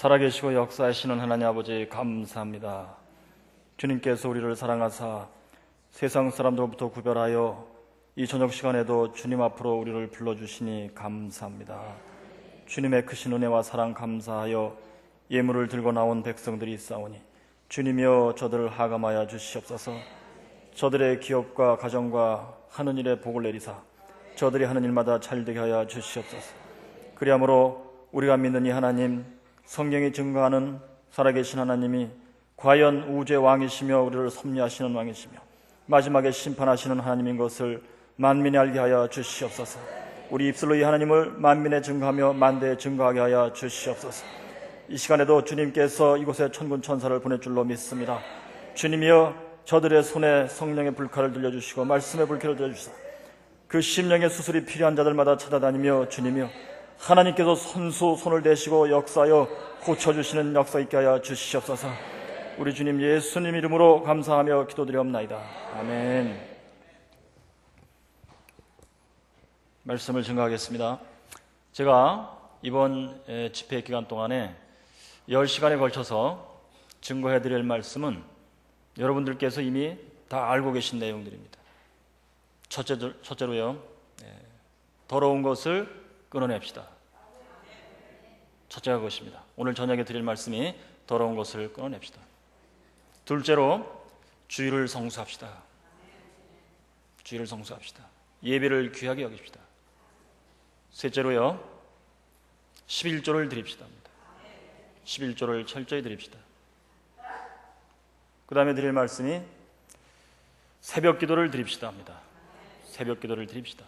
살아계시고 역사하시는 하나님 아버지 감사합니다. 주님께서 우리를 사랑하사 세상 사람들로부터 구별하여 이 저녁 시간에도 주님 앞으로 우리를 불러주시니 감사합니다. 주님의 크신 은혜와 사랑 감사하여 예물을 들고 나온 백성들이 있사오니 주님이여 저들을 하감하여 주시옵소서. 저들의 기업과 가정과 하는 일에 복을 내리사 저들이 하는 일마다 잘되게 하여 주시옵소서. 그리하므로 우리가 믿는 이 하나님, 성경이 증거하는 살아계신 하나님이 과연 우주의 왕이시며 우리를 섭리하시는 왕이시며 마지막에 심판하시는 하나님인 것을 만민에 알게 하여 주시옵소서. 우리 입술로 이 하나님을 만민에 증거하며 만대에 증거하게 하여 주시옵소서. 이 시간에도 주님께서 이곳에 천군 천사를 보낼 줄로 믿습니다. 주님이여 저들의 손에 성령의 불칼을 들려주시고 말씀의 불칼을 들려주시사 그 심령의 수술이 필요한 자들마다 찾아다니며 주님이여 하나님께서 선수 손을 대시고 역사하여 고쳐주시는 역사 있게 하여 주시옵소서. 우리 주님 예수님 이름으로 감사하며 기도드리옵나이다. 아멘. 말씀을 증거하겠습니다. 제가 이번 집회 기간 동안에 10시간에 걸쳐서 증거해드릴 말씀은 여러분들께서 이미 다 알고 계신 내용들입니다. 첫째로요, 더러운 것을 끊어냅시다. 첫째가 그것입니다. 오늘 저녁에 드릴 말씀이 더러운 것을 끊어냅시다. 둘째로 주일을 성수합시다. 주일을 성수합시다. 예배를 귀하게 여깁시다. 셋째로요, 11조를 드립시다. 11조를 철저히 드립시다. 그 다음에 드릴 말씀이 새벽 기도를 드립시다 합니다. 새벽 기도를 드립시다.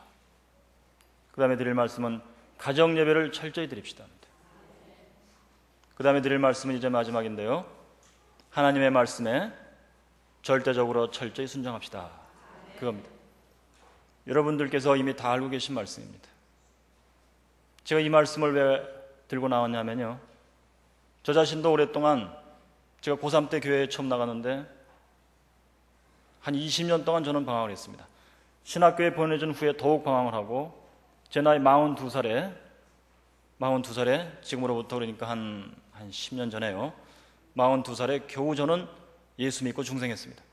그 다음에 드릴 말씀은 가정 예배를 철저히 드립시다 합니다. 그 다음에 드릴 말씀은 이제 마지막인데요, 하나님의 말씀에 절대적으로 철저히 순종합시다. 그겁니다. 여러분들께서 이미 다 알고 계신 말씀입니다. 제가 이 말씀을 왜 들고 나왔냐면요, 저 자신도 오랫동안 제가 고3 때 교회에 처음 나갔는데 한 20년 동안 저는 방황을 했습니다. 신학교에 보내준 후에 더욱 방황을 하고 제 나이 42살에 지금으로부터 그러니까 한 10년 전에요, 42살에 겨우 저는 예수 믿고 중생했습니다.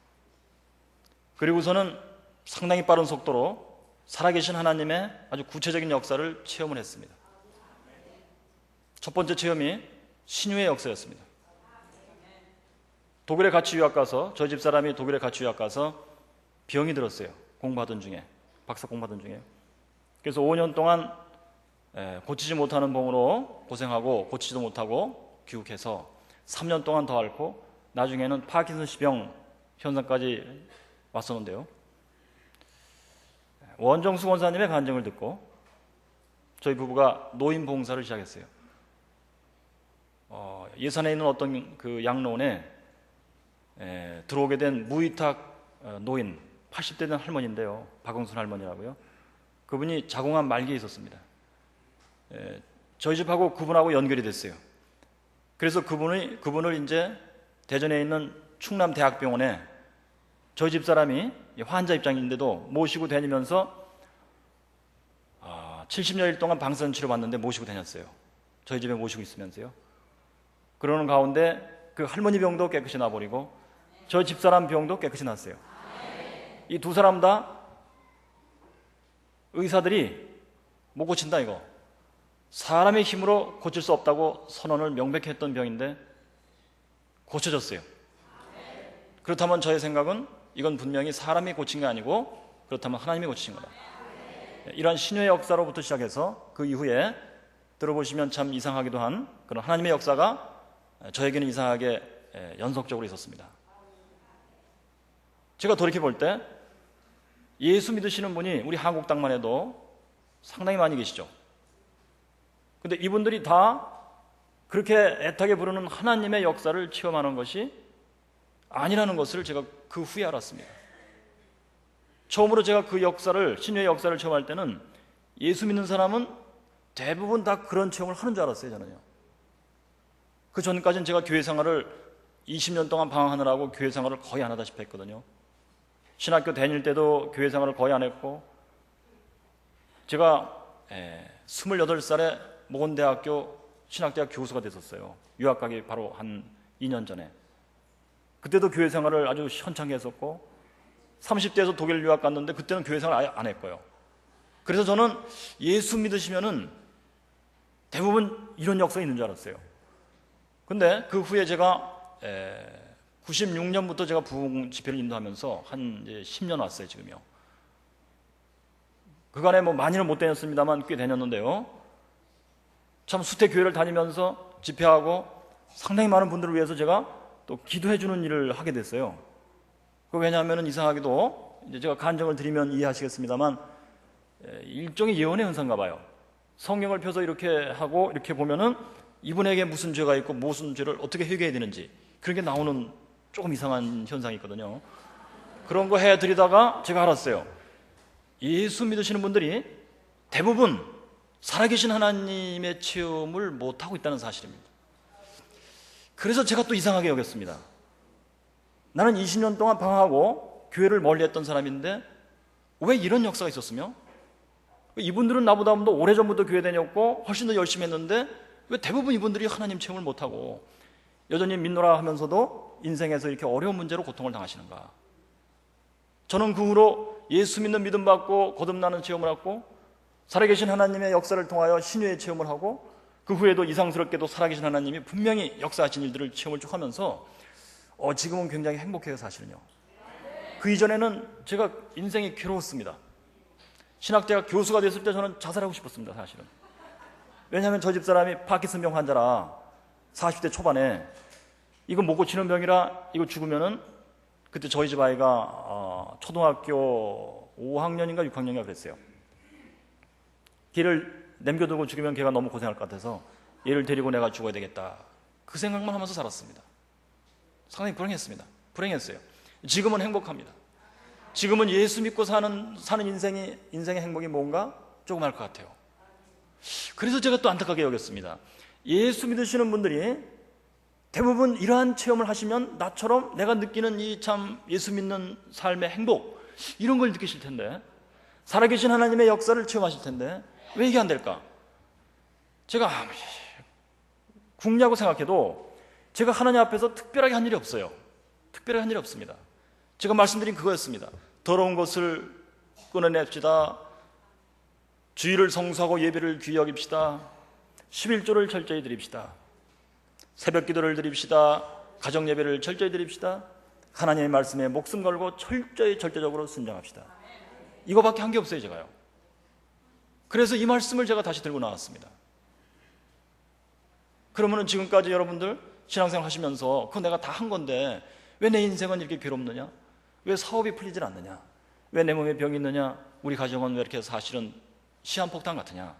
그리고서는 상당히 빠른 속도로 살아계신 하나님의 아주 구체적인 역사를 체험을 했습니다. 첫 번째 체험이 신유의 역사였습니다. 독일에 같이 유학 가서, 저희 집사람이 독일에 같이 유학 가서 병이 들었어요. 공부하던 중에, 박사 공부하던 중에. 그래서 5년 동안 고치지 못하는 병으로 고생하고 고치지도 못하고 귀국해서 3년 동안 더 앓고 나중에는 파킨슨병 현상까지 왔었는데요, 원정수 권사님의 간증을 듣고 저희 부부가 노인 봉사를 시작했어요. 예산에 있는 어떤 그 양로원에 들어오게 된 무위탁 노인, 80대 된 할머니인데요, 박영순 할머니라고요. 그분이 자궁암 말기에 있었습니다. 저희 집하고 그분하고 연결이 됐어요. 그래서 그분을 이제 대전에 있는 충남대학병원에 저희 집사람이 환자 입장인데도 모시고 다니면서 70여일 동안 방사선 치료 받는데 모시고 다녔어요. 저희 집에 모시고 있으면서요. 그러는 가운데 그 할머니 병도 깨끗이 나버리고 저희 집사람 병도 깨끗이 났어요. 이 두 사람 다 의사들이 못 고친다, 이거 사람의 힘으로 고칠 수 없다고 선언을 명백히 했던 병인데 고쳐졌어요. 그렇다면 저의 생각은 이건 분명히 사람이 고친 게 아니고 그렇다면 하나님이 고치신 거다. 이러한 신유의 역사로부터 시작해서 그 이후에 들어보시면 참 이상하기도 한 그런 하나님의 역사가 저에게는 이상하게 연속적으로 있었습니다. 제가 돌이켜볼 때 예수 믿으시는 분이 우리 한국 땅만 해도 상당히 많이 계시죠. 근데 이분들이 다 그렇게 애타게 부르는 하나님의 역사를 체험하는 것이 아니라는 것을 제가 그 후에 알았습니다. 처음으로 제가 그 역사를, 신유의 역사를 체험할 때는 예수 믿는 사람은 대부분 다 그런 체험을 하는 줄 알았어요, 저는요. 그 전까지는 제가 교회 생활을 20년 동안 방황하느라고 교회 생활을 거의 안 하다시피 했거든요. 신학교 다닐 때도 교회 생활을 거의 안 했고, 제가 28살에 모건대학교 신학대학 교수가 됐었어요. 유학 가기 바로 한 2년 전에. 그때도 교회 생활을 아주 시원찮게 했었고 30대에서 독일 유학 갔는데 그때는 교회 생활 아예 안 했고요. 그래서 저는 예수 믿으시면은 대부분 이런 역사가 있는 줄 알았어요. 근데 그 후에 제가 96년부터 제가 부흥 집회를 인도하면서 한 이제 10년 왔어요, 지금요. 그간에 뭐 많이는 못 다녔습니다만 꽤 다녔는데요. 참 수태교회를 다니면서 집회하고 상당히 많은 분들을 위해서 제가 또 기도해 주는 일을 하게 됐어요. 왜냐하면 이상하게도 이제 제가 간증을 드리면 이해하시겠습니다만 일종의 예언의 현상인가 봐요. 성경을 펴서 이렇게 하고 이렇게 보면은 이분에게 무슨 죄가 있고 무슨 죄를 어떻게 회개해야 되는지 그런 게 나오는 조금 이상한 현상이 있거든요. 그런 거 해드리다가 제가 알았어요. 예수 믿으시는 분들이 대부분 살아계신 하나님의 체험을 못하고 있다는 사실입니다. 그래서 제가 또 이상하게 여겼습니다. 나는 20년 동안 방황하고 교회를 멀리했던 사람인데 왜 이런 역사가 있었으며 이분들은 나보다 더 오래전부터 교회 다녔고 훨씬 더 열심히 했는데 왜 대부분 이분들이 하나님 체험을 못하고 여전히 믿노라 하면서도 인생에서 이렇게 어려운 문제로 고통을 당하시는가. 저는 그 후로 예수 믿는 믿음 받고 거듭나는 체험을 하고 살아계신 하나님의 역사를 통하여 신유의 체험을 하고 그 후에도 이상스럽게도 살아계신 하나님이 분명히 역사하신 일들을 체험을 쭉 하면서 지금은 굉장히 행복해요. 사실은요. 그 이전에는 제가 인생이 괴로웠습니다. 신학대학 교수가 됐을 때 저는 자살하고 싶었습니다. 사실은. 왜냐하면 저 집사람이 파킨슨병 환자라 40대 초반에 이거 못 고치는 병이라 이거 죽으면은 그때 저희 집 아이가 초등학교 5학년인가 6학년인가 그랬어요. 걔를 남겨두고 죽이면 걔가 너무 고생할 것 같아서 얘를 데리고 내가 죽어야 되겠다. 그 생각만 하면서 살았습니다. 상당히 불행했어요. 지금은 행복합니다. 지금은 예수 믿고 사는 인생의 행복이 뭔가 조금 알 것 같아요. 그래서 제가 또 안타깝게 여겼습니다. 예수 믿으시는 분들이 대부분 이러한 체험을 하시면 나처럼 내가 느끼는 이 참 예수 믿는 삶의 행복 이런 걸 느끼실 텐데 살아계신 하나님의 역사를 체험하실 텐데 왜 이게 안 될까? 제가 궁리하고 생각해도 제가 하나님 앞에서 특별하게 한 일이 없어요. 특별하게 한 일이 없습니다. 제가 말씀드린 그거였습니다. 더러운 것을 끊어냅시다. 주일을 성수하고 예배를 귀히 여깁시다. 11조를 철저히 드립시다. 새벽 기도를 드립시다. 가정 예배를 철저히 드립시다. 하나님의 말씀에 목숨 걸고 절대적으로 순종합시다. 이거밖에 한 게 없어요, 제가요. 그래서 이 말씀을 제가 다시 들고 나왔습니다. 그러면은 지금까지 여러분들 신앙생활 하시면서 그거 내가 다 한 건데 왜 내 인생은 이렇게 괴롭느냐? 왜 사업이 풀리질 않느냐? 왜 내 몸에 병이 있느냐? 우리 가정은 왜 이렇게 사실은 시한폭탄 같으냐?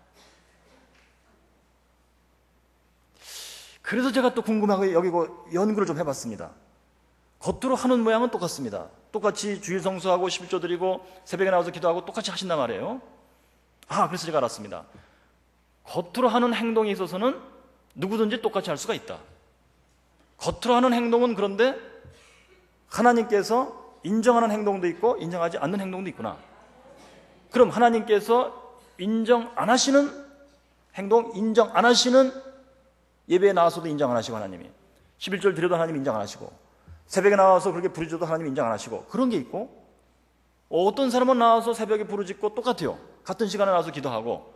그래서 제가 또 궁금하게 여기고 연구를 좀 해봤습니다. 겉으로 하는 모양은 똑같습니다. 똑같이 주일 성수하고 11조 드리고 새벽에 나와서 기도하고 똑같이 하신단 말이에요. 그래서 제가 알았습니다. 겉으로 하는 행동에 있어서는 누구든지 똑같이 할 수가 있다. 겉으로 하는 행동은 그런데 하나님께서 인정하는 행동도 있고 인정하지 않는 행동도 있구나. 그럼 하나님께서 인정 안 하시는 행동, 인정 안 하시는 예배에 나와서도 인정 안 하시고 하나님이 11절 드려도 하나님 인정 안 하시고 새벽에 나와서 그렇게 부르짖어도 하나님 인정 안 하시고 그런 게 있고 어떤 사람은 나와서 새벽에 부르짖고 똑같아요. 같은 시간에 나와서 기도하고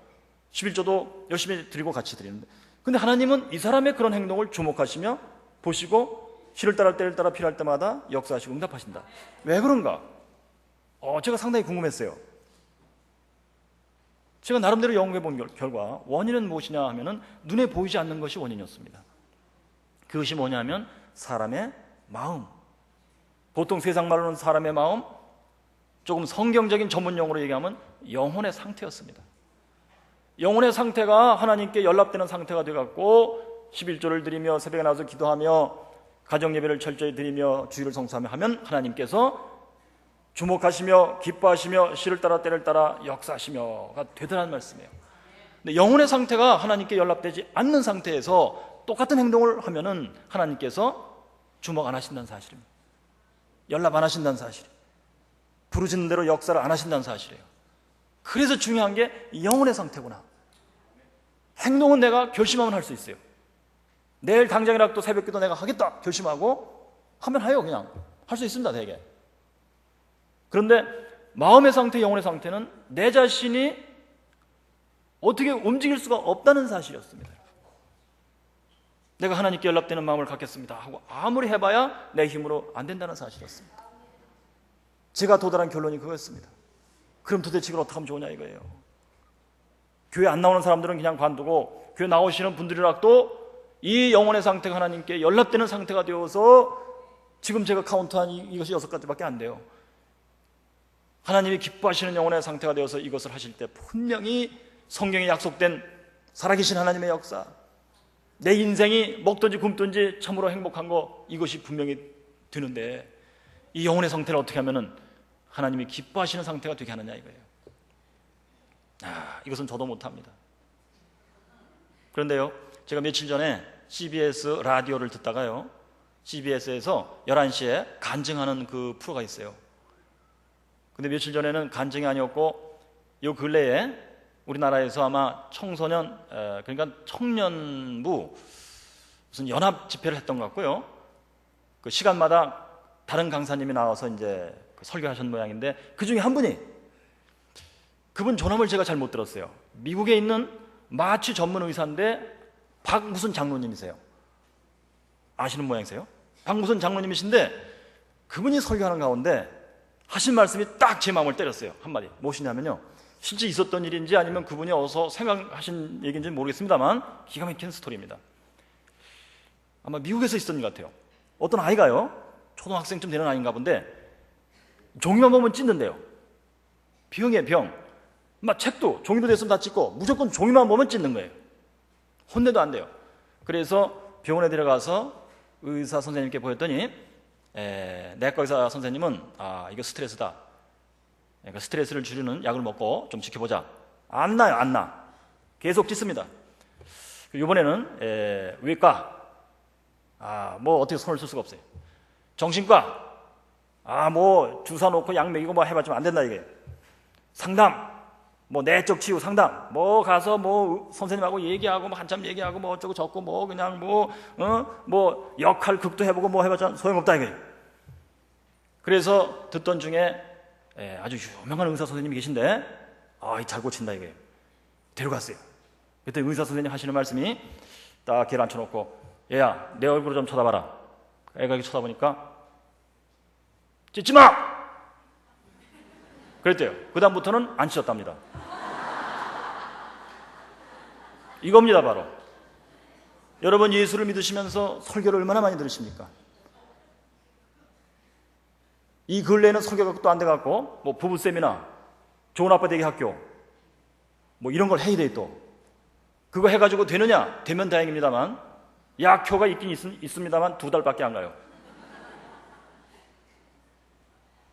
11조도 열심히 드리고 같이 드리는데 근데 하나님은 이 사람의 그런 행동을 주목하시며 보시고 시를 따라 때를 따라 필요할 때마다 역사하시고 응답하신다. 왜 그런가? 제가 상당히 궁금했어요. 제가 나름대로 연구해 본 결과 원인은 무엇이냐 하면은 눈에 보이지 않는 것이 원인이었습니다. 그것이 뭐냐면 사람의 마음. 보통 세상 말로는 사람의 마음, 조금 성경적인 전문 용어로 얘기하면 영혼의 상태였습니다. 영혼의 상태가 하나님께 연락되는 상태가 되어갖고 11조를 드리며 새벽에 나와서 기도하며 가정 예배를 철저히 드리며 주일을 성수하며 하면 하나님께서 주목하시며 기뻐하시며 시를 따라 때를 따라 역사하시며가 되더라는 말씀이에요. 근데 영혼의 상태가 하나님께 연락되지 않는 상태에서 똑같은 행동을 하면은 하나님께서 주목 안 하신다는 사실입니다. 연락 안 하신다는 사실이에요. 부르짖는 대로 역사를 안 하신다는 사실이에요. 그래서 중요한 게 영혼의 상태구나. 행동은 내가 결심하면 할 수 있어요. 내일 당장이라도 새벽기도 내가 하겠다 결심하고 하면 해요. 그냥 할 수 있습니다. 되게. 그런데 마음의 상태, 영혼의 상태는 내 자신이 어떻게 움직일 수가 없다는 사실이었습니다. 내가 하나님께 연락되는 마음을 갖겠습니다 하고 아무리 해봐야 내 힘으로 안 된다는 사실이었습니다. 제가 도달한 결론이 그거였습니다. 그럼 도대체 이걸 어떻게 하면 좋으냐 이거예요. 교회 안 나오는 사람들은 그냥 관두고 교회 나오시는 분들이라도 이 영혼의 상태가 하나님께 연락되는 상태가 되어서 지금 제가 카운트한 이것이 6가지밖에 안 돼요. 하나님이 기뻐하시는 영혼의 상태가 되어서 이것을 하실 때 분명히 성경에 약속된 살아계신 하나님의 역사, 내 인생이 먹든지 굶든지 참으로 행복한 거 이것이 분명히 되는데 이 영혼의 상태를 어떻게 하면은 하나님이 기뻐하시는 상태가 되게 하느냐 이거예요. 이것은 저도 못합니다. 그런데요, 제가 며칠 전에 CBS 라디오를 듣다가요, CBS에서 11시에 간증하는 그 프로가 있어요. 근데 며칠 전에는 간증이 아니었고 요 근래에 우리나라에서 아마 청소년, 그러니까 청년부 무슨 연합 집회를 했던 것 같고요. 그 시간마다 다른 강사님이 나와서 이제 설교하신 모양인데 그 중에 한 분이, 그분 전함을 제가 잘 못 들었어요. 미국에 있는 마취 전문 의사인데 박 무슨 장로님이세요. 아시는 모양이세요? 박 무슨 장로님이신데 그분이 설교하는 가운데 하신 말씀이 딱 제 마음을 때렸어요. 한마디. 무엇이냐면요, 실제 있었던 일인지 아니면 그분이 어서 생각하신 얘기인지 모르겠습니다만 기가 막힌 스토리입니다. 아마 미국에서 있었던 것 같아요. 어떤 아이가요, 초등학생쯤 되는 아이인가 본데 종이만 보면 찢는데요. 병이에요, 병. 막 책도 종이로 됐으면 다 찢고 무조건 종이만 보면 찢는 거예요. 혼내도 안 돼요. 그래서 병원에 데려가서 의사 선생님께 보였더니 내과 의사 선생님은 이거 스트레스다. 그러니까 스트레스를 줄이는 약을 먹고 좀 지켜보자. 안 나요, 안 나. 계속 찢습니다. 이번에는 외과, 뭐 어떻게 손을 쓸 수가 없어요. 정신과, 뭐 주사 놓고 약 먹이고 뭐 해봤지만 안 된다 이게. 상담, 뭐 내적 치유 상담, 뭐 가서 뭐 선생님하고 얘기하고 뭐 한참 얘기하고 뭐 어쩌고 저쩌고 뭐 그냥 뭐 역할 극도 해보고 뭐 해봤자 소용없다 이게. 그래서 듣던 중에 아주 유명한 의사 선생님이 계신데 잘 고친다 이게. 데려갔어요. 그때 의사 선생님 하시는 말씀이 딱 걔를 앉혀놓고, 얘야 내 얼굴을 좀 쳐다봐라. 애가 이렇게 쳐다보니까 찢지 마! 그랬대요. 그 다음부터는 안 찢었답니다. 이겁니다 바로. 여러분 예수를 믿으시면서 설교를 얼마나 많이 들으십니까? 이 근래에는 설교가 또 안 돼갖고 뭐 부부 세미나, 좋은 아빠 되기 학교 뭐 이런 걸 해야 돼. 또 그거 해가지고 되느냐? 되면 다행입니다만 약효가 있긴 있습니다만 2달밖에 안 가요.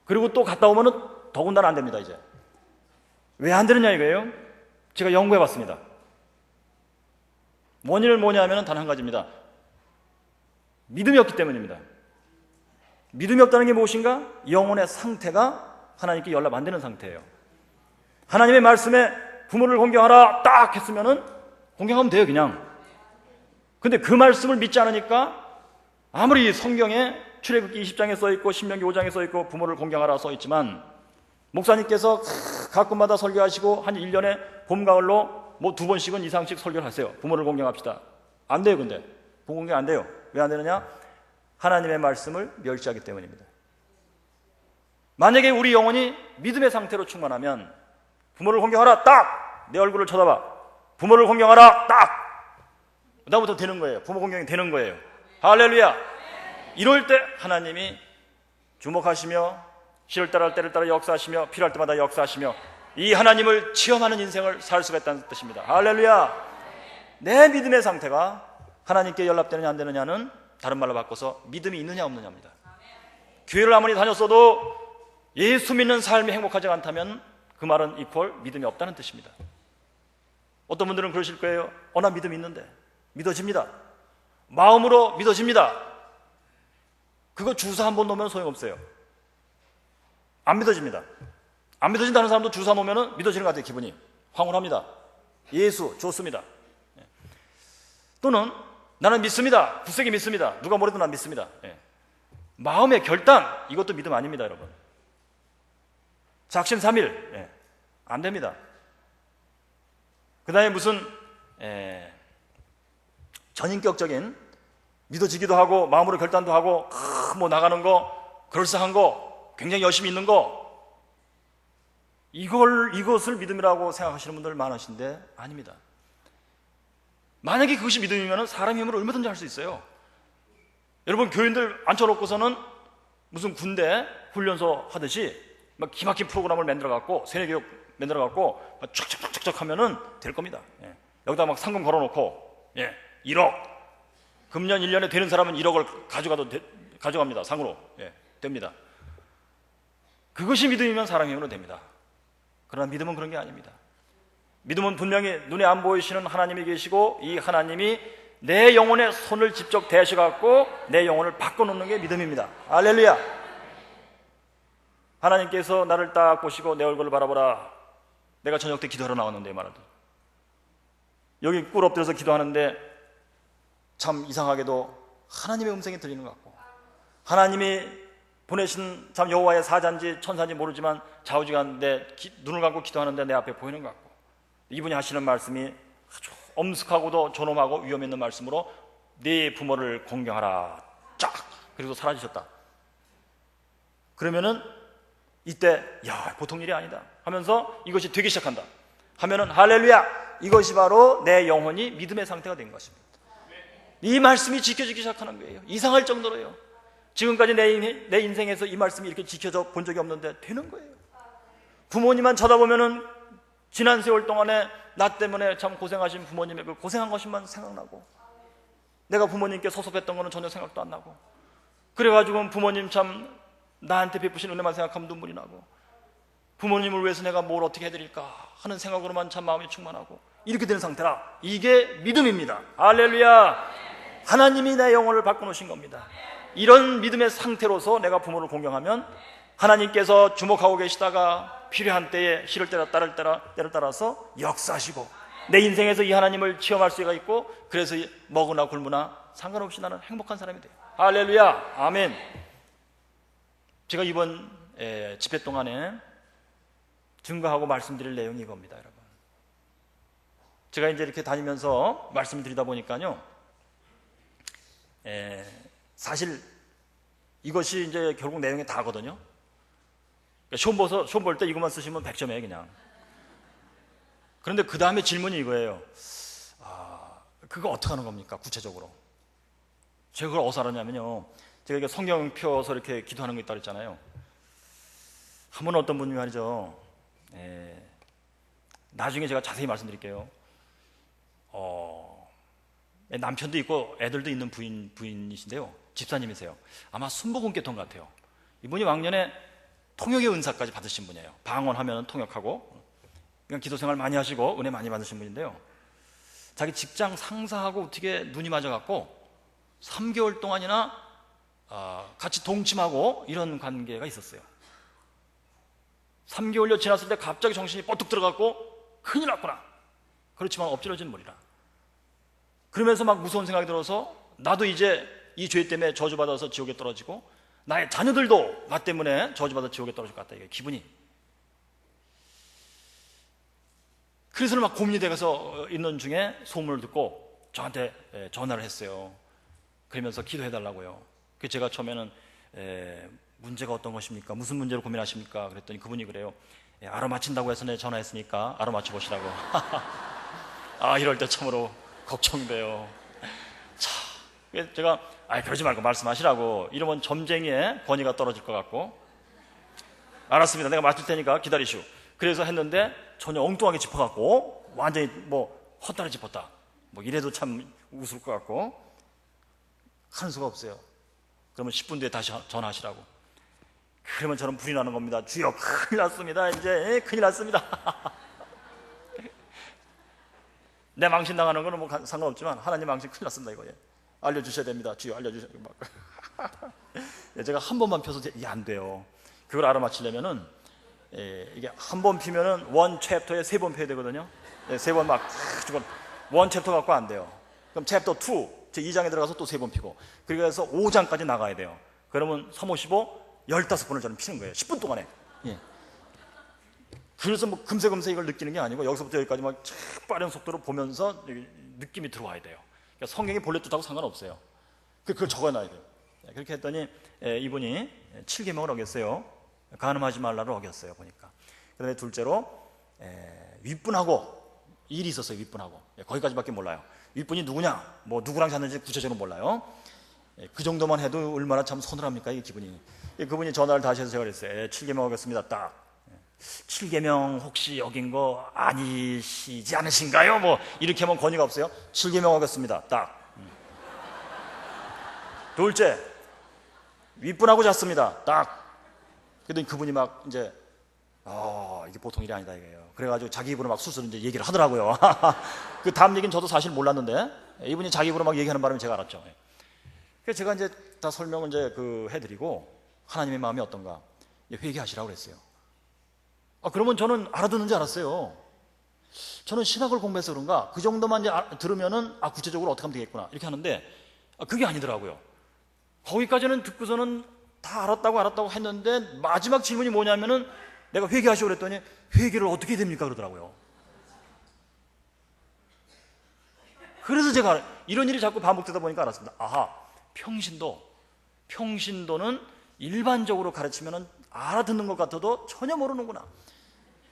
그리고 또 갔다 오면은 더군다나 안 됩니다. 이제 왜 안 되느냐 이거예요. 제가 연구해봤습니다. 원인을 뭐냐 하면 단 한 가지입니다. 믿음이 없기 때문입니다. 믿음이 없다는 게 무엇인가? 영혼의 상태가 하나님께 연락 안 되는 상태예요. 하나님의 말씀에 부모를 공경하라 딱 했으면은 공경하면 돼요 그냥. 근데 그 말씀을 믿지 않으니까 아무리 성경에 출애굽기 20장에 써있고 신명기 5장에 써있고 부모를 공경하라 써있지만 목사님께서 가끔마다 설교하시고 한 1년에 봄, 가을로 뭐 2번씩은 이상씩 설교를 하세요. 부모를 공경합시다. 안 돼요. 근데 부모 공경 안 돼요. 왜 안 되느냐? 하나님의 말씀을 멸시하기 때문입니다. 만약에 우리 영혼이 믿음의 상태로 충만하면 부모를 공경하라 딱! 내 얼굴을 쳐다봐. 부모를 공경하라 딱! 그다음부터 되는 거예요. 부모 공경이 되는 거예요. 할렐루야. 이럴 때 하나님이 주목하시며 시를 따라 때를 따라 역사하시며 필요할 때마다 역사하시며 이 하나님을 체험하는 인생을 살 수가 있다는 뜻입니다. 할렐루야. 내 믿음의 상태가 하나님께 연락되느냐 안 되느냐는 다른 말로 바꿔서 믿음이 있느냐 없느냐입니다. 교회를 아무리 다녔어도 예수 믿는 삶이 행복하지 않다면 그 말은 이퀄 믿음이 없다는 뜻입니다. 어떤 분들은 그러실 거예요. 나 믿음이 있는데. 믿어집니다. 마음으로 믿어집니다. 그거 주사 한 번 놓으면 소용없어요. 안 믿어집니다. 안 믿어진다는 사람도 주사 놓으면 믿어지는 것 같아요. 기분이 황홀합니다. 예수 좋습니다. 또는 나는 믿습니다. 굳세게 믿습니다. 누가 뭐래도 난 믿습니다. 예. 마음의 결단, 이것도 믿음 아닙니다, 여러분. 작심삼일, 예. 안 됩니다. 그 다음에 무슨 전인격적인 믿어지기도 하고 마음으로 결단도 하고 뭐 나가는 거, 그럴싸한 거, 굉장히 열심히 있는 거, 이것을 믿음이라고 생각하시는 분들 많으신데 아닙니다. 만약에 그것이 믿음이면 사람 힘으로 얼마든지 할 수 있어요. 여러분, 교인들 앉혀놓고서는 무슨 군대 훈련소 하듯이 막 기막힌 프로그램을 만들어갖고 세뇌교육 만들어갖고 촥촥촥촥 하면은 될 겁니다. 예. 여기다 막 상금 걸어놓고 1억 금년 1년에 되는 사람은 1억을 가져갑니다. 상으로. 예, 됩니다. 그것이 믿음이면 사람 힘으로 됩니다. 그러나 믿음은 그런 게 아닙니다. 믿음은 분명히 눈에 안 보이시는 하나님이 계시고 이 하나님이 내 영혼에 손을 직접 대셔갖고 내 영혼을 바꿔놓는 게 믿음입니다. 할렐루야. 하나님께서 나를 딱 보시고 내 얼굴을 바라보라. 내가 저녁 때 기도하러 나왔는데 말하듯 여기 꿀 엎드려서 기도하는데 참 이상하게도 하나님의 음성이 들리는 것 같고 하나님이 보내신 참 여호와의 사자인지 천사인지 모르지만 좌우지간 내 눈을 감고 기도하는데 내 앞에 보이는 것 같고 이분이 하시는 말씀이 아주 엄숙하고도 존엄하고 위험 있는 말씀으로 네 부모를 공경하라 쫙 그리고 사라지셨다. 그러면은 이때 야 보통 일이 아니다 하면서 이것이 되기 시작한다 하면은 할렐루야, 이것이 바로 내 영혼이 믿음의 상태가 된 것입니다. 이 말씀이 지켜지기 시작하는 거예요. 이상할 정도로요. 지금까지 내 인생에서 이 말씀이 이렇게 지켜져 본 적이 없는데 되는 거예요. 부모님만 쳐다보면은 지난 세월 동안에 나 때문에 참 고생하신 부모님의 그 고생한 것만 생각나고 내가 부모님께 섭섭했던 거는 전혀 생각도 안 나고 그래가지고 부모님 참 나한테 베푸신 은혜만 생각하면 눈물이 나고 부모님을 위해서 내가 뭘 어떻게 해드릴까 하는 생각으로만 참 마음이 충만하고 이렇게 되는 상태라 이게 믿음입니다. 할렐루야. 하나님이 내 영혼을 바꿔놓으신 겁니다. 이런 믿음의 상태로서 내가 부모를 공경하면 하나님께서 주목하고 계시다가 필요한 때에 시를 때를 따라서 역사하시고 내 인생에서 이 하나님을 체험할 수가 있고 그래서 먹으나 굶으나 상관없이 나는 행복한 사람이 돼요. 할렐루야. 아멘. 제가 이번 집회 동안에 증거하고 말씀드릴 내용이 이겁니다. 여러분, 제가 이제 이렇게 다니면서 말씀을 드리다 보니까요 사실 이것이 이제 결국 내용이 다거든요. 시험 볼 때 이것만 쓰시면 100점이에요 그냥. 그런데 그 다음에 질문이 이거예요. 그거 어떻게 하는 겁니까 구체적으로? 제가 그걸 어디서 알았냐면요, 제가 이게 성경 펴서 이렇게 기도하는 거 있다고 했잖아요. 한 번은 어떤 분이 말이죠, 나중에 제가 자세히 말씀드릴게요. 남편도 있고 애들도 있는 부인이신데요, 집사님이세요. 아마 순복음계통 같아요. 이분이 왕년에 통역의 은사까지 받으신 분이에요. 방언하면 통역하고 그냥 기도생활 많이 하시고 은혜 많이 받으신 분인데요, 자기 직장 상사하고 어떻게 눈이 맞아갖고 3개월 동안이나 같이 동침하고 이런 관계가 있었어요. 3개월여 지났을 때 갑자기 정신이 뻗뚝 들어갔고 큰일 났구나. 그렇지만 엎질러진 물이라. 그러면서 막 무서운 생각이 들어서 나도 이제 이 죄 때문에 저주받아서 지옥에 떨어지고 나의 자녀들도 나 때문에 저주받아 지옥에 떨어질 것 같다, 이게 기분이. 그래서 막 고민이 돼서 있는 중에 소문을 듣고 저한테 전화를 했어요. 그러면서 기도해달라고요. 그래서 제가 처음에는 문제가 어떤 것입니까? 무슨 문제로 고민하십니까? 그랬더니 그분이 그래요. 알아맞힌다고 해서 내가 전화했으니까 알아맞혀보시라고. 이럴 때 참으로 걱정돼요. 자, 그래서 제가 그러지 말고 말씀하시라고. 이러면 점쟁이의 권위가 떨어질 것 같고, 알았습니다, 내가 맞출 테니까 기다리시오. 그래서 했는데 전혀 엉뚱하게 짚어갖고 완전히 뭐 헛다리 짚었다, 뭐 이래도 참 웃을 것 같고 하는 수가 없어요. 그러면 10분 뒤에 다시 전화하시라고. 그러면 저는 불이 나는 겁니다. 주여, 큰일 났습니다. 이제 큰일 났습니다. 내 망신 당하는 거는 뭐 상관없지만 하나님 망신 큰일 났습니다. 이거 알려주셔야 됩니다. 주여 알려주셔야 됩니다. 제가 한 번만 펴서 이게 안 돼요. 그걸 알아맞히려면은 이게 한 번 피면은 원 챕터에 3번 펴야 되거든요. 3번 막 원 챕터 갖고 안 돼요. 그럼 챕터 2, 제 2장에 들어가서 또 3번 피고, 그래서 5장까지 나가야 돼요. 그러면 3, 5, 15, 15번을 저는 피는 거예요. 10분 동안에. 예. 그래서 뭐 금세 이걸 느끼는 게 아니고 여기서부터 여기까지 막 빠른 속도로 보면서 느낌이 들어와야 돼요. 그러니까 성경이 본래 뜻하고 상관없어요. 그걸 적어놔야 돼요. 그렇게 했더니 이분이 7계명을 어겼어요. 간음하지 말라를 어겼어요, 보니까. 그 다음에 둘째로 윗분하고 일이 있었어요. 윗분하고. 거기까지밖에 몰라요. 윗분이 누구냐, 뭐 누구랑 잤는지 구체적으로 몰라요. 그 정도만 해도 얼마나 참 서늘합니까, 이게 기분이. 그분이 전화를 다시 해서 제가 그랬어요. 7계명 어겼습니다. 딱. 7계명 혹시 어긴 거 아니시지 않으신가요? 뭐 이렇게 하면 권위가 없어요. 7계명 어겼습니다. 딱. 둘째, 윗분하고 잤습니다. 딱. 그랬더니 그분이 막 이제 이게 보통 일이 아니다 이거예요. 그래가지고 자기 입으로 막 술술 이제 얘기를 하더라고요. 그 다음 얘기는 저도 사실 몰랐는데 이분이 자기 입으로 막 얘기하는 바람에 제가 알았죠. 그래서 제가 이제 다 설명을 이제 해드리고 하나님의 마음이 어떤가 회개하시라고 그랬어요. 그러면 저는 알아듣는 줄 알았어요. 저는 신학을 공부해서 그런가 그 정도만 이제 들으면은 구체적으로 어떻게 하면 되겠구나 이렇게 하는데 그게 아니더라고요. 거기까지는 듣고서는 다 알았다고 했는데 마지막 질문이 뭐냐면은 내가 회개하시고 그랬더니 회개를 어떻게 해야 됩니까? 그러더라고요. 그래서 제가 이런 일이 자꾸 반복되다 보니까 알았습니다. 평신도는 일반적으로 가르치면은 알아듣는 것 같아도 전혀 모르는구나.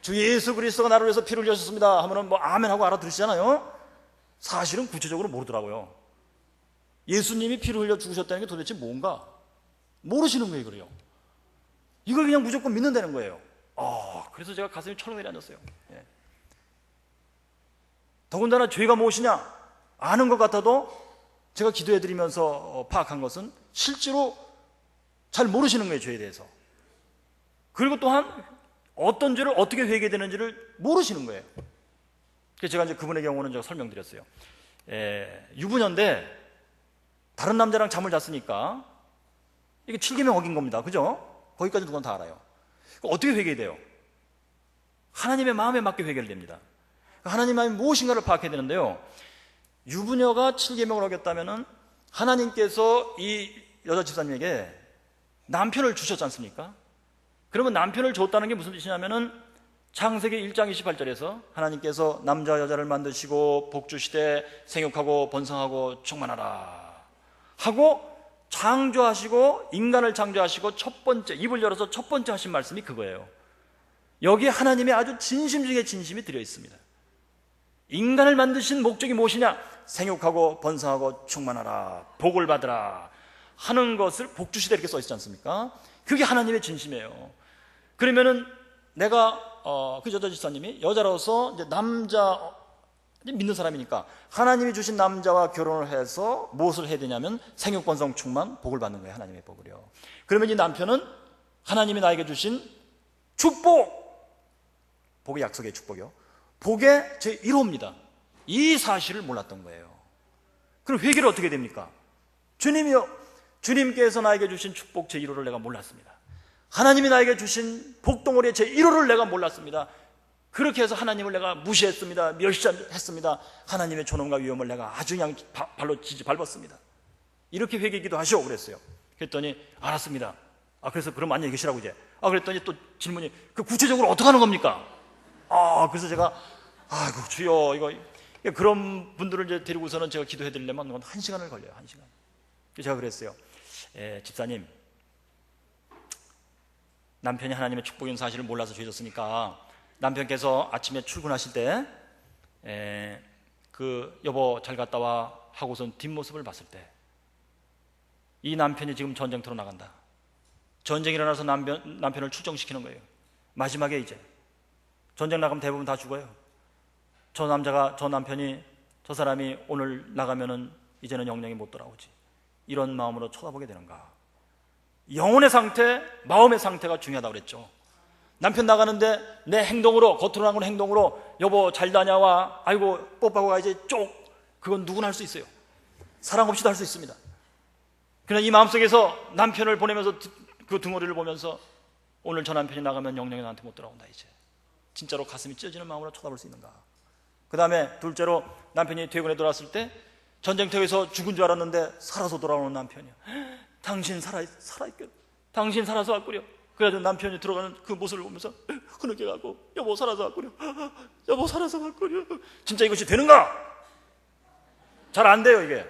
주 예수 그리스도가 나를 위해서 피를 흘리셨습니다 하면은 뭐 아멘 하고 알아들으시잖아요. 사실은 구체적으로 모르더라고요. 예수님이 피를 흘려 죽으셨다는 게 도대체 뭔가 모르시는 거예요. 그래요. 이걸 그냥 무조건 믿는다는 거예요. 그래서 제가 가슴이 철렁 내려앉았어요. 예. 더군다나 죄가 무엇이냐 아는 것 같아도 제가 기도해드리면서 파악한 것은 실제로 잘 모르시는 거예요. 죄에 대해서. 그리고 또한 어떤 죄를 어떻게 회개되는지를 모르시는 거예요. 그래서 제가 이제 그분의 경우는 제가 설명드렸어요. 유부녀인데 다른 남자랑 잠을 잤으니까 이게 7계명 어긴 겁니다. 그죠? 거기까지 누구나 다 알아요. 어떻게 회개돼요? 하나님의 마음에 맞게 회개를 됩니다. 하나님의 마음이 무엇인가를 파악해야 되는데요. 유부녀가 7계명을 어겼다면은 하나님께서 이 여자 집사님에게 남편을 주셨지 않습니까? 그러면 남편을 줬다는 게 무슨 뜻이냐면은 창세기 1장 28절에서 하나님께서 남자와 여자를 만드시고 복주시되 생육하고 번성하고 충만하라 하고 창조하시고 인간을 창조하시고 첫 번째 입을 열어서 첫 번째 하신 말씀이 그거예요. 여기에 하나님의 아주 진심 중에 진심이 들어 있습니다. 인간을 만드신 목적이 무엇이냐? 생육하고 번성하고 충만하라 복을 받으라 하는 것을 복주시되 이렇게 써 있지 않습니까? 그게 하나님의 진심이에요. 그러면은 내가 그 여자 집사님이 여자로서 이제 남자 믿는 사람이니까 하나님이 주신 남자와 결혼을 해서 무엇을 해야 되냐면 생육 번성 충만 복을 받는 거예요. 하나님의 복을요. 그러면 이 남편은 하나님이 나에게 주신 복의 약속의 축복이요. 복의 제 1호입니다. 이 사실을 몰랐던 거예요. 그럼 회개를 어떻게 됩니까? 주님이요, 주님께서 나에게 주신 축복 제 1호를 내가 몰랐습니다. 하나님이 나에게 주신 복덩어리의 제 1호를 내가 몰랐습니다. 그렇게 해서 하나님을 내가 무시했습니다. 멸시했습니다. 하나님의 존엄과 위엄을 내가 아주 그냥 발로 밟았습니다. 이렇게 회개기도 하시오 그랬어요. 그랬더니 알았습니다. 그래서 그럼 안녕히 계시라고 이제. 그랬더니 또 질문이 구체적으로 어떻게 하는 겁니까? 그래서 제가 아이고 주여 이거 그런 분들을 이제 데리고서는 제가 기도해드리려면 1시간을 걸려요. 1시간. 제가 그랬어요. 집사님, 남편이 하나님의 축복인 사실을 몰라서 죄졌으니까 남편께서 아침에 출근하실 때 여보 잘 갔다 와 하고선 뒷모습을 봤을 때 이 남편이 지금 전쟁터로 나간다. 전쟁이 일어나서 남편을 출정시키는 거예요. 마지막에 이제 전쟁 나가면 대부분 다 죽어요. 저 남편이 저 사람이 오늘 나가면은 이제는 영영이 못 돌아오지. 이런 마음으로 쳐다보게 되는가. 영혼의 상태, 마음의 상태가 중요하다고 그랬죠. 남편 나가는데 내 행동으로, 겉으로 나가는 행동으로 여보 잘 다녀와, 아이고 뽀뽀하고 가야지 쪽, 그건 누구나 할 수 있어요. 사랑 없이도 할 수 있습니다. 그러나 이 마음속에서 남편을 보내면서 그 등어리를 보면서 오늘 저 남편이 나가면 영영이 나한테 못 돌아온다. 이제 진짜로 가슴이 찢어지는 마음으로 쳐다볼 수 있는가. 그 다음에 둘째로 남편이 퇴근해 돌아왔을 때 전쟁터에서 죽은 줄 알았는데 살아서 돌아오는 남편이요. 당신 살아있겠, 당신 살아서 왔구려. 그래서 남편이 들어가는 그 모습을 보면서 흐느껴 가고, 여보 살아서 왔구려, 여보 살아서 왔구려. 진짜 이것이 되는가? 잘 안 돼요. 이게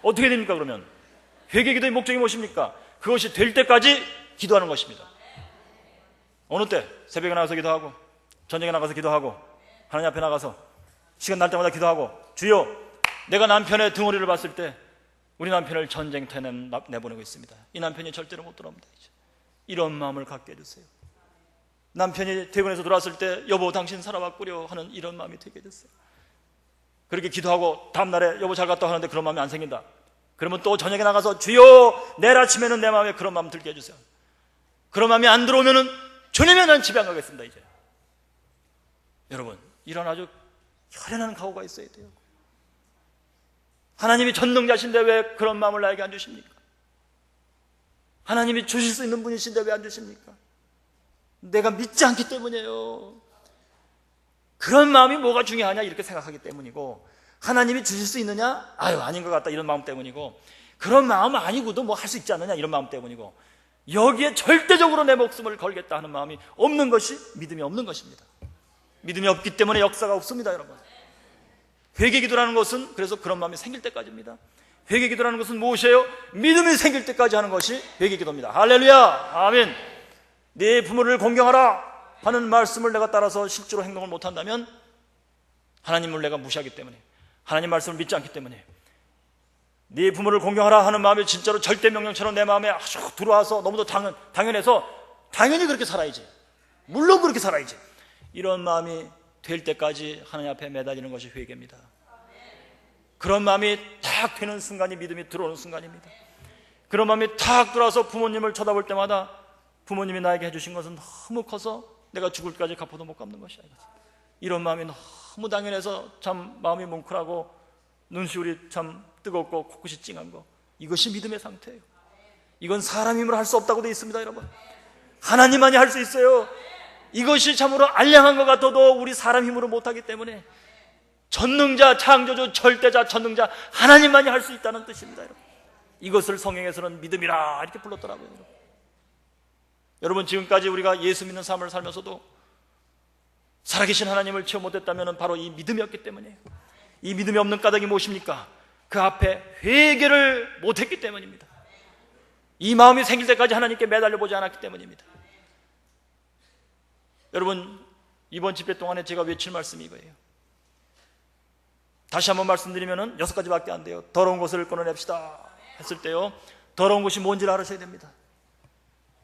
어떻게 됩니까? 그러면 회개 기도의 목적이 무엇입니까? 그것이 될 때까지 기도하는 것입니다. 어느 때? 새벽에 나가서 기도하고, 전쟁에 나가서 기도하고, 하나님 앞에 나가서 시간 날 때마다 기도하고, 주여, 내가 남편의 덩어리를 봤을 때 우리 남편을 전쟁터에 내보내고 있습니다. 이 남편이 절대로 못 돌아옵니다. 이런 마음을 갖게 해주세요. 남편이 대구에서 돌아왔을 때 여보 당신 살아왔구려 하는 이런 마음이 되게 됐어요. 그렇게 기도하고 다음날에 여보 잘 갔다 하는데 그런 마음이 안 생긴다. 그러면 또 저녁에 나가서 주여, 내일 아침에는 내 마음에 그런 마음 들게 해주세요. 그런 마음이 안 들어오면은 주님의 난 집에 안 가겠습니다. 이제 여러분, 이런 아주 혈연한 각오가 있어야 돼요. 하나님이 전능자신데 왜 그런 마음을 나에게 안 주십니까? 하나님이 주실 수 있는 분이신데 왜 안 주십니까? 내가 믿지 않기 때문이에요. 그런 마음이 뭐가 중요하냐 이렇게 생각하기 때문이고, 하나님이 주실 수 있느냐? 아유 아닌 것 같다 이런 마음 때문이고, 그런 마음 아니고도 뭐 할 수 있지 않느냐 이런 마음 때문이고, 여기에 절대적으로 내 목숨을 걸겠다 하는 마음이 없는 것이 믿음이 없는 것입니다. 믿음이 없기 때문에 역사가 없습니다. 여러분, 회개기도라는 것은 그래서 그런 마음이 생길 때까지입니다. 회개기도라는 것은 무엇이에요? 믿음이 생길 때까지 하는 것이 회개기도입니다. 할렐루야, 아멘. 네 부모를 공경하라 하는 말씀을 내가 따라서 실제로 행동을 못한다면 하나님을 내가 무시하기 때문에, 하나님 말씀을 믿지 않기 때문에, 네 부모를 공경하라 하는 마음이 진짜로 절대 명령처럼 내 마음에 아주 들어와서 너무도 당연해서 당연히 그렇게 살아야지, 물론 그렇게 살아야지, 이런 마음이 될 때까지 하나님 앞에 매달리는 것이 회개입니다. 그런 마음이 탁 되는 순간이 믿음이 들어오는 순간입니다. 그런 마음이 탁 들어와서 부모님을 쳐다볼 때마다 부모님이 나에게 해주신 것은 너무 커서 내가 죽을 때까지 갚아도 못 갚는 것이야. 이런 마음이 너무 당연해서 참 마음이 뭉클하고 눈시울이 참 뜨겁고 코끝이 찡한 거, 이것이 믿음의 상태예요. 이건 사람 힘으로 할 수 없다고 되어 있습니다. 여러분, 하나님만이 할 수 있어요. 이것이 참으로 알량한 것 같아도 우리 사람 힘으로 못하기 때문에 전능자, 창조주, 절대자, 전능자 하나님만이 할 수 있다는 뜻입니다. 여러분, 이것을 성경에서는 믿음이라 이렇게 불렀더라고요. 여러분, 지금까지 우리가 예수 믿는 삶을 살면서도 살아계신 하나님을 체험 못했다면 바로 이 믿음이었기 때문이에요. 이 믿음이 없는 까닭이 무엇입니까? 그 앞에 회개를 못했기 때문입니다. 이 마음이 생길 때까지 하나님께 매달려 보지 않았기 때문입니다. 여러분, 이번 집회 동안에 제가 외칠 말씀이 이거예요. 다시 한번 말씀드리면 6가지밖에 안 돼요. 더러운 것을 끊어냅시다 했을 때요, 더러운 것이 뭔지를 알아셔야 됩니다.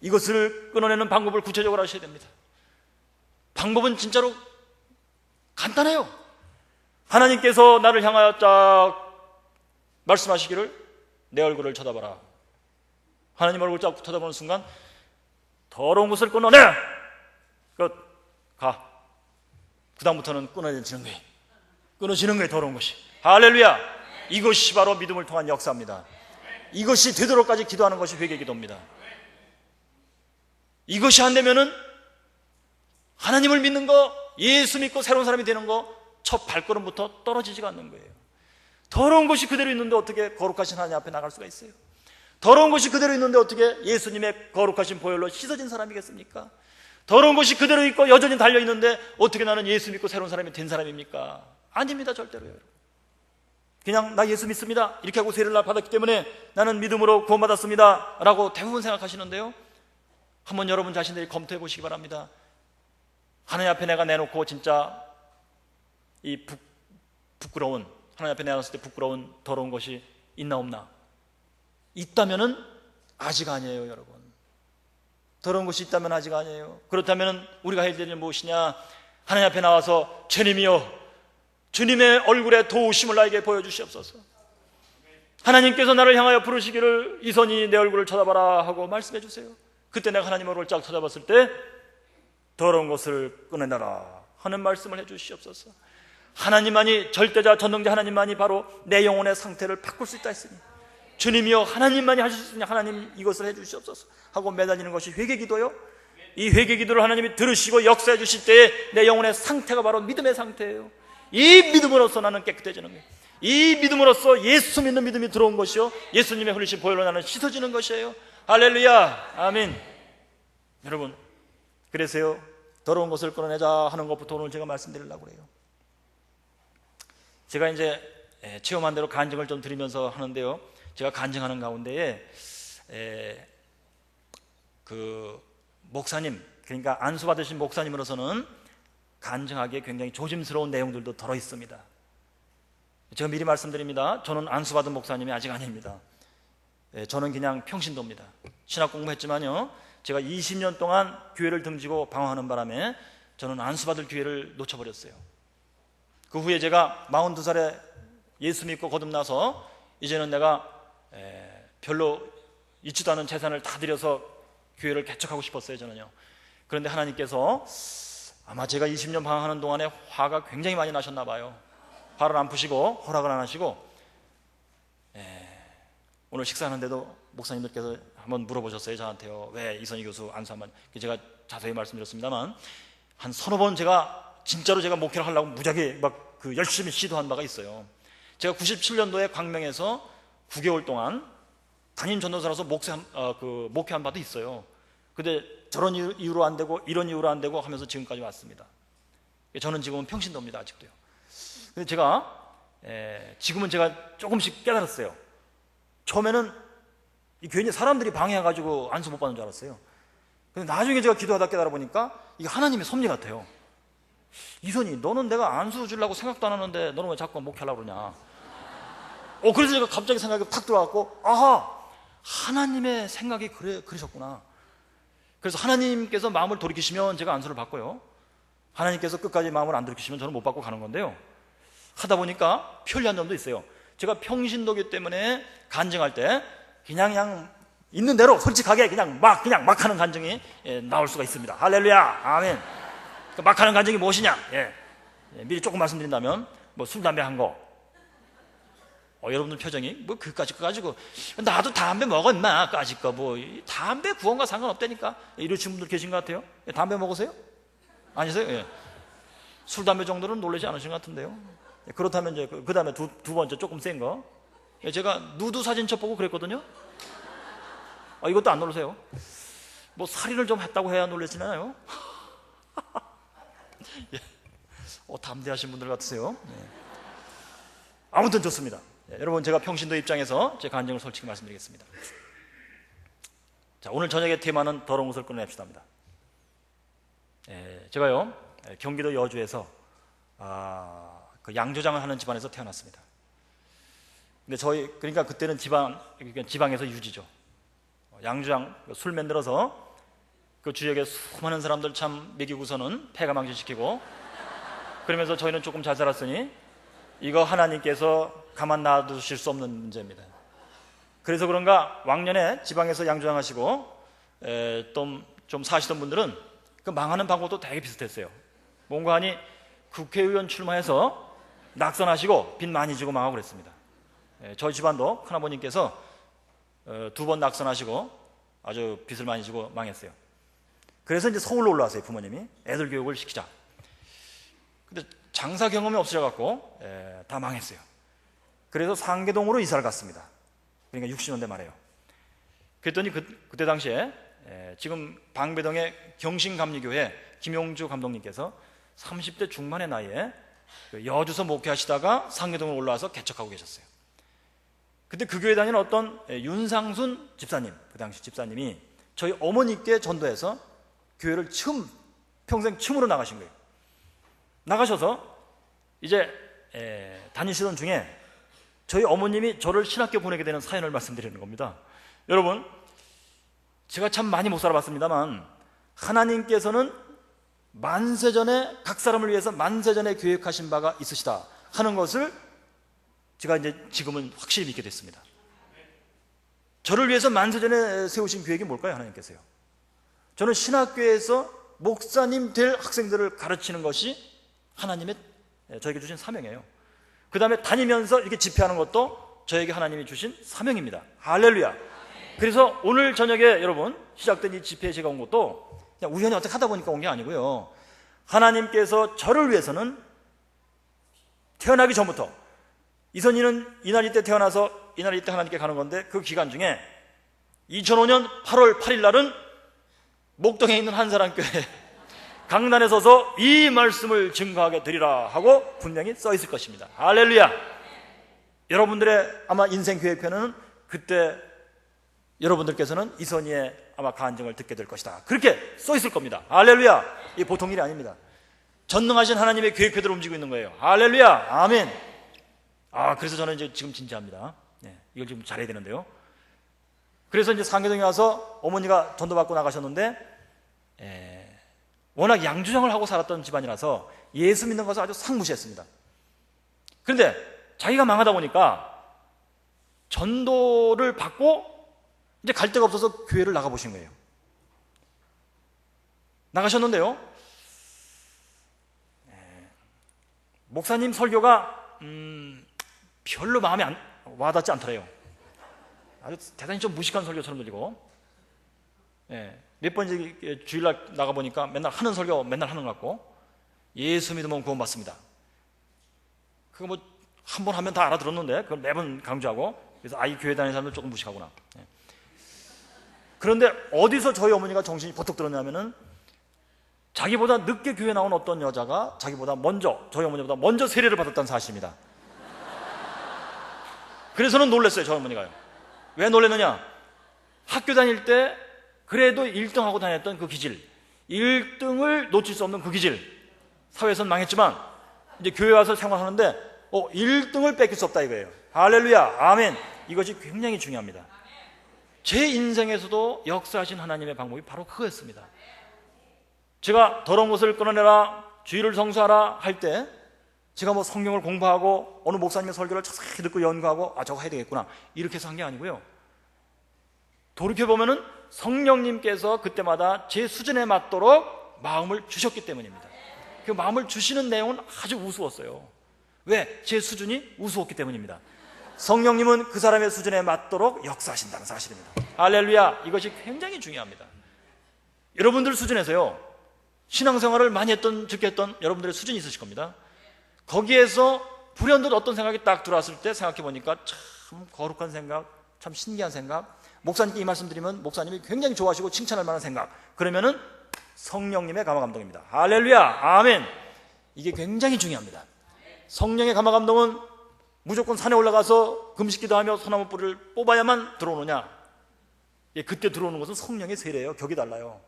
이것을 끊어내는 방법을 구체적으로 아셔야 됩니다. 방법은 진짜로 간단해요. 하나님께서 나를 향하여 쫙 말씀하시기를 내 얼굴을 쳐다봐라. 하나님 얼굴 쫙 쳐다보는 순간 더러운 것을 끊어내! 끝. 가. 그 다음부터는 끊어지는 거예요. 끊어지는 거예요, 더러운 것이. 할렐루야. 이것이 바로 믿음을 통한 역사입니다. 이것이 되도록까지 기도하는 것이 회개기도입니다. 이것이 안 되면은 하나님을 믿는 거, 예수 믿고 새로운 사람이 되는 거 첫 발걸음부터 떨어지지가 않는 거예요. 더러운 것이 그대로 있는데 어떻게 거룩하신 하나님 앞에 나갈 수가 있어요? 더러운 것이 그대로 있는데 어떻게 예수님의 거룩하신 보혈로 씻어진 사람이겠습니까? 더러운 것이 그대로 있고 여전히 달려있는데 어떻게 나는 예수 믿고 새로운 사람이 된 사람입니까? 아닙니다, 절대로요. 그냥 나 예수 믿습니다 이렇게 하고 세례를 받았기 때문에 나는 믿음으로 구원받았습니다 라고 대부분 생각하시는데요, 한번 여러분 자신들이 검토해 보시기 바랍니다. 하나님 앞에 내가 내놓고 진짜 이 부끄러운, 하나님 앞에 내놨을 때 부끄러운 더러운 것이 있나 없나? 있다면은 아직 아니에요. 여러분, 더러운 것이 있다면 아직 아니에요. 그렇다면 우리가 해야 될 일은 무엇이냐? 하나님 앞에 나와서 주님이여, 주님의 얼굴에 도우심을 나에게 보여주시옵소서. 하나님께서 나를 향하여 부르시기를 이선이 내 얼굴을 쳐다봐라 하고 말씀해 주세요. 그때 내가 하나님 얼굴을 쫙 쳐다봤을 때 더러운 것을 끊어내라 하는 말씀을 해 주시옵소서. 하나님만이, 절대자 전능자 하나님만이 바로 내 영혼의 상태를 바꿀 수 있다 했으니 주님이여 하나님만이 하실 수 있으니 하나님 이것을 해 주시옵소서 하고 매달리는 것이 회개기도요. 이 회개기도를 하나님이 들으시고 역사해 주실 때에 내 영혼의 상태가 바로 믿음의 상태예요. 이 믿음으로써 나는 깨끗해지는 거예요. 이 믿음으로써 예수 믿는 믿음이 들어온 것이요, 예수님의 흘리신 보혈로 나는 씻어지는 것이에요. 할렐루야, 아멘. 여러분, 그래서요, 더러운 것을 끌어내자 하는 것부터 오늘 제가 말씀드리려고 그래요. 제가 이제 체험한 대로 간증을 좀 드리면서 하는데요, 제가 간증하는 가운데에 그 목사님, 그러니까 안수 받으신 목사님으로서는 간증하기에 굉장히 조심스러운 내용들도 들어 있습니다. 제가 미리 말씀드립니다. 저는 안수 받은 목사님이 아직 아닙니다. 저는 그냥 평신도입니다. 신학 공부했지만요, 제가 20년 동안 교회를 등지고 방황하는 바람에 저는 안수 받을 기회를 놓쳐버렸어요. 그 후에 제가 42살에 예수 믿고 거듭나서 이제는 내가 별로 있지도 않은 재산을 다 들여서 교회를 개척하고 싶었어요, 저는요. 그런데 하나님께서 아마 제가 20년 방황하는 동안에 화가 굉장히 많이 나셨나 봐요. 화를 안 푸시고 허락을 안 하시고, 오늘 식사하는데도 목사님들께서 한번 물어보셨어요, 저한테요. 왜 이선희 교수 안수하면? 제가 자세히 말씀드렸습니다만, 한 서너 번 제가 진짜로 제가 목회를 하려고 무지하게 막 열심히 시도한 바가 있어요. 제가 97년도에 광명에서 9개월 동안 담임 전도사로서 목회한 바도 있어요. 근데 저런 이유로 안 되고 이런 이유로 안 되고 하면서 지금까지 왔습니다. 저는 지금은 평신도입니다, 아직도요. 근데 제가 지금은 제가 조금씩 깨달았어요. 처음에는 괜히 사람들이 방해해가지고 안수 못 받는 줄 알았어요. 근데 나중에 제가 기도하다 깨달아 보니까 이게 하나님의 섭리 같아요. 이선희, 너는 내가 안수 주려고 생각도 안 하는데 너는 왜 자꾸 목회하려고 그러냐. 그래서 제가 갑자기 생각이 탁 들어왔고, 아하, 하나님의 생각이 그러셨구나. 그래서 하나님께서 마음을 돌이키시면 제가 안수를 받고요, 하나님께서 끝까지 마음을 안 돌이키시면 저는 못 받고 가는 건데요, 하다 보니까 편리한 점도 있어요. 제가 평신도기 때문에 간증할 때 그냥 있는 대로 솔직하게 그냥 막 하는 간증이 나올 수가 있습니다. 할렐루야, 아멘. 막 하는 간증이 무엇이냐? 미리 조금 말씀드린다면, 술, 담배 한 거. 여러분들 표정이 그까짓 거 가지고 나도 담배 먹어 임마, 까짓 거 담배 구원과 상관없다니까 이러시는 분들 계신 것 같아요. 담배 먹으세요? 아니세요? 술, 담배 정도는 놀라지 않으신 것 같은데요. 그렇다면 이제 그 다음에 두 번째 조금 센 거, 제가 누드 사진첩 보고 그랬거든요. 이것도 안 놀라세요? 살인을 좀 했다고 해야 놀라시나요? 담대하신 분들 같으세요. 아무튼 좋습니다. 여러분, 제가 평신도 입장에서 제 간증을 솔직히 말씀드리겠습니다. 자, 오늘 저녁의 테마는 더러운 것을 끊어냅시다입니다. 제가요, 경기도 여주에서 그 양조장을 하는 집안에서 태어났습니다. 근데 그러니까 그때는 지방에서 유지죠. 양조장 술 만들어서 그 주역에 수많은 사람들 참 먹이고서는 폐가 망신시키고, 그러면서 저희는 조금 잘 살았으니 이거 하나님께서 가만 놔두실 수 없는 문제입니다. 그래서 그런가 왕년에 지방에서 양조장 하시고 좀 사시던 분들은 그 망하는 방법도 되게 비슷했어요. 뭔가 하니 국회의원 출마해서 낙선하시고 빚 많이 지고 망하고 그랬습니다. 저희 집안도 큰아버님께서 2번 낙선하시고 아주 빚을 많이 지고 망했어요. 그래서 이제 서울로 올라왔어요. 부모님이 애들 교육을 시키자. 근데 장사 경험이 없으셔갖고 다 망했어요. 그래서 상계동으로 이사를 갔습니다. 그러니까 60년대 말에요. 그랬더니 그때 당시에 지금 방배동의 경신감리교회 김용주 감독님께서 30대 중반의 나이에 여주서 목회하시다가 상계동으로 올라와서 개척하고 계셨어요. 그때 그 교회 다니는 어떤 윤상순 집사님, 그 당시 집사님이 저희 어머니께 전도해서 교회를 평생 처음으로 나가신 거예요. 나가셔서 이제 다니시던 중에 저희 어머님이 저를 신학교 보내게 되는 사연을 말씀드리는 겁니다. 여러분, 제가 참 많이 못 살아봤습니다만 하나님께서는 만세전에 각 사람을 위해서 만세전에 계획하신 바가 있으시다 하는 것을 제가 이제 지금은 확실히 믿게 됐습니다. 저를 위해서 만세전에 세우신 계획이 뭘까요? 하나님께서요. 저는 신학교에서 목사님 될 학생들을 가르치는 것이 하나님의 저에게 주신 사명이에요. 그 다음에 다니면서 이렇게 집회하는 것도 저에게 하나님이 주신 사명입니다. 할렐루야. 그래서 오늘 저녁에 여러분 시작된 이 집회에 제가 온 것도 그냥 우연히 어떻게 하다 보니까 온 게 아니고요, 하나님께서 저를 위해서는 태어나기 전부터 이선희는 이날 이때 태어나서 이날 이때 하나님께 가는 건데, 그 기간 중에 2005년 8월 8일 날은 목동에 있는 한사랑교회 강단에 서서 이 말씀을 증거하게 되리라 하고 분명히 써 있을 것입니다. 할렐루야. 여러분들의 아마 인생 계획표는 그때 여러분들께서는 이선희의 아마 간증을 듣게 될 것이다, 그렇게 써 있을 겁니다. 할렐루야. 이게 보통 일이 아닙니다. 전능하신 하나님의 계획표대로 움직이고 있는 거예요. 할렐루야. 아멘. 그래서 저는 이제 지금 진지합니다. 이걸 지금 잘해야 되는데요. 그래서 이제 상계동에 와서 어머니가 전도받고 나가셨는데, 워낙 양주장을 하고 살았던 집안이라서 예수 믿는 것을 아주 상무시했습니다. 그런데 자기가 망하다 보니까 전도를 받고 이제 갈 데가 없어서 교회를 나가보신 거예요. 나가셨는데요, 목사님 설교가 별로 마음에 와닿지 않더래요. 아주 대단히 좀 무식한 설교처럼 들리고, 몇 번 이제 주일날 나가보니까 맨날 하는 설교 맨날 하는 것 같고, 예수 믿으면 구원받습니다. 그거 뭐 한 번 하면 다 알아들었는데 그걸 매번 강조하고, 그래서 이 교회 다니는 사람들 조금 무식하구나. 그런데 어디서 저희 어머니가 정신이 버쩍 들었냐면은, 자기보다 늦게 교회 나온 어떤 여자가 자기보다 먼저, 저희 어머니보다 먼저 세례를 받았다는 사실입니다. 그래서는 놀랐어요, 저희 어머니가요. 왜 놀랐느냐? 학교 다닐 때 그래도 1등하고 다녔던 그 기질, 1등을 놓칠 수 없는 그 기질, 사회에서는 망했지만 이제 교회 와서 생활하는데 1등을 뺏길 수 없다 이거예요. 할렐루야. 아멘. 이것이 굉장히 중요합니다. 제 인생에서도 역사하신 하나님의 방법이 바로 그거였습니다. 제가 더러운 것을 끊어내라, 주의를 성수하라 할 때 제가 뭐 성경을 공부하고 어느 목사님의 설교를 자세히 듣고 연구하고 저거 해야 되겠구나 이렇게 해서 한 게 아니고요, 돌이켜보면은 성령님께서 그때마다 제 수준에 맞도록 마음을 주셨기 때문입니다. 그 마음을 주시는 내용은 아주 우스웠어요. 왜? 제 수준이 우스웠기 때문입니다. 성령님은 그 사람의 수준에 맞도록 역사하신다는 사실입니다. 할렐루야. 이것이 굉장히 중요합니다. 여러분들 수준에서요, 신앙생활을 많이 했던, 적게 했던 여러분들의 수준이 있으실 겁니다. 거기에서 불현듯 어떤 생각이 딱 들어왔을 때 생각해보니까 참 거룩한 생각, 참 신기한 생각, 목사님께 이 말씀 드리면 목사님이 굉장히 좋아하시고 칭찬할 만한 생각, 그러면은 성령님의 감화감동입니다. 할렐루야. 아멘. 이게 굉장히 중요합니다. 성령의 감화감동은 무조건 산에 올라가서 금식기도하며 소나무 뿌리를 뽑아야만 들어오느냐? 그때 들어오는 것은 성령의 세례예요. 격이 달라요.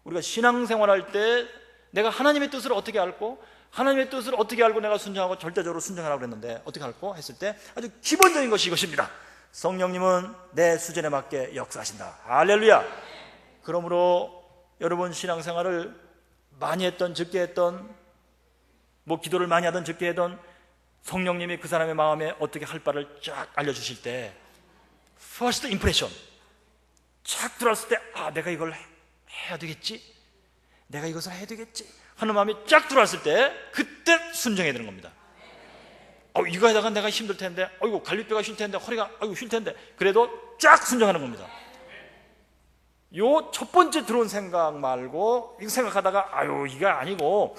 우리가 신앙생활할 때 내가 하나님의 뜻을 어떻게 알고, 하나님의 뜻을 어떻게 알고 내가 순종하고 절대적으로 순종하라고 그랬는데 어떻게 알고 했을 때 아주 기본적인 것이 이것입니다. 성령님은 내 수준에 맞게 역사하신다. 할렐루야. 그러므로 여러분 신앙생활을 많이 했던 적게 했던, 뭐 기도를 많이 하던 적게 하던, 성령님이 그 사람의 마음에 어떻게 할 바를 쫙 알려주실 때 first impression 쫙 들어왔을 때 내가 이걸 해야 되겠지, 내가 이것을 해야 되겠지 하는 마음이 쫙 들어왔을 때 그때 순종해야 되는 겁니다. 이거 하다가 내가 힘들 텐데, 갈비뼈가 쉴 텐데, 허리가 쉴 텐데, 그래도 쫙 순종하는 겁니다. 요 첫 번째 들어온 생각 말고 이거 생각하다가 이거 아니고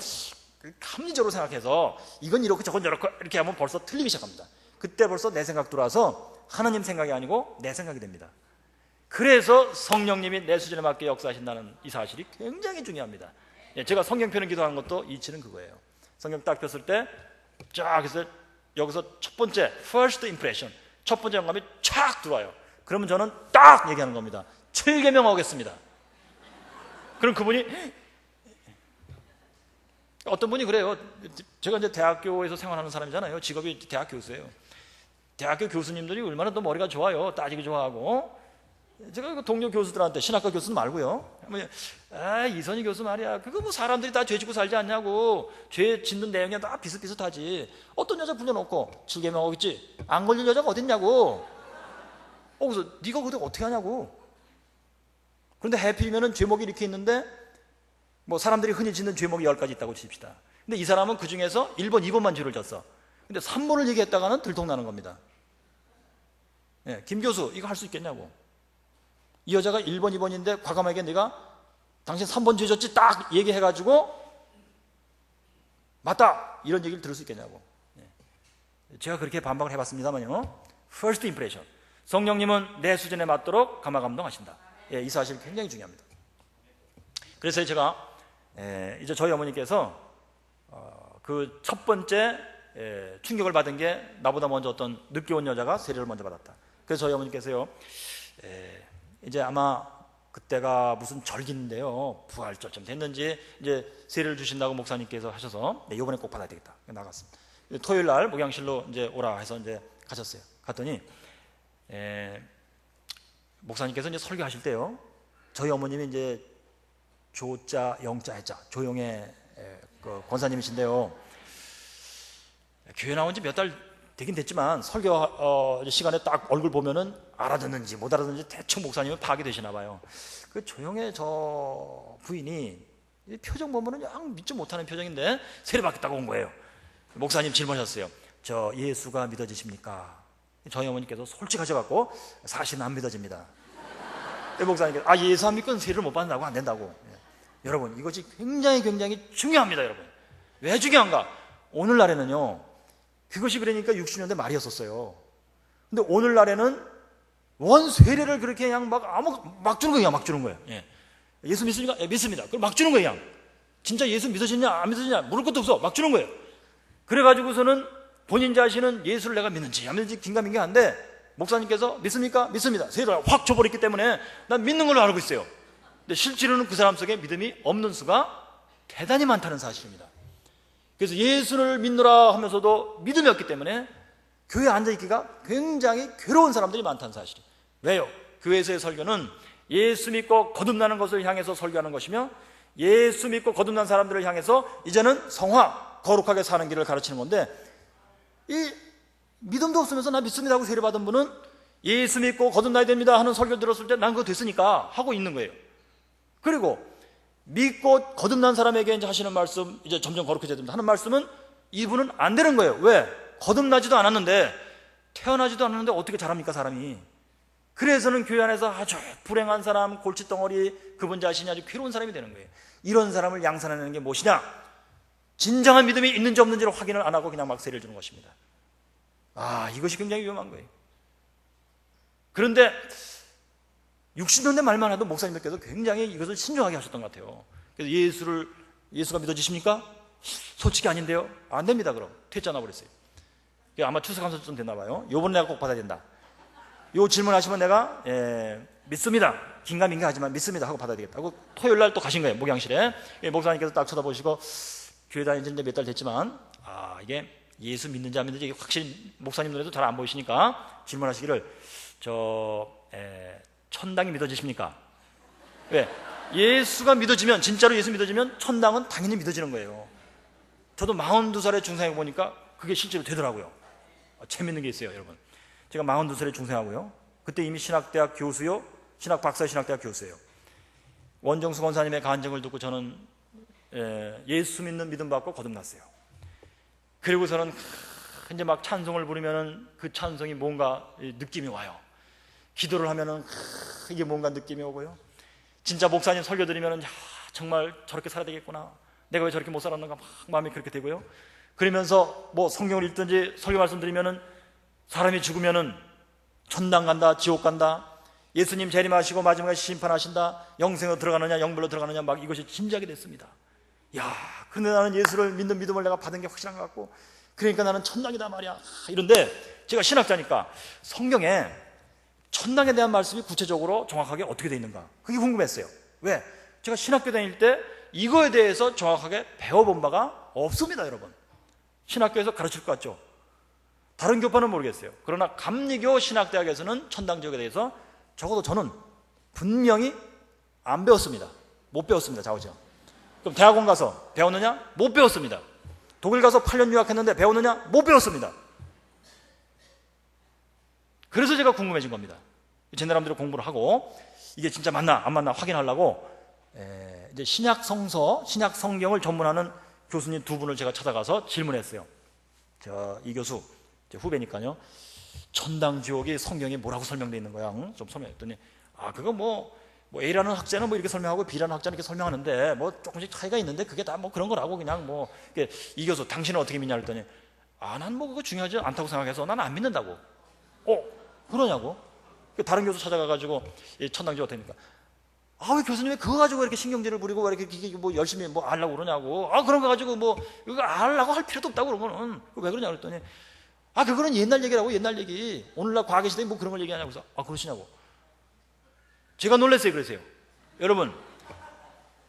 합리적으로 생각해서 이건 이렇고 저건 저렇고 이렇게 하면 벌써 틀리기 시작합니다. 그때 벌써 내 생각 들어와서 하나님 생각이 아니고 내 생각이 됩니다. 그래서 성령님이 내 수준에 맞게 역사하신다는 이 사실이 굉장히 중요합니다. 제가 성경 펴는 기도하는 것도 이치는 그거예요. 성경 딱 폈을 때 쫙 해서 여기서 첫 번째 first impression, 첫 번째 영감이 쫙 들어와요. 그러면 저는 딱 얘기하는 겁니다. 7계명 하겠습니다. 그럼 그분이, 어떤 분이 그래요. 제가 이제 대학교에서 생활하는 사람이잖아요. 직업이 대학 교수예요. 대학교 교수님들이 얼마나 더 머리가 좋아요. 따지기 좋아하고. 제가 동료 교수들한테, 신학과 교수는 말고요, 이선희 교수 말이야, 그거 뭐 사람들이 다 죄 짓고 살지 않냐고, 죄 짓는 내용이 다 비슷비슷하지, 어떤 여자 불려놓고 7계명 하겠지, 안 걸린 여자가 어딨냐고. 그래서 네가 그때 어떻게 하냐고. 그런데 해필이면은 죄목이 이렇게 있는데, 뭐 사람들이 흔히 짓는 죄목이 10가지 있다고 칩시다. 근데 이 사람은 그 중에서 1번, 2번만 죄를 졌어. 근데 3번을 얘기했다가는 들통나는 겁니다. 김 교수 이거 할 수 있겠냐고. 이 여자가 1번, 2번인데 과감하게 네가 당신 3번 죄 졌지 딱 얘기해가지고 맞다 이런 얘기를 들을 수 있겠냐고. 제가 그렇게 반박을 해봤습니다만요, first impression, 성령님은 내 수준에 맞도록 감화감동하신다. 이 사실 굉장히 중요합니다. 그래서 제가 이제 저희 어머니께서 그 첫 번째 충격을 받은 게 나보다 먼저 어떤 늦게 온 여자가 세례를 먼저 받았다. 그래서 저희 어머니께서요, 이제 아마 그때가 무슨 절기인데요, 부활절쯤 됐는지 이제 세례를 주신다고 목사님께서 하셔서 이번에 꼭 받아야 되겠다 나갔습니다. 토요일 날 목양실로 이제 오라 해서 이제 가셨어요. 갔더니 목사님께서 이제 설교하실 때요, 저희 어머님이 이제 조자 영자 해자 조용의 그 권사님이신데요, 교회 나온 지 몇 달 되긴 됐지만 설교 시간에 딱 얼굴 보면은 알아듣는지 못 알아듣는지 대충 목사님은 파악이 되시나 봐요. 그 조용의 저 부인이 표정 보면은 영 믿지 못하는 표정인데 세례 받겠다고 온 거예요. 목사님 질문하셨어요. 저 예수가 믿어지십니까? 저희 어머니께서 솔직하셔갖고 사실은 안 믿어집니다. 목사님께서 예수 안 믿고는 세례를 못 받는다고 안 된다고. 여러분, 이것이 굉장히 중요합니다. 여러분, 왜 중요한가? 오늘날에는요, 그것이 그러니까 60년대 말이었었어요. 근데 오늘날에는 원 세례를 그렇게 그냥 막 주는 거예요. 막 주는 거예요. 예수 믿습니까? 믿습니다. 그럼 막 주는 거예요. 그냥. 진짜 예수 믿어지냐 안 믿어지냐 물을 것도 없어. 막 주는 거예요. 그래가지고서는 본인 자신은 예수를 내가 믿는지 안 믿는지 긴가민가한데 목사님께서 믿습니까? 믿습니다. 세례를 확 줘버렸기 때문에 난 믿는 걸로 알고 있어요. 근데 실제로는 그 사람 속에 믿음이 없는 수가 대단히 많다는 사실입니다. 그래서 예수를 믿노라 하면서도 믿음이 없기 때문에 교회에 앉아있기가 굉장히 괴로운 사람들이 많다는 사실이에요. 왜요? 교회에서의 설교는 예수 믿고 거듭나는 것을 향해서 설교하는 것이며, 예수 믿고 거듭난 사람들을 향해서 이제는 성화, 거룩하게 사는 길을 가르치는 건데, 이 믿음도 없으면서 나 믿습니다 하고 세례받은 분은 예수 믿고 거듭나야 됩니다 하는 설교 들었을 때 난 그거 됐으니까 하고 있는 거예요. 그리고 믿고 거듭난 사람에게 이제 하시는 말씀, 이제 점점 거룩해져야 됩니다 하는 말씀은 이분은 안 되는 거예요. 왜? 거듭나지도 않았는데, 태어나지도 않았는데 어떻게 잘합니까 사람이? 그래서는 교회 안에서 아주 불행한 사람, 골칫덩어리, 그분 자신이 아주 괴로운 사람이 되는 거예요. 이런 사람을 양산하는 게 무엇이냐? 진정한 믿음이 있는지 없는지를 확인을 안 하고 그냥 막 세례를 주는 것입니다. 이것이 굉장히 위험한 거예요. 그런데 60년대 말만 해도 목사님들께서 굉장히 이것을 신중하게 하셨던 것 같아요. 그래서 예수가 믿어지십니까? 솔직히 아닌데요? 안 됩니다. 그럼 퇴짜 나버렸어요. 아마 추석감사쯤 됐나 봐요. 요번 내가 꼭 받아야 된다. 요 질문하시면 내가 믿습니다. 긴가민가 하지만 믿습니다 하고 받아야 되겠다 하고 토요일 날 또 가신 거예요. 목양실에. 목사님께서 딱 쳐다보시고, 교회 다닌 지 몇 달 됐지만 이게 예수 믿는지 안 믿는지 확실히 목사님 눈에도 잘 안 보이시니까 질문하시기를, 천당이 믿어지십니까? 왜? 예수가 믿어지면, 진짜로 예수 믿어지면 천당은 당연히 믿어지는 거예요. 저도 42살에 중생하고 보니까 그게 실제로 되더라고요. 재밌는 게 있어요. 여러분, 제가 42살에 중생하고요, 그때 이미 신학대학 교수요, 신학박사 신학대학 교수예요. 원정수 권사님의 간증을 듣고 저는 예수 믿는 믿음 받고 거듭났어요. 그리고서는 이제 막 찬송을 부르면은 그 찬송이 뭔가 느낌이 와요. 기도를 하면은 이게 뭔가 느낌이 오고요. 진짜 목사님 설교 드리면은 정말 저렇게 살아야 되겠구나, 내가 왜 저렇게 못 살았는가 막 마음이 그렇게 되고요. 그러면서 뭐 성경을 읽든지 설교 말씀 드리면은 사람이 죽으면은 천당 간다, 지옥 간다, 예수님 재림하시고 마지막에 심판하신다, 영생으로 들어가느냐 영불로 들어가느냐, 막 이것이 진지하게 됐습니다. 근데 나는 예수를 믿는 믿음을 내가 받은 게 확실한 것 같고, 그러니까 나는 천당이다 말이야. 이런데 제가 신학자니까 성경에 천당에 대한 말씀이 구체적으로 정확하게 어떻게 되어 있는가, 그게 궁금했어요. 왜? 제가 신학교 다닐 때 이거에 대해서 정확하게 배워본 바가 없습니다. 여러분, 신학교에서 가르칠 것 같죠? 다른 교파는 모르겠어요. 그러나 감리교 신학대학에서는 천당 지옥에 대해서 적어도 저는 분명히 안 배웠습니다. 못 배웠습니다. 좌우지간. 그럼 대학원 가서 배웠느냐? 못 배웠습니다. 독일 가서 8년 유학했는데 배웠느냐? 못 배웠습니다. 그래서 제가 궁금해진 겁니다. 제 나름대로 공부를 하고 이게 진짜 맞나 안 맞나 확인하려고 이제 신약 성서, 신약 성경을 전문하는 교수님 두 분을 제가 찾아가서 질문했어요. 이 교수, 제 후배니까요. 천당 지옥이 성경에 뭐라고 설명되어 있는 거야? 좀 설명했더니 그거 뭐 A라는 학자는 뭐 이렇게 설명하고 B라는 학자는 이렇게 설명하는데 뭐 조금씩 차이가 있는데 그게 다 뭐 그런 거라고 그냥 이 교수 당신은 어떻게 믿냐 했더니 난 뭐 그거 중요하지 않다고 생각해서 난 안 믿는다고. 그러냐고? 다른 교수 찾아가가지고 천당지 어떻습니까? 왜 교수님 왜 그거 가지고 이렇게 신경질을 부리고 왜 이렇게 뭐 열심히 뭐 알라고 그러냐고. 그런 거 가지고 뭐 이거 알라고 할 필요도 없다고 그런 거는. 왜 그러냐 그랬더니 그거는 옛날 얘기라고. 옛날 얘기. 오늘날 과학의 시대에 뭐 그런 걸 얘기하냐고 해서 그러시냐고. 제가 놀랐어요. 그래서요. 여러분,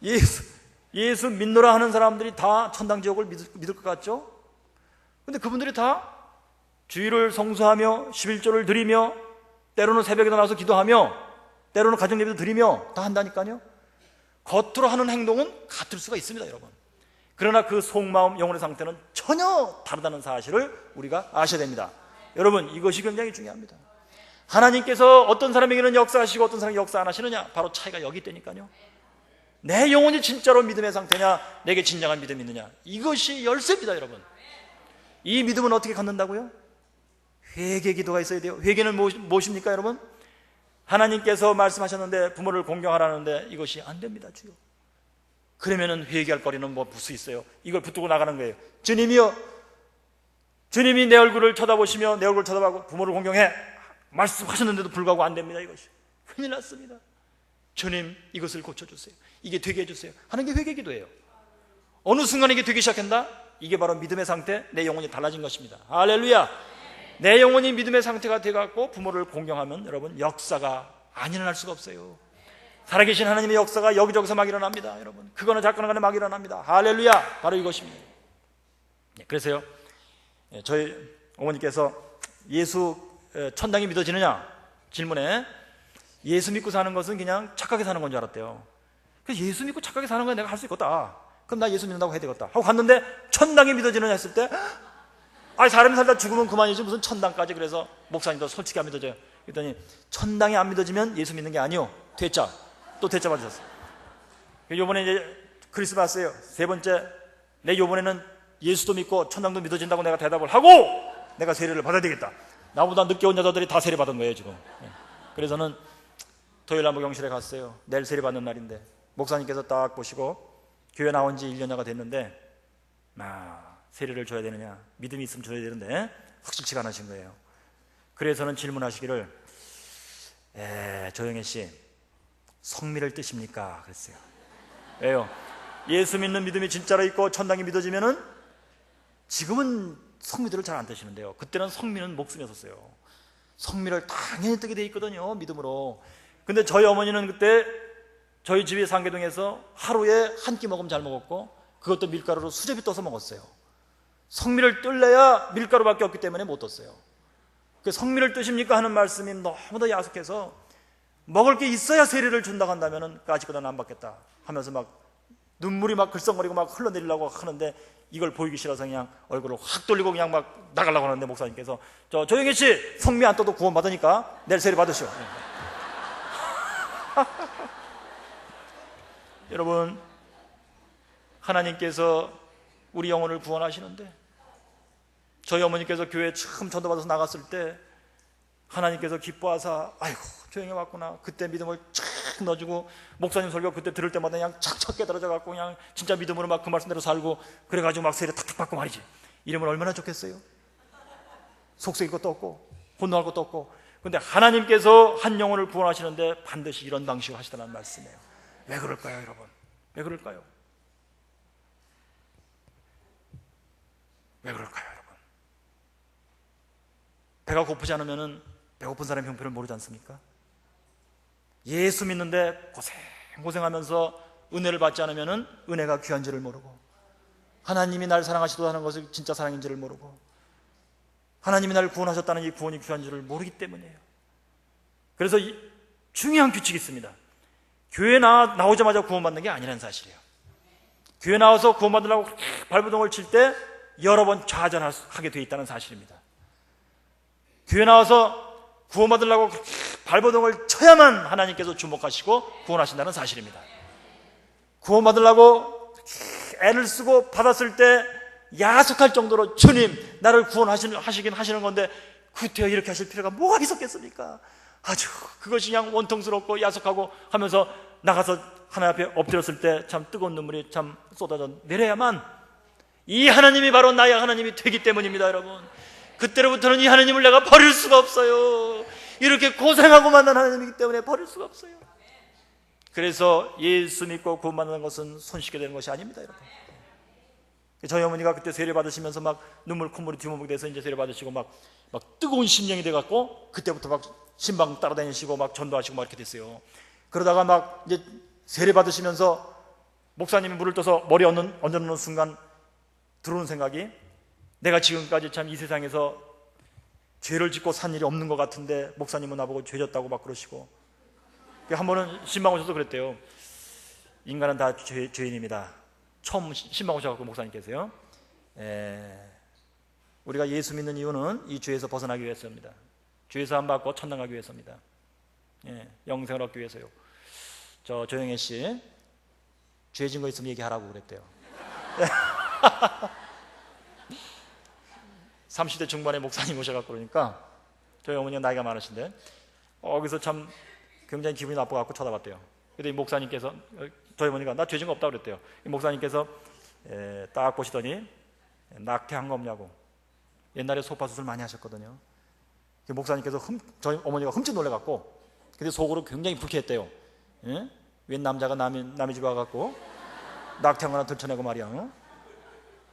예수 믿노라 하는 사람들이 다 천당 지옥을 믿을 것 같죠? 근데 그분들이 다 주일을 성수하며 11조를 드리며 때로는 새벽에 나와서 기도하며 때로는 가정 예배도 드리며 다 한다니까요. 겉으로 하는 행동은 같을 수가 있습니다, 여러분. 그러나 그 속마음, 영혼의 상태는 전혀 다르다는 사실을 우리가 아셔야 됩니다. 여러분, 이것이 굉장히 중요합니다. 하나님께서 어떤 사람에게는 역사하시고 어떤 사람에게 역사 안 하시느냐, 바로 차이가 여기 있다니까요. 내 영혼이 진짜로 믿음의 상태냐, 내게 진정한 믿음이 있느냐, 이것이 열쇠입니다, 여러분. 이 믿음은 어떻게 갖는다고요? 회개 기도가 있어야 돼요. 회개는 무엇입니까, 여러분? 하나님께서 말씀하셨는데 부모를 공경하라는데 이것이 안 됩니다, 주요. 그러면은 회개할 거리는 무엇이 있어요? 이걸 붙들고 나가는 거예요. 주님이여, 주님이 내 얼굴을 쳐다보시며 내 얼굴을 쳐다보고 부모를 공경해 말씀하셨는데도 불구하고 안 됩니다. 이것이 큰일 났습니다. 주님, 이것을 고쳐주세요. 이게 되게 해주세요 하는 게 회개 기도예요. 어느 순간 이게 되기 시작한다? 이게 바로 믿음의 상태, 내 영혼이 달라진 것입니다. 할렐루야. 내 영혼이 믿음의 상태가 돼갖고 부모를 공경하면 여러분, 역사가 안 일어날 수가 없어요. 살아계신 하나님의 역사가 여기저기서 막 일어납니다, 여러분. 그거는 작거나 간에 막 일어납니다. 할렐루야. 바로 이것입니다. 그래서요, 저희 어머니께서 예수 천당이 믿어지느냐 질문에 예수 믿고 사는 것은 그냥 착하게 사는 건 줄 알았대요. 그래서 예수 믿고 착하게 사는 건 내가 할 수 있겠다. 그럼 나 예수 믿는다고 해야 되겠다 하고 갔는데 천당이 믿어지느냐 했을 때 사람이 살다 죽으면 그만이지 무슨 천당까지. 그래서 목사님도 솔직히 안 믿어져요. 그랬더니 천당이 안 믿어지면 예수 믿는 게 아니요, 퇴짜. 또 퇴짜 맞으셨어요. 요번에 이제 크리스마스예요. 세 번째, 내 요번에는 예수도 믿고 천당도 믿어진다고 내가 대답을 하고 내가 세례를 받아야 되겠다. 나보다 늦게 온 여자들이 다 세례 받은 거예요, 지금. 그래서는 토요일 남부경실에 갔어요. 내일 세례 받는 날인데 목사님께서 딱 보시고 교회 나온 지 1년여가 됐는데 세례를 줘야 되느냐, 믿음이 있으면 줘야 되는데 확실치가 않으신 거예요. 그래서는 질문하시기를 조영애 씨, 성미를 뜻입니까? 그랬어요. 왜요? 예수 믿는 믿음이 진짜로 있고 천당이 믿어지면은 지금은 성미들을 잘 안 뜨시는데요, 그때는 성미는 목숨이었어요. 성미를 당연히 뜨게 돼 있거든요, 믿음으로. 근데 저희 어머니는 그때 저희 집이 상계동에서 하루에 한 끼 먹으면 잘 먹었고 그것도 밀가루로 수제비 떠서 먹었어요. 성미를 뜰래야 밀가루밖에 없기 때문에 못 떴어요. 그 성미를 뜨십니까 하는 말씀이 너무도 야속해서 먹을 게 있어야 세례를 준다고 한다면은 까짓거나 안 받겠다 하면서 막 눈물이 막 글썽거리고 막 흘러내리려고 하는데 이걸 보이기 싫어서 그냥 얼굴을 확 돌리고 그냥 막 나가려고 하는데 목사님께서 조영희 씨, 성미 안 떠도 구원 받으니까 내일 세례 받으시오. 여러분, 하나님께서 우리 영혼을 구원하시는데 저희 어머니께서 교회에 처음 전도받아서 나갔을 때 하나님께서 기뻐하사 아이고 조용히 왔구나, 그때 믿음을 착 넣어주고 목사님 설교 그때 들을 때마다 그냥 착착 깨달아져 갖고 그냥 진짜 믿음으로 막 그 말씀대로 살고 그래가지고 막 세례 탁탁 받고 말이지. 이러면 얼마나 좋겠어요? 속썩일 것도 없고 혼동할 것도 없고. 근데 하나님께서 한 영혼을 구원하시는데 반드시 이런 방식으로 하시다는 말씀이에요. 왜 그럴까요, 여러분? 왜 그럴까요? 왜 그럴까요, 여러분? 배가 고프지 않으면 배고픈 사람의 형편을 모르지 않습니까? 예수 믿는데 고생하면서 은혜를 받지 않으면 은혜가 귀한 줄을 모르고, 하나님이 날 사랑하시다는 것을 진짜 사랑인 줄을 모르고, 하나님이 나를 구원하셨다는 이 구원이 귀한 줄을 모르기 때문이에요. 그래서 중요한 규칙이 있습니다. 교회 나오자마자 구원받는 게 아니라는 사실이에요. 교회 나와서 구원받으려고 발버둥을 칠 때 여러 번 좌절하게 돼 있다는 사실입니다. 교회 나와서 구원받으려고 발버둥을 쳐야만 하나님께서 주목하시고 구원하신다는 사실입니다. 구원받으려고 애를 쓰고 받았을 때 야속할 정도로 주님 나를 구원하시긴 하시는 건데 구태여 이렇게 하실 필요가 뭐가 있었겠습니까? 아주 그것이 그냥 원통스럽고 야속하고 하면서 나가서 하나님 앞에 엎드렸을 때 참 뜨거운 눈물이 참 쏟아져 내려야만 이 하나님이 바로 나의 하나님이 되기 때문입니다, 여러분. 그때로부터는 이 하나님을 내가 버릴 수가 없어요. 이렇게 고생하고 만난 하나님이기 때문에 버릴 수가 없어요. 그래서 예수 믿고 구원받는 것은 손쉽게 되는 것이 아닙니다, 여러분. 저희 어머니가 그때 세례 받으시면서 막 눈물 콧물이 뒤무묵이 돼서 이제 세례 받으시고 막 뜨거운 심령이 돼갖고 그때부터 막 신방 따라다니시고 막 전도하시고 막 이렇게 됐어요. 그러다가 막 이제 세례 받으시면서 목사님이 물을 떠서 머리에 얹어놓는 순간 들어오는 생각이, 내가 지금까지 참 이 세상에서 죄를 짓고 산 일이 없는 것 같은데 목사님은 나보고 죄 졌다고 막 그러시고, 한 번은 신방 오셔서 그랬대요. 인간은 다 죄인입니다. 처음 신방 오셔갖고 목사님께서요, 우리가 예수 믿는 이유는 이 죄에서 벗어나기 위해서입니다. 죄에서 안 받고 천당 가기 위해서입니다. 영생을 얻기 위해서요. 조영애 씨, 죄 진 거 있으면 얘기하라고 그랬대요. 30대 중반에 목사님 오셔갖고 그러니까 저희 어머니가 나이가 많으신데 거기서 참 굉장히 기분이 나빠갖고 쳐다봤대요. 근데 이 목사님께서, 저희 어머니가 나 죄 진 거 없다고 그랬대요. 이 목사님께서 딱 보시더니 낙태한 거 없냐고. 옛날에 소파 수술 많이 하셨거든요. 목사님께서 저희 어머니가 흠칫 놀래갖고, 근데 속으로 굉장히 불쾌했대요. 웬 남자가 남의 집에 와갖고 낙태한 거나 들춰내고 말이야.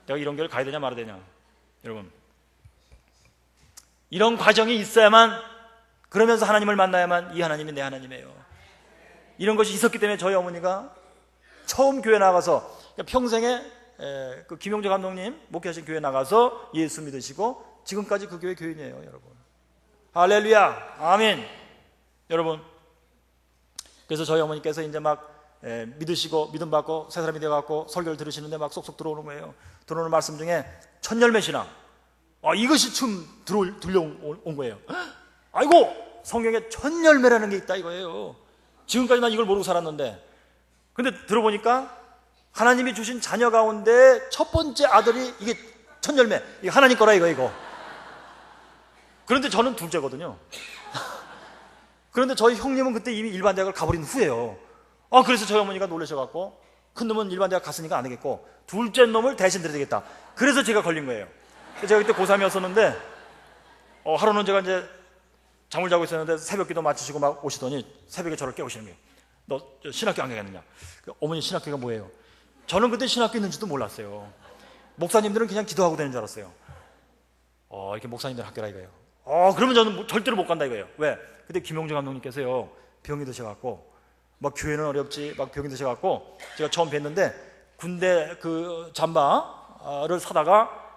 내가 이런 길을 가야 되냐 말아야 되냐. 여러분, 이런 과정이 있어야만, 그러면서 하나님을 만나야만 이 하나님이 내 하나님이에요. 이런 것이 있었기 때문에 저희 어머니가 처음 교회 나가서, 평생에 그 김용재 감독님 목회하신 교회 나가서 예수 믿으시고 지금까지 그 교회 교인이에요, 여러분. 할렐루야, 아멘. 여러분, 그래서 저희 어머니께서 이제 막 믿으시고 믿음 받고 새 사람이 되어갖고 설교를 들으시는데 막 쏙쏙 들어오는 거예요. 들어오는 말씀 중에 천열매 신앙, 이것이 처음 들려온 거예요. 아이고, 성경에 천열매라는 게 있다 이거예요. 지금까지 난 이걸 모르고 살았는데, 근데 들어보니까 하나님이 주신 자녀 가운데 첫 번째 아들이 이게 천열매, 이게 하나님 거라 이거. 그런데 저는 둘째거든요. 그런데 저희 형님은 그때 이미 일반 대학을 가버린 후예요. 그래서 저희 어머니가 놀라셔갖고, 큰 놈은 일반 대학 갔으니까 안 되겠고 둘째 놈을 대신 드려야 되겠다. 그래서 제가 걸린 거예요. 제가 그때 고3이었었는데 하루는 제가 이제 잠을 자고 있었는데 새벽기도 마치시고 막 오시더니 새벽에 저를 깨우시는 거예요. 너 신학교 안 가겠느냐. 어머니, 신학교가 뭐예요? 저는 그때 신학교 있는지도 몰랐어요. 목사님들은 그냥 기도하고 되는 줄 알았어요. 이렇게 목사님들 학교라 이거예요. 그러면 저는 절대로 못 간다 이거예요. 왜? 그때 김용재 감독님께서요, 병이 드셔갖고 막 교회는 어렵지 막 병이 드셔갖고, 제가 처음 뵀는데 군대 그 잠바를 사다가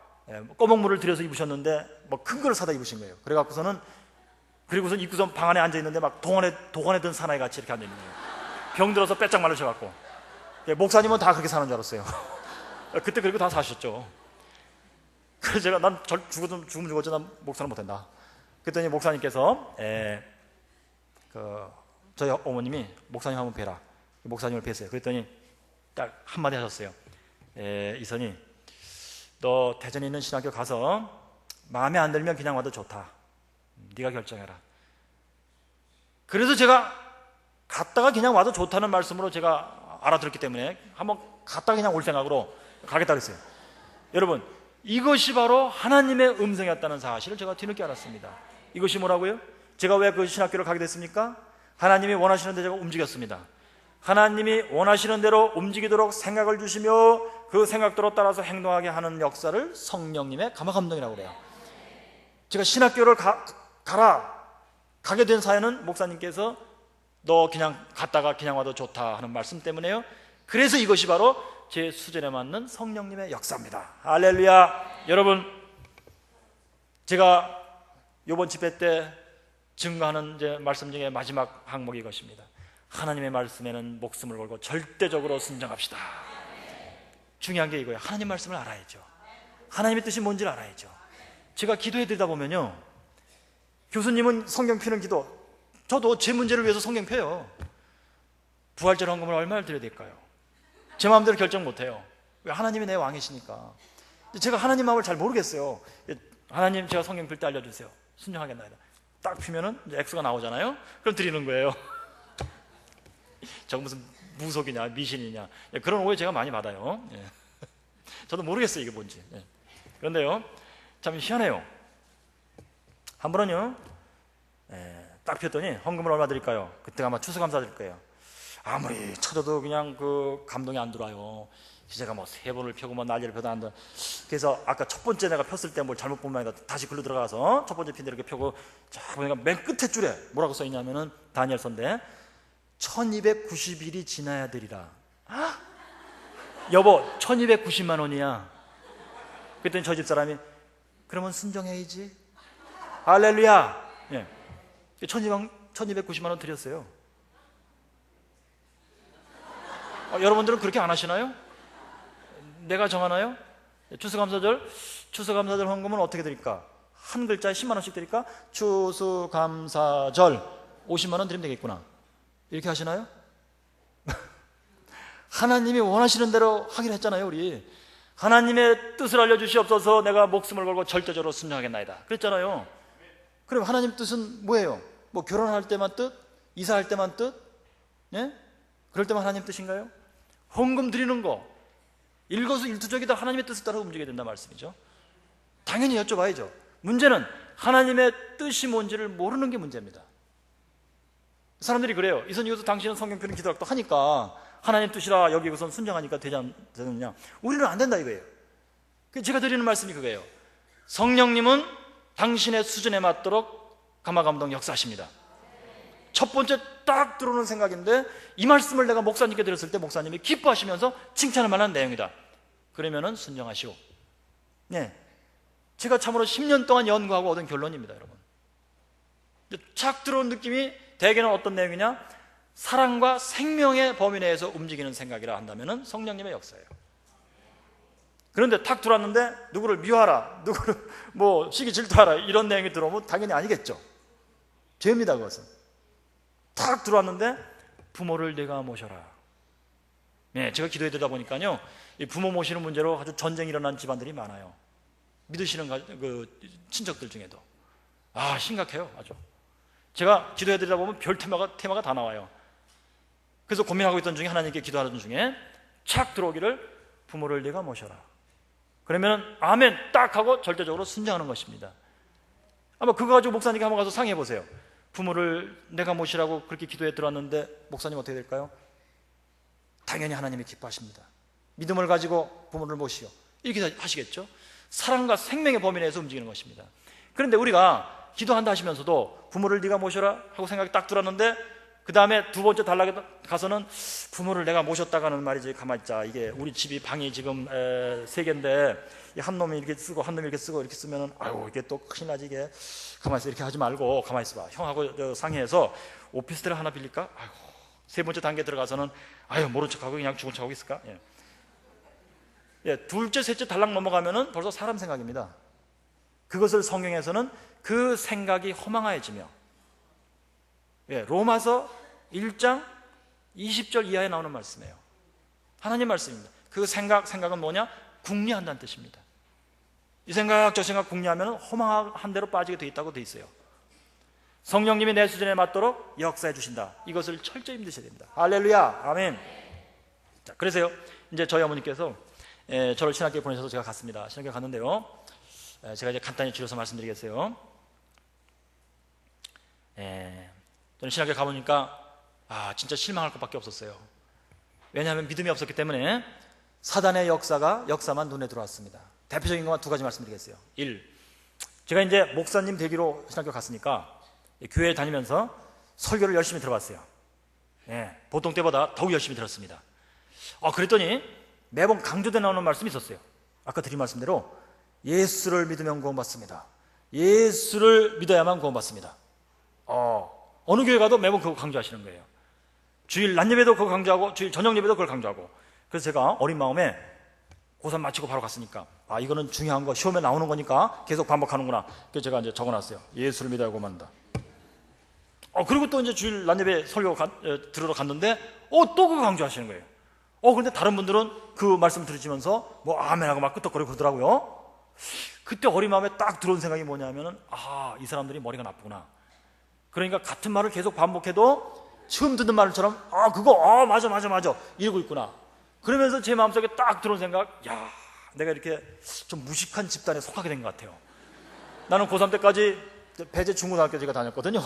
꺼먹물을 들여서 입으셨는데 막 큰 거를 사다 입으신 거예요. 그래갖고서는, 그리고선 입구선 방 안에 앉아있는데 막 동안에 든 사나이 같이 이렇게 앉아있는 거예요. 병 들어서 빼짝 말르셔갖고. 목사님은 다 그렇게 사는 줄 알았어요. 그때 그리고 다 사셨죠. 그래서 제가 난 죽으면 죽었지 난 목사는 못한다. 그랬더니 목사님께서 저희 어머님이 목사님 한번 뵈라. 목사님을 뵀어요. 그랬더니 딱 한마디 하셨어요. 이선이, 너 대전에 있는 신학교 가서 마음에 안 들면 그냥 와도 좋다. 네가 결정해라. 그래서 제가 갔다가 그냥 와도 좋다는 말씀으로 제가 알아들었기 때문에 한번 갔다가 그냥 올 생각으로 가겠다 그랬어요. 여러분, 이것이 바로 하나님의 음성이었다는 사실을 제가 뒤늦게 알았습니다. 이것이 뭐라고요? 제가 왜 그 신학교를 가게 됐습니까? 하나님이 원하시는 대로 제가 움직였습니다. 하나님이 원하시는 대로 움직이도록 생각을 주시며 그 생각대로 따라서 행동하게 하는 역사를 성령님의 감화감동이라고 그래요. 제가 신학교를 가게 된 사연은 목사님께서 너 그냥 갔다가 그냥 와도 좋다 하는 말씀 때문에요. 그래서 이것이 바로 제 수준에 맞는 성령님의 역사입니다. 할렐루야. 여러분, 제가 이번 집회 때 증거하는 이제 말씀 중에 마지막 항목이 이것입니다. 하나님의 말씀에는 목숨을 걸고 절대적으로 순종합시다. 중요한 게 이거예요. 하나님 말씀을 알아야죠. 하나님의 뜻이 뭔지를 알아야죠. 제가 기도해 드리다 보면요, 교수님은 성경 펴는 기도, 저도 제 문제를 위해서 성경 펴요. 부활절 헌금을 얼마를 드려야 될까요? 제 마음대로 결정 못해요. 왜? 하나님이 내 왕이시니까. 제가 하나님 마음을 잘 모르겠어요. 하나님, 제가 성경 필 때 알려주세요. 순종하겠나이다. 딱 피면은 이제 액수가 나오잖아요. 그럼 드리는 거예요. 저거 무슨 무속이냐 미신이냐 그런 오해 제가 많이 받아요. 저도 모르겠어요, 이게 뭔지. 예. 그런데요, 참 희한해요. 한 번은요, 딱 폈더니 헌금을 얼마 드릴까요? 그때가 아마 추수감사 드릴 거예요. 아무리 쳐줘도 그냥 그 감동이 안 들어와요. 제가 뭐 세 번을 펴고 뭐 난리를 펴도 안 돼. 그래서 아까 첫 번째 내가 폈을 때 뭘 잘못 본 모양이다. 다시 글로 들어가서 첫 번째 핀데 이렇게 펴고 쫙 보니까 맨 끝에 줄에 뭐라고 써 있냐면은 다니엘서인데 1290일이 지나야 되리라. 여보, 1290만 원이야. 그랬더니 저 집사람이 그러면 순정해야지. 할렐루야. 예. 1290만 원 드렸어요. 여러분들은 그렇게 안 하시나요? 내가 정하나요? 추수감사절 헌금은 어떻게 드릴까? 한 글자에 10만 원씩 드릴까? 추수감사절 50만 원 드리면 되겠구나. 이렇게 하시나요? 하나님이 원하시는 대로 하기로 했잖아요. 우리 하나님의 뜻을 알려주시옵소서. 내가 목숨을 걸고 절대적으로 순종하겠나이다 그랬잖아요. 그럼 하나님 뜻은 뭐예요? 뭐 결혼할 때만 뜻? 이사할 때만 뜻? 예? 그럴 때만 하나님 뜻인가요? 헌금 드리는 거 일거수일투족이다 하나님의 뜻을 따라 움직여야 된다는 말씀이죠. 당연히 여쭤봐야죠. 문제는 하나님의 뜻이 뭔지를 모르는 게 문제입니다. 사람들이 그래요. 이선지교수 당신은 성경 표현 기도학도 하니까 하나님 뜻이라 여기고선 순종하니까 되지 않느냐. 우리는 안 된다 이거예요. 제가 드리는 말씀이 그거예요. 성령님은 당신의 수준에 맞도록 감화감동 역사하십니다. 첫 번째 딱 들어오는 생각인데 이 말씀을 내가 목사님께 드렸을 때 목사님이 기뻐하시면서 칭찬할 만한 내용이다. 그러면은 순종하시오. 네, 제가 참으로 10년 동안 연구하고 얻은 결론입니다, 여러분. 착 들어온 느낌이 대개는 어떤 내용이냐? 사랑과 생명의 범위 내에서 움직이는 생각이라 한다면은 성령님의 역사예요. 그런데 탁 들어왔는데 누구를 미워하라, 누구를 뭐 시기 질투하라 이런 내용이 들어오면 당연히 아니겠죠. 죄입니다, 그것은. 탁 들어왔는데 부모를 내가 모셔라. 네, 제가 기도해 드리다 보니까요, 이 부모 모시는 문제로 아주 전쟁이 일어난 집안들이 많아요. 믿으시는 그 친척들 중에도. 심각해요, 아주. 제가 기도해 드리다 보면 별 테마가 다 나와요. 그래서 고민하고 있던 중에 하나님께 기도하던 중에 착 들어오기를 부모를 내가 모셔라. 그러면 아멘 딱 하고 절대적으로 순종하는 것입니다. 아마 그거 가지고 목사님께 한번 가서 상의해 보세요. 부모를 내가 모시라고 그렇게 기도해 들어왔는데 목사님 어떻게 될까요? 당연히 하나님이 기뻐하십니다. 믿음을 가지고 부모를 모시오. 이렇게 하시겠죠. 사랑과 생명의 범위 내에서 움직이는 것입니다. 그런데 우리가 기도한다 하시면서도 부모를 네가 모셔라 하고 생각이 딱 들었는데 그 다음에 두 번째 단락에 가서는 부모를 내가 모셨다가 하는 말이지. 가만히 있자. 이게 우리 집이 방이 지금 3개인데 한 놈이 이렇게 쓰고 한 놈이 이렇게 쓰고 이렇게 쓰면은 아유 이게 또 큰일 나지. 이게 가만히 있어. 이렇게 하지 말고 가만히 있어봐. 형하고 상의해서 오피스텔 하나 빌릴까? 아유, 세 번째 단계 들어가서는 아유 모른 척하고 그냥 죽은 척하고 있을까? 둘째 셋째 단락 넘어가면은 벌써 사람 생각입니다. 그것을 성경에서는 그 생각이 허망해지며 로마서 1장 20절 이하에 나오는 말씀이에요. 하나님 말씀입니다. 그 생각은 뭐냐? 궁리한다는 뜻입니다. 이 생각 저 생각 궁리하면 허망한 대로 빠지게 돼 있다고 돼 있어요. 성령님이 내 수준에 맞도록 역사해 주신다. 이것을 철저히 믿으셔야 됩니다. 할렐루야, 아멘. 자, 그래서요 이제 저희 어머니께서 저를 신학교에 보내셔서 제가 갔습니다. 신학교에 갔는데요, 제가 이제 간단히 줄여서 말씀드리겠어요. 저는 신학교에 가보니까 진짜 실망할 것밖에 없었어요. 왜냐하면 믿음이 없었기 때문에 사단의 역사만 눈에 들어왔습니다. 대표적인 것만 2가지 말씀드리겠어요. 1. 제가 이제 목사님 되기로 신학교 갔으니까 교회에 다니면서 설교를 열심히 들어봤어요. 보통 때보다 더욱 열심히 들었습니다. 그랬더니 매번 강조돼 나오는 말씀이 있었어요. 아까 드린 말씀대로 예수를 믿으면 구원받습니다. 예수를 믿어야만 구원받습니다. 어느 교회 가도 매번 그거 강조하시는 거예요. 주일 낮 예배도 그거 강조하고 주일 저녁 예배도 그걸 강조하고. 그래서 제가 어린 마음에 고3 마치고 바로 갔으니까 이거는 중요한 거, 시험에 나오는 거니까 계속 반복하는구나. 그래서 제가 이제 적어놨어요. 예수를 믿어야 구원받는다. 그리고 또 이제 주일 낮 예배 설교 들으러 갔는데 또 그거 강조하시는 거예요. 그런데 다른 분들은 그 말씀 들으시면서 뭐 아멘하고 막 끄떡거리고 그러더라고요. 그때 어린 마음에 딱 들어온 생각이 뭐냐면은 이 사람들이 머리가 나쁘구나. 그러니까 같은 말을 계속 반복해도 처음 듣는 말처럼 그거 맞아 이러고 있구나. 그러면서 제 마음속에 딱 들어온 생각, 내가 이렇게 좀 무식한 집단에 속하게 된 것 같아요. 나는 고3 때까지 배제 중고등학교 제가 다녔거든요.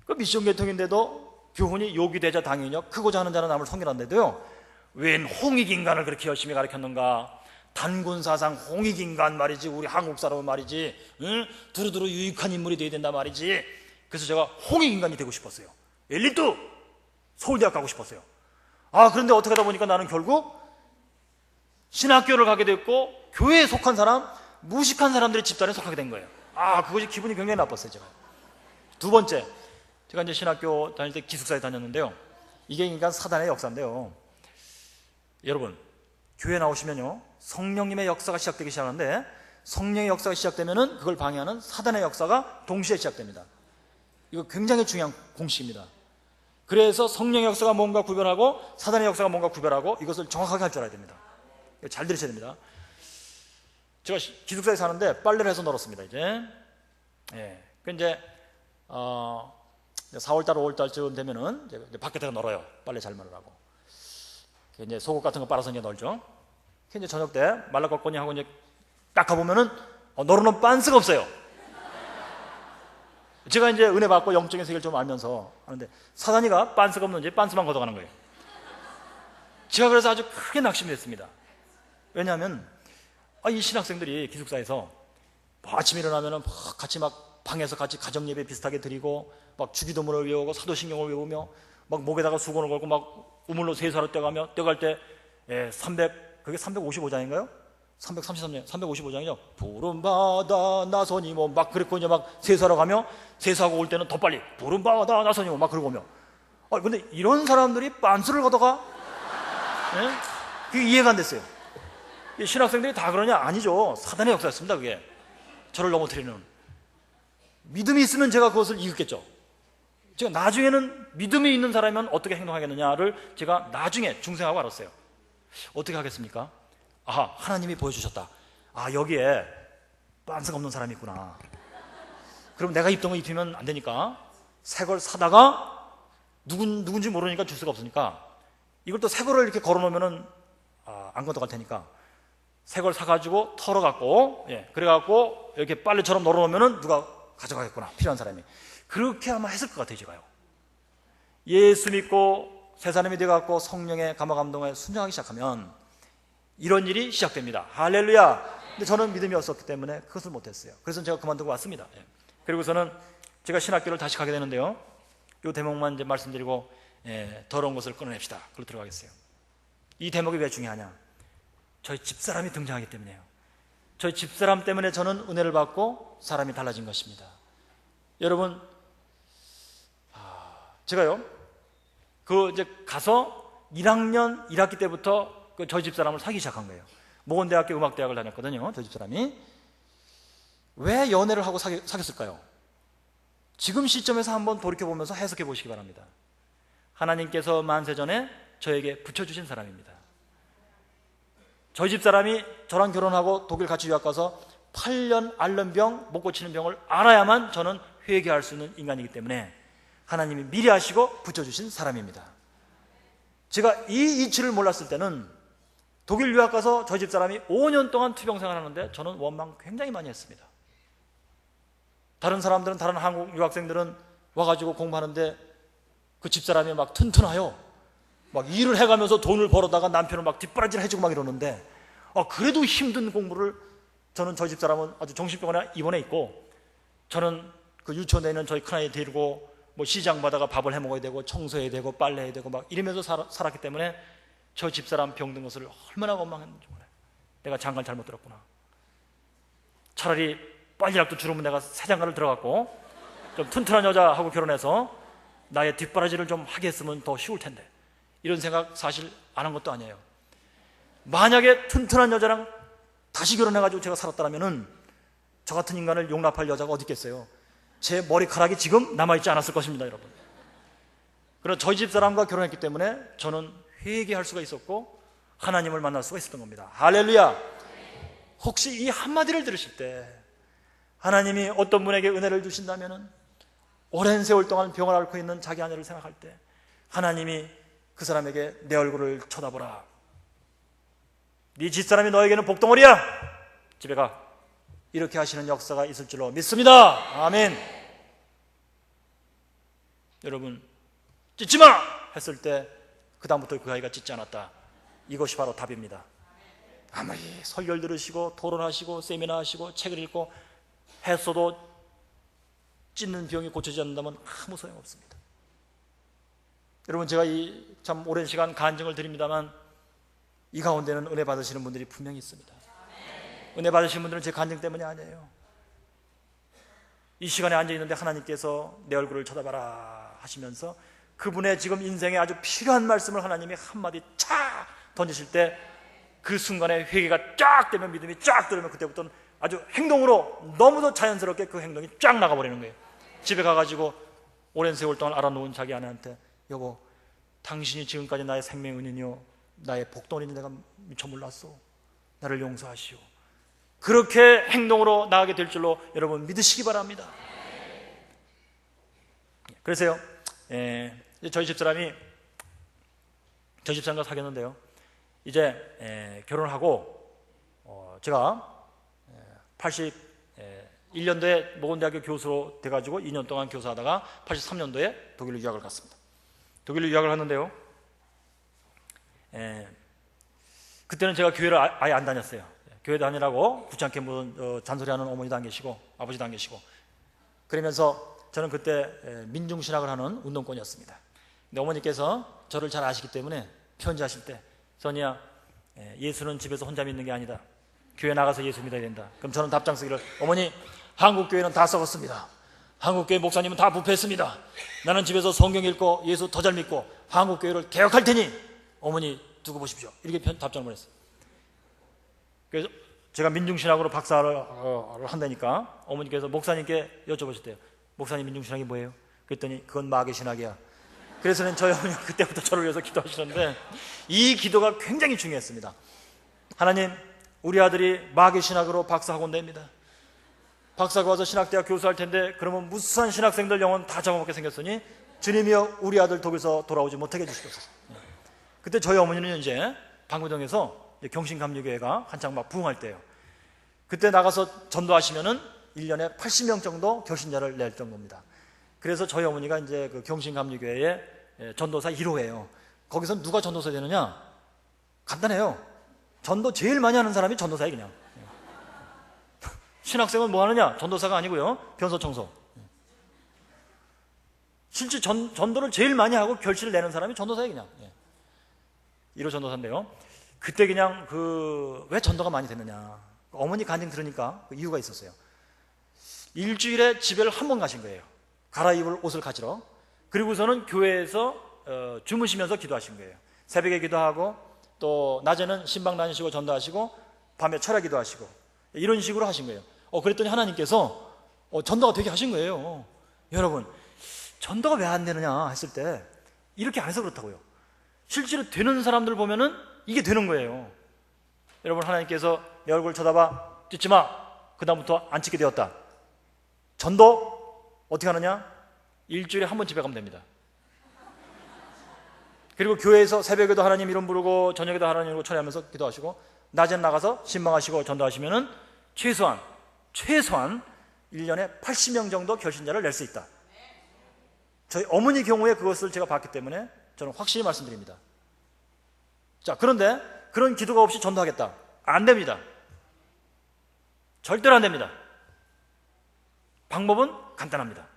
그 미션 계통인데도 교훈이 요기되자 당연히요, 크고자 하는 자는 남을 섬기란데도요, 웬 홍익인간을 그렇게 열심히 가르쳤는가. 단군사상 홍익인간 말이지, 우리 한국 사람은 말이지, 응? 두루두루 유익한 인물이 돼야 된다 말이지. 그래서 제가 홍익인간이 되고 싶었어요. 엘리트 서울대학 가고 싶었어요. 그런데 어떻게 하다 보니까 나는 결국 신학교를 가게 됐고, 교회에 속한 사람, 무식한 사람들의 집단에 속하게 된 거예요. 그것이 기분이 굉장히 나빴어요. 제가 두 번째, 제가 이제 신학교 다닐 때 기숙사에 다녔는데요, 이게 그러니까 사단의 역사인데요, 여러분 교회 나오시면요, 성령님의 역사가 시작되기 시작하는데, 성령의 역사가 시작되면은 그걸 방해하는 사단의 역사가 동시에 시작됩니다. 이거 굉장히 중요한 공식입니다. 그래서 성령의 역사가 뭔가 구별하고 사단의 역사가 뭔가 구별하고, 이것을 정확하게 할 줄 알아야 됩니다. 잘 들으셔야 됩니다. 제가 기숙사에 사는데 빨래를 해서 널었습니다. 이제 이제 4월달 5월달쯤 되면은 이제 밖에다가 널어요. 빨래 잘 말으라고. 이제 속옷 같은 거 빨아서 이제 널죠. 이제 저녁 때 말라껐거니 하고 이제 딱 가보면은 널어놓은 빤스가 없어요. 제가 이제 은혜 받고 영적인 세계를 좀 알면서 하는데, 사단이가 빤스가 없는지 빤스만 걷어가는 거예요. 제가 그래서 아주 크게 낙심이 됐습니다. 왜냐하면 이 신학생들이 기숙사에서 아침에 일어나면은 막 같이 막 방에서 같이 가정예배 비슷하게 드리고, 막 주기도문을 외우고 사도신경을 외우며, 막 목에다가 수건을 걸고 막 우물로 세수하러 뛰어가며, 뛰어갈 때 그게 355장인가요? 333장, 355장이죠. 푸른 바다 나서니 막 그랬고, 이제 막 세수하러 가며, 세수하고 올 때는 더 빨리 푸른 바다 나서니 막 그러고 오며. 근데 이런 사람들이 빤스를 걷어가? 그게 이해가 안 됐어요. 신학생들이 다 그러냐? 아니죠. 사단의 역사였습니다. 그게 저를 넘어뜨리는. 믿음이 있으면 제가 그것을 이겼겠죠. 제가 나중에는 믿음이 있는 사람이면 어떻게 행동하겠느냐를 제가 나중에 중생하고 알았어요. 어떻게 하겠습니까? 하나님이 보여주셨다. 여기에 빤스가 없는 사람이 있구나. 그럼 내가 입던 거 입히면 안 되니까 새 걸 사다가 누군지 모르니까 줄 수가 없으니까, 이걸 또 새 거를 이렇게 걸어놓으면은 안 걷어갈 테니까 새 걸 사가지고 털어갖고, 그래갖고 이렇게 빨래처럼 널어놓으면은 누가 가져가겠구나, 필요한 사람이. 그렇게 아마 했을 것 같아요. 제가요, 예수 믿고 새 사람이 돼갖고 성령의 감화감동에 순종하기 시작하면 이런 일이 시작됩니다. 할렐루야. 근데 저는 믿음이 없었기 때문에 그것을 못했어요. 그래서 제가 그만두고 왔습니다. 그리고서는 제가 신학교를 다시 가게 되는데요, 이 대목만 이제 말씀드리고 더러운 것을 끊어냅시다. 그걸로 들어가겠어요. 이 대목이 왜 중요하냐? 저희 집사람이 등장하기 때문이에요. 저희 집사람 때문에 저는 은혜를 받고 사람이 달라진 것입니다. 여러분, 제가요, 이제 가서 1학년 1학기 때부터 저희 집사람을 사귀기 시작한 거예요. 모건대학교 음악대학을 다녔거든요. 저희 집사람이. 왜 연애를 하고 사귀었을까요? 지금 시점에서 한번 돌이켜보면서 해석해 보시기 바랍니다. 하나님께서 만세전에 저에게 붙여주신 사람입니다. 저희 집사람이 저랑 결혼하고 독일 같이 유학 가서 8년 앓는 병, 못 고치는 병을 알아야만 저는 회개할 수 있는 인간이기 때문에 하나님이 미리 아시고 붙여주신 사람입니다. 제가 이 이치를 몰랐을 때는 독일 유학 가서 저희 집사람이 5년 동안 투병생활 하는데 저는 원망 굉장히 많이 했습니다. 다른 사람들은, 다른 한국 유학생들은 와가지고 공부하는데 그 집사람이 막 튼튼하여 막 일을 해가면서 돈을 벌어다가 남편을 막 뒷바라지를 해주고 막 이러는데, 그래도 힘든 공부를, 저는 저희 집사람은 아주 정신병원에 입원해 있고, 저는 그 유치원에 있는 저희 큰아이 데리고 뭐 시장 가다가 밥을 해 먹어야 되고 청소해야 되고 빨래해야 되고 막 이러면서 살았기 때문에 저 집사람 병든 것을 얼마나 원망했는지 몰라요. 내가 장가를 잘못 들었구나. 차라리 빨리라도 주름은 내가 새 장가를 들어갔고 좀 튼튼한 여자하고 결혼해서 나의 뒷바라지를 좀 하게 했으면 더 쉬울 텐데, 이런 생각 사실 안 한 것도 아니에요. 만약에 튼튼한 여자랑 다시 결혼해가지고 제가 살았다면은 저 같은 인간을 용납할 여자가 어디 있겠어요? 제 머리카락이 지금 남아있지 않았을 것입니다, 여러분. 그러나 저희 집사람과 결혼했기 때문에 저는 회개할 수가 있었고 하나님을 만날 수가 있었던 겁니다. 할렐루야. 혹시 이 한마디를 들으실 때 하나님이 어떤 분에게 은혜를 주신다면, 오랜 세월 동안 병을 앓고 있는 자기 아내를 생각할 때 하나님이 그 사람에게 내 얼굴을 쳐다보라, 네 집사람이 너에게는 복덩어리야. 집에 가. 이렇게 하시는 역사가 있을 줄로 믿습니다. 아멘. 여러분, 찢지 마! 했을 때 그 다음부터 그 아이가 찢지 않았다. 이것이 바로 답입니다. 아무리 설교를 들으시고 토론하시고 세미나 하시고 책을 읽고 했어도 찢는 병이 고쳐지지 않는다면 아무 소용없습니다. 여러분, 제가 이 참 오랜 시간 간증을 드립니다만 이 가운데는 은혜 받으시는 분들이 분명히 있습니다. 은혜 받으시는 분들은 제 간증 때문이 아니에요. 이 시간에 앉아있는데 하나님께서 내 얼굴을 쳐다봐라 하시면서 그분의 지금 인생에 아주 필요한 말씀을 하나님이 한마디 차 던지실 때 그 순간에 회개가 쫙 되면, 믿음이 쫙 들으면 그때부터는 아주 행동으로 너무도 자연스럽게 그 행동이 쫙 나가버리는 거예요. 집에 가가지고 오랜 세월 동안 알아놓은 자기 아내한테, 여보, 당신이 지금까지 나의 생명의 은인이요 나의 복덩어리니 내가 미처 몰랐어. 나를 용서하시오. 그렇게 행동으로 나가게 될 줄로 여러분 믿으시기 바랍니다. 그래서요, 저희 집사람과 사귀었는데요, 이제 결혼하고 제가 81년도에 모건대학교 교수로 돼가지고 2년 동안 교사하다가 83년도에 독일로 유학을 갔습니다. 독일로 유학을 했는데요, 그때는 제가 교회를 아예 안 다녔어요. 교회 다니라고 귀찮게 무슨 잔소리하는 어머니도 안 계시고 아버지도 안 계시고, 그러면서 저는 그때 민중신학을 하는 운동권이었습니다. 근데 어머니께서 저를 잘 아시기 때문에 편지하실 때, 선이야, 예수는 집에서 혼자 믿는 게 아니다. 교회 나가서 예수 믿어야 된다. 그럼 저는 답장 쓰기를, 어머니, 한국 교회는 다 썩었습니다. 한국 교회 목사님은 다 부패했습니다. 나는 집에서 성경 읽고 예수 더 잘 믿고 한국 교회를 개혁할 테니 어머니 두고 보십시오. 이렇게 답장을 보냈어요. 그래서 제가 민중신학으로 박사를 한다니까 어머니께서 목사님께 여쭤보셨대요. 목사님, 민중신학이 뭐예요? 그랬더니 그건 마귀신학이야. 그래서는 저희 어머니가 그때부터 저를 위해서 기도하시는데 이 기도가 굉장히 중요했습니다. 하나님, 우리 아들이 마귀신학으로 박사학원 냅니다. 박사가 와서 신학대학 교수할 텐데 그러면 무수한 신학생들 영혼 다 잡아먹게 생겼으니 주님이여 우리 아들 독일에서 돌아오지 못하게 해주시옵소서. 그때 저희 어머니는 이제 방구동에서 경신감리교회가 한창 막 부흥할 때예요. 그때 나가서 전도하시면은 1년에 80명 정도 결신자를 낼 정도입니다. 그래서 저희 어머니가 이제 그 경신감리교회의 전도사 1호예요. 거기서 누가 전도사 되느냐? 간단해요. 전도 제일 많이 하는 사람이 전도사예요, 그냥. 신학생은 뭐 하느냐? 전도사가 아니고요, 변소 청소. 실제 전도를 제일 많이 하고 결실을 내는 사람이 전도사예요, 그냥. 1호 전도사인데요, 그때 그냥 왜 전도가 많이 됐느냐, 어머니 간증 들으니까 그 이유가 있었어요. 일주일에 집에를 한 번 가신 거예요. 갈아입을 옷을 가지러. 그리고서는 교회에서 주무시면서 기도하신 거예요. 새벽에 기도하고 또 낮에는 신방 다니시고 전도하시고 밤에 철야 기도하시고 이런 식으로 하신 거예요. 그랬더니 하나님께서 전도가 되게 하신 거예요. 여러분, 전도가 왜 안 되느냐 했을 때 이렇게 안 해서 그렇다고요. 실제로 되는 사람들 보면은 이게 되는 거예요. 여러분, 하나님께서 내 얼굴 쳐다봐, 찢지 마. 그 다음부터 안 찢게 되었다. 전도 어떻게 하느냐? 일주일에 한 번 집에 가면 됩니다. 그리고 교회에서 새벽에도 하나님 이름 부르고 저녁에도 하나님 이름 철회하면서 기도하시고 낮엔 나가서 신방하시고 전도하시면은 최소한 1년에 80명 정도 결신자를 낼 수 있다. 저희 어머니 경우에 그것을 제가 봤기 때문에 저는 확실히 말씀드립니다. 자, 그런데 그런 기도가 없이 전도하겠다. 안 됩니다. 절대로 안 됩니다. 방법은 간단합니다.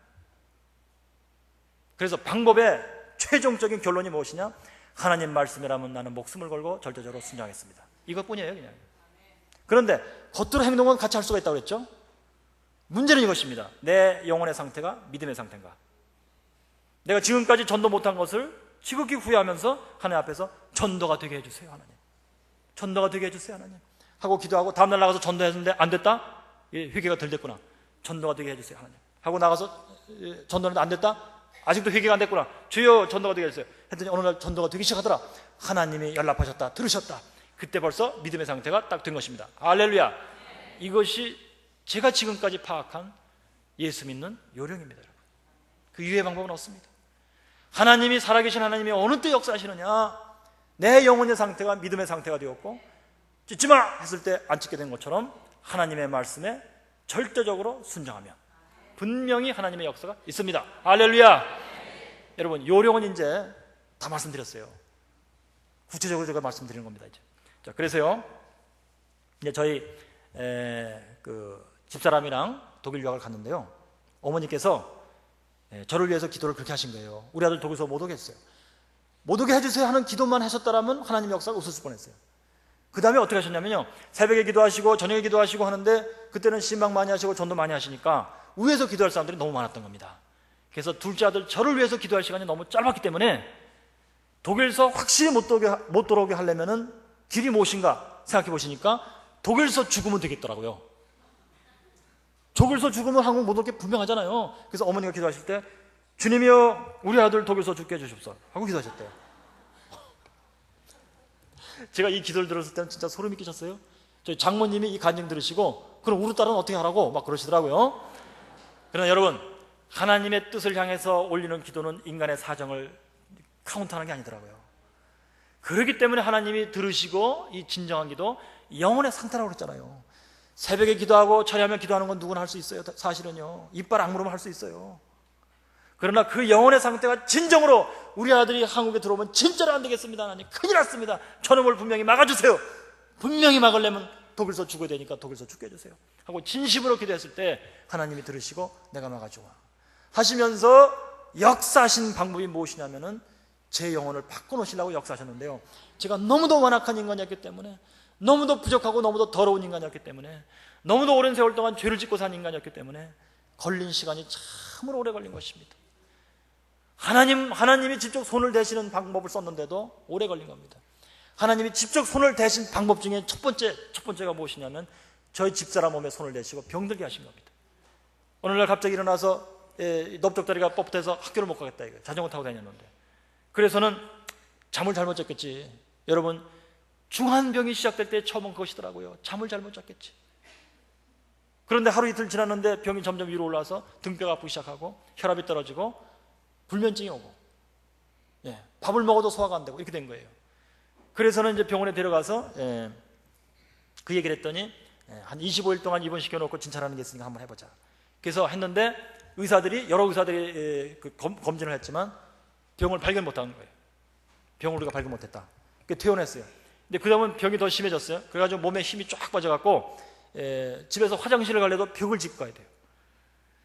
그래서 방법의 최종적인 결론이 무엇이냐? 하나님 말씀이라면 나는 목숨을 걸고 절대적으로 순종하겠습니다. 이것뿐이에요, 그냥. 그런데 겉으로 행동은 같이 할 수가 있다고 그랬죠? 문제는 이것입니다. 내 영혼의 상태가 믿음의 상태인가? 내가 지금까지 전도 못한 것을 지극히 후회하면서 하나님 앞에서 전도가 되게 해주세요, 하나님. 전도가 되게 해주세요, 하나님. 하고 기도하고 다음날 나가서 전도했는데 안 됐다? 회개가 덜 됐구나. 전도가 되게 해주세요, 하나님. 하고 나가서 전도는 안 됐다? 아직도 회개가 안 됐구나. 주여, 전도가 되게 해주세요. 했더니 어느 날 전도가 되기 시작하더라. 하나님이 연락하셨다, 들으셨다. 그때 벌써 믿음의 상태가 딱 된 것입니다. 할렐루야. 이것이 제가 지금까지 파악한 예수 믿는 요령입니다, 여러분. 그 이외의 방법은 없습니다. 하나님이 살아계신 하나님이 어느 때 역사하시느냐? 내 영혼의 상태가 믿음의 상태가 되었고 찢지 마! 했을 때 안 찢게 된 것처럼 하나님의 말씀에 절대적으로 순종하면 분명히 하나님의 역사가 있습니다. 할렐루야! 여러분, 요령은 이제 다 말씀드렸어요. 구체적으로 제가 말씀드리는 겁니다. 이제. 자, 그래서요, 이제 저희 집사람이랑 독일 유학을 갔는데요. 어머니께서 저를 위해서 기도를 그렇게 하신 거예요. 우리 아들 독일서 못 오겠어요. 못 오게 해주세요 하는 기도만 하셨다라면 하나님 역사가 없었을 뻔했어요. 그 다음에 어떻게 하셨냐면요, 새벽에 기도하시고 저녁에 기도하시고 하는데 그때는 신방 많이 하시고 전도 많이 하시니까 위에서 기도할 사람들이 너무 많았던 겁니다. 그래서 둘째 아들 저를 위해서 기도할 시간이 너무 짧았기 때문에 독일서 확실히 못 돌아오게 하려면은 길이 무엇인가 생각해 보시니까 독일서 죽으면 되겠더라고요. 독일서 죽으면 한국 못 올 게 분명하잖아요. 그래서 어머니가 기도하실 때 주님이여 우리 아들 독일서 죽게 해주십시오 하고 기도하셨대요. 제가 이 기도를 들었을 때는 진짜 소름이 끼쳤어요. 저희 장모님이 이 간증 들으시고 그럼 우리 딸은 어떻게 하라고 막 그러시더라고요. 그러나 여러분, 하나님의 뜻을 향해서 올리는 기도는 인간의 사정을 카운트하는 게 아니더라고요. 그렇기 때문에 하나님이 들으시고 이 진정한 기도, 영혼의 상태라고 그랬잖아요. 새벽에 기도하고 철야하면 기도하는 건 누구나 할 수 있어요. 사실은요, 이빨 악물으면 할 수 있어요. 그러나 그 영혼의 상태가 진정으로 우리 아들이 한국에 들어오면 진짜로 안 되겠습니다. 하나님 큰일 났습니다. 저놈을 분명히 막아주세요. 분명히 막으려면 독일서 죽어야 되니까 독일서 죽게 해주세요 하고 진심으로 기도했을 때 하나님이 들으시고 내가 막아주마 하시면서 역사하신 방법이 무엇이냐면은 제 영혼을 바꿔놓으시려고 역사하셨는데요, 제가 너무도 완악한 인간이었기 때문에, 너무도 부족하고 너무도 더러운 인간이었기 때문에, 너무도 오랜 세월 동안 죄를 짓고 산 인간이었기 때문에 걸린 시간이 참으로 오래 걸린 것입니다. 하나님이 직접 손을 대시는 방법을 썼는데도 오래 걸린 겁니다. 하나님이 직접 손을 대신 방법 중에 첫 번째가 무엇이냐면 저희 집사람 몸에 손을 대시고 병들게 하신 겁니다. 어느 날 갑자기 일어나서 넓적다리가 뻣뻣해서 학교를 못 가겠다 이거예요. 자전거 타고 다녔는데. 그래서는 잠을 잘못 잤겠지. 여러분, 중환병이 시작될 때 처음은 그것이더라고요. 잠을 잘못 잤겠지. 그런데 하루 이틀 지났는데 병이 점점 위로 올라와서 등뼈가 아프기 시작하고 혈압이 떨어지고 불면증이 오고, 밥을 먹어도 소화가 안 되고 이렇게 된 거예요. 그래서는 이제 병원에 데려가서 그 얘기를 했더니 한 25일 동안 입원시켜놓고 진찰하는 게 있으니까 한번 해보자. 그래서 했는데 여러 의사들이 검진을 했지만 병을 발견 못한 거예요. 병을 우리가 발견 못했다. 그래서 퇴원했어요. 근데 그 다음은 병이 더 심해졌어요. 그래가지고 몸에 힘이 쫙 빠져갖고 집에서 화장실을 가려도 벽을 짚고 가야 돼요.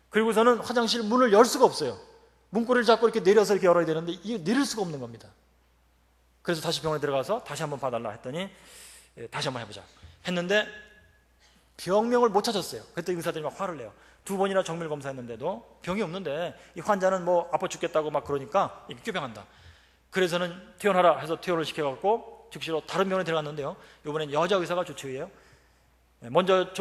그리고서는 화장실 문을 열 수가 없어요. 문고리를 잡고 이렇게 내려서 이렇게 열어야 되는데 이게 내릴 수가 없는 겁니다. 그래서 다시 병원에 들어가서 다시 한번 봐달라 했더니 다시 한번 해보자 했는데 병명을 못 찾았어요. 그때 의사들이 막 화를 내요. 2번이나 정밀 검사했는데도 병이 없는데 이 환자는 뭐 아파 죽겠다고 막 그러니까 이렇게 꾀병한다. 그래서는 퇴원하라 해서 퇴원을 시켜갖고 즉시로 다른 병원에 들어갔는데요, 이번엔 여자 의사가 주치의예요. 먼저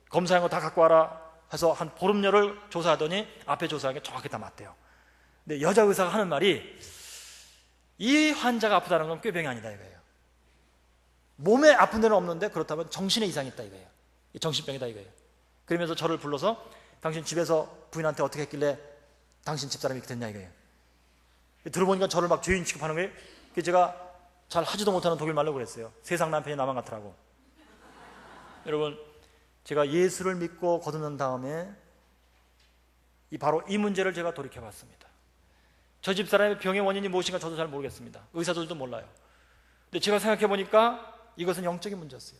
검사한 거 다 갖고 와라 해서 한 보름여를 조사하더니 앞에 조사한 게 정확히 다 맞대요. 근데 여자 의사가 하는 말이 이 환자가 아프다는 건 꾀병이 아니다 이거예요. 몸에 아픈 데는 없는데 그렇다면 정신에 이상이 있다 이거예요. 정신병이다 이거예요. 그러면서 저를 불러서 당신 집에서 부인한테 어떻게 했길래 당신 집사람이 이렇게 됐냐 이거예요. 들어보니까 저를 막 죄인 취급하는 거예요. 그래서 제가 잘 하지도 못하는 독일 말로 그랬어요. 세상 남편이 나만 같으라고. 여러분, 제가 예수를 믿고 거듭난 다음에 바로 이 문제를 제가 돌이켜봤습니다. 저 집사람의 병의 원인이 무엇인가 저도 잘 모르겠습니다. 의사들도 몰라요. 근데 제가 생각해보니까 이것은 영적인 문제였어요.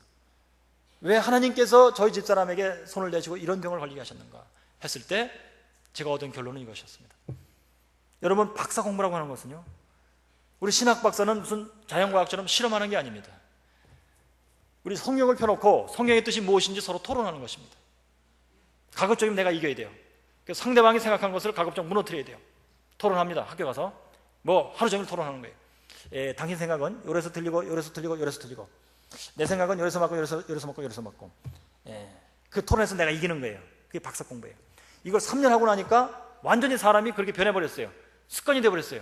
왜 하나님께서 저희 집사람에게 손을 대시고 이런 병을 걸리게 하셨는가 했을 때 제가 얻은 결론은 이것이었습니다. 여러분, 박사 공부라고 하는 것은요, 우리 신학 박사는 무슨 자연과학처럼 실험하는 게 아닙니다. 우리 성경을 펴놓고 성경의 뜻이 무엇인지 서로 토론하는 것입니다. 가급적이면 내가 이겨야 돼요. 그래서 상대방이 생각한 것을 가급적 무너뜨려야 돼요. 토론합니다. 학교 가서 뭐 하루 종일 토론하는 거예요. 당신 생각은 요래서 틀리고 요래서 틀리고 요래서 틀리고, 내 생각은 요래서 맞고 요래서 맞고 요래서 맞고, 그 토론에서 내가 이기는 거예요. 그게 박사 공부예요. 이걸 3년 하고 나니까 완전히 사람이 그렇게 변해버렸어요. 습관이 돼버렸어요.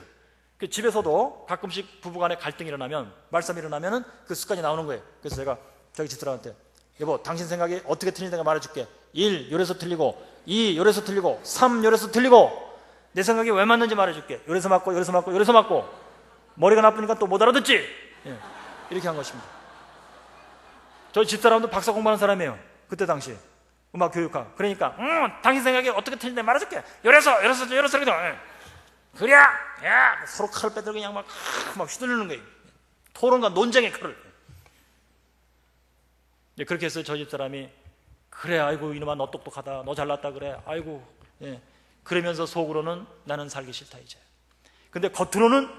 그 집에서도 가끔씩 부부간에 갈등이 일어나면, 말싸움이 일어나면 그 습관이 나오는 거예요. 그래서 제가 저기 집사람한테, 여보, 당신 생각이 어떻게 틀리는지 내가 말해줄게. 1. 요래서 틀리고, 2. 요래서 틀리고, 3. 요래서 틀리고, 내 생각이 왜 맞는지 말해줄게. 요래서 맞고 요래서 맞고 요래서 맞고, 머리가 나쁘니까 또 못 알아듣지. 이렇게 한 것입니다. 저희 집사람도 박사 공부하는 사람이에요. 그때 당시 음악 교육학. 그러니까 당신 생각에 어떻게 틀린지 말해줄게. 이래서 이렇게 그래 야 서로 칼을 빼들고 그냥 막 휘두르는 거예요. 토론과 논쟁의 칼을. 그렇게 해서 저희 집사람이 그래 아이고 이놈아 너 똑똑하다 너 잘났다 그래 아이고 그러면서 속으로는 나는 살기 싫다 이제. 근데 겉으로는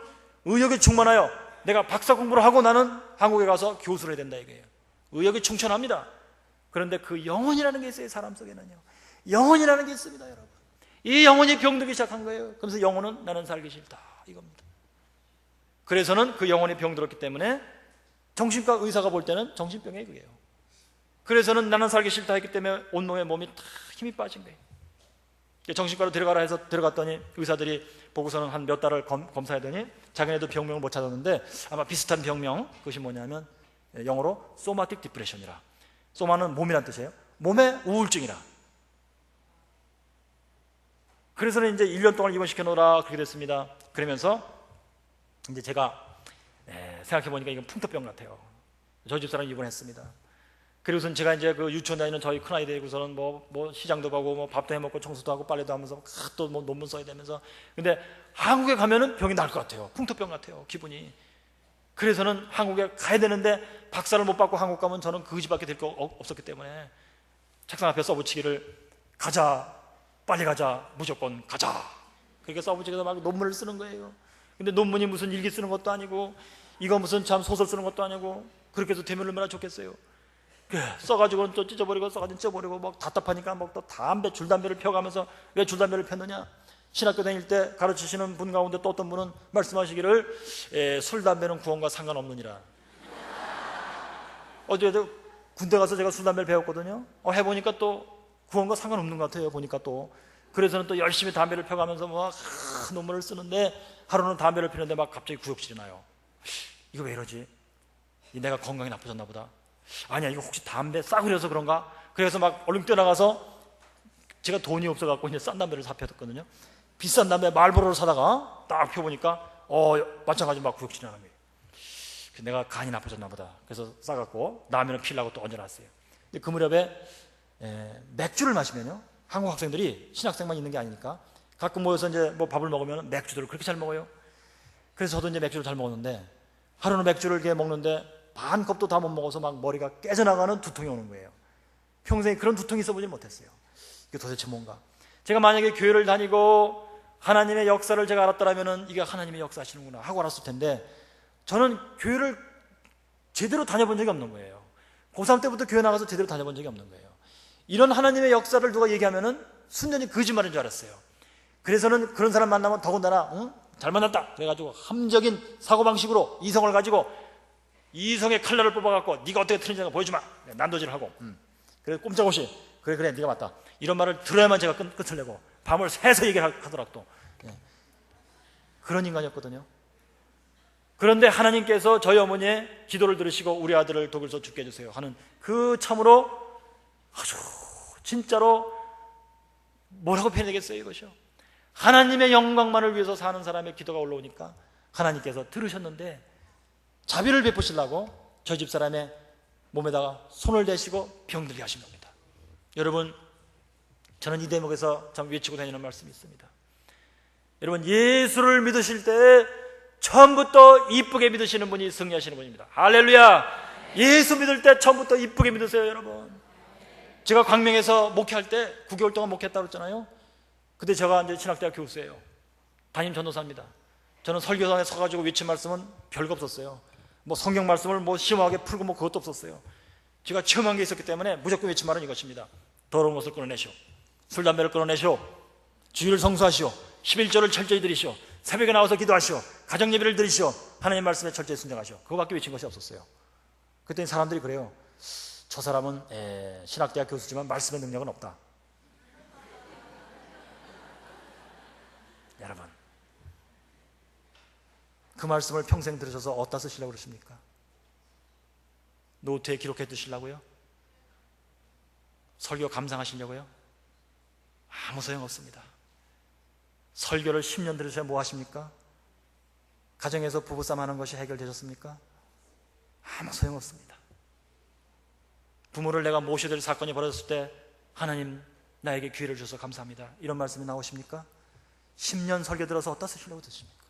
의욕이 충만하여 내가 박사 공부를 하고 나는 한국에 가서 교수를 해야 된다 이거예요. 의욕이 충천합니다. 그런데 그 영혼이라는 게 있어요. 사람 속에는요 영혼이라는 게 있습니다. 여러분 이 영혼이 병들기 시작한 거예요. 그래서 영혼은 나는 살기 싫다 이겁니다. 그래서는 그 영혼이 병들었기 때문에 정신과 의사가 볼 때는 정신병이에요 그게요. 그래서는 나는 살기 싫다 했기 때문에 온몸에 몸이 다 힘이 빠진 거예요. 정신과로 들어가라 해서 들어갔더니 의사들이 보고서는 한 몇 달을 검사하더니 자기네도 병명을 못 찾았는데 아마 비슷한 병명, 그것이 뭐냐면 영어로 소마틱 디프레션이라. 소마는 몸이란 뜻이에요. 몸의 우울증이라. 그래서는 이제 1년 동안 입원시켜 놓으라 그렇게 됐습니다. 그러면서 이제 제가 생각해 보니까 이건 풍토병 같아요. 저희 집사람 입원했습니다. 그리고선 제가 이제 그 유치원 다니는 저희 큰아이 데리고서는 뭐 시장도 가고 뭐 밥도 해 먹고 청소도 하고 빨래도 하면서 또 뭐 논문 써야 되면서. 근데 한국에 가면은 병이 날 것 같아요. 풍토병 같아요. 기분이. 그래서는 한국에 가야 되는데 박사를 못 받고 한국 가면 저는 그 집밖에 될 거 없었기 때문에 책상 앞에 써붙이기를 가자 빨리 가자 무조건 가자 그렇게 써붙이면서 막 논문을 쓰는 거예요. 근데 논문이 무슨 일기 쓰는 것도 아니고 이거 무슨 참 소설 쓰는 것도 아니고 그렇게 해서 되면 얼마나 좋겠어요. 써가지고는 또 찢어버리고 써가지고 찢어버리고 막 답답하니까 막 또 담배 줄담배를 펴가면서 왜 줄담배를 폈느냐. 신학교 다닐 때 가르치시는 분 가운데 또 어떤 분은 말씀하시기를 술 담배는 구원과 상관없느니라. 어제도 군대 가서 제가 술 담배를 배웠거든요. 해보니까 또 구원과 상관없는 것 같아요. 보니까 또 그래서는 또 열심히 담배를 펴가면서 막 논문을 쓰는데 하루는 담배를 피는데 막 갑자기 구역질이 나요. 이거 왜 이러지? 내가 건강이 나빠졌나 보다. 아니야 이거 혹시 담배 싸구려서 그런가? 그래서 막 얼른 뛰어나가서 제가 돈이 없어갖고 이제 싼 담배를 사 폈거든요. 비싼 담배 말보로를 사다가 딱 펴보니까 마찬가지 막 구역질이 나는 거예요. 내가 간이 나빠졌나 보다. 그래서 싸갖고 라면을 피려고 또 얹어놨어요. 근데 그 무렵에 맥주를 마시면요 한국 학생들이 신학생만 있는 게 아니니까 가끔 모여서 이제 뭐 밥을 먹으면 맥주들을 그렇게 잘 먹어요. 그래서 저도 이제 맥주를 잘 먹었는데 하루는 맥주를 이렇게 먹는데 반 컵도 다 못 먹어서 막 머리가 깨져나가는 두통이 오는 거예요. 평생에 그런 두통이 있어보지 못했어요. 이게 도대체 뭔가. 제가 만약에 교회를 다니고 하나님의 역사를 제가 알았더라면 이게 하나님의 역사시는구나 하고 알았을 텐데 저는 교회를 제대로 다녀본 적이 없는 거예요. 고3 때부터 교회 나가서 제대로 다녀본 적이 없는 거예요. 이런 하나님의 역사를 누가 얘기하면은 순전히 거짓말인 줄 알았어요. 그래서는 그런 사람 만나면 더군다나 잘 만났다 그래가지고 함적인 사고방식으로 이성을 가지고 이성의 칼날을 뽑아갖고 네가 어떻게 틀린지 보여주마 난도질을 하고 그래서 꼼짝없이 그래 네가 맞다 이런 말을 들어야만 제가 끝을 내고 밤을 새서 얘기를 하더라고 또 그런 인간이었거든요. 그런데 하나님께서 저희 어머니의 기도를 들으시고 우리 아들을 독일서 죽게 해주세요 하는 그 참으로 아주 진짜로 뭐라고 표현하겠어요. 이것이요 하나님의 영광만을 위해서 사는 사람의 기도가 올라오니까 하나님께서 들으셨는데 자비를 베푸시려고 저 집사람의 몸에다가 손을 대시고 병들게 하신 겁니다. 여러분 저는 이 대목에서 참 외치고 다니는 말씀이 있습니다. 여러분 예수를 믿으실 때 처음부터 이쁘게 믿으시는 분이 승리하시는 분입니다. 할렐루야. 예수 믿을 때 처음부터 이쁘게 믿으세요. 여러분 제가 광명에서 목회할 때 9개월 동안 목회했다고 했잖아요. 그때 제가 이제 신학대학 교수예요. 담임 전도사입니다. 저는 설교장에 서가지고 외친 말씀은 별거 없었어요. 뭐 성경 말씀을 뭐 심하게 풀고 뭐 그것도 없었어요. 제가 체험한 게 있었기 때문에 무조건 외친 말은 이것입니다. 더러운 것을 끊어내시오. 술 담배를 끊어내시오. 주일을 성수하시오. 11조를 철저히 드리시오. 새벽에 나와서 기도하시오. 가정예배를 드리시오. 하나님 말씀에 철저히 순종하시오. 그거밖에 외친 것이 없었어요. 그랬더니 사람들이 그래요. 저 사람은 신학대학 교수지만 말씀의 능력은 없다. 여러분 그 말씀을 평생 들으셔서 어디다 쓰시려고 그러십니까? 노트에 기록해 두시려고요? 설교 감상하시려고요? 아무 소용없습니다. 설교를 10년 들으셔야 뭐 하십니까? 가정에서 부부싸움 하는 것이 해결되셨습니까? 아무 소용없습니다. 부모를 내가 모셔야 될 사건이 벌어졌을 때 하나님 나에게 기회를 주셔서 감사합니다, 이런 말씀이 나오십니까? 10년 설교 들어서 어디다 쓰시려고 드십니까?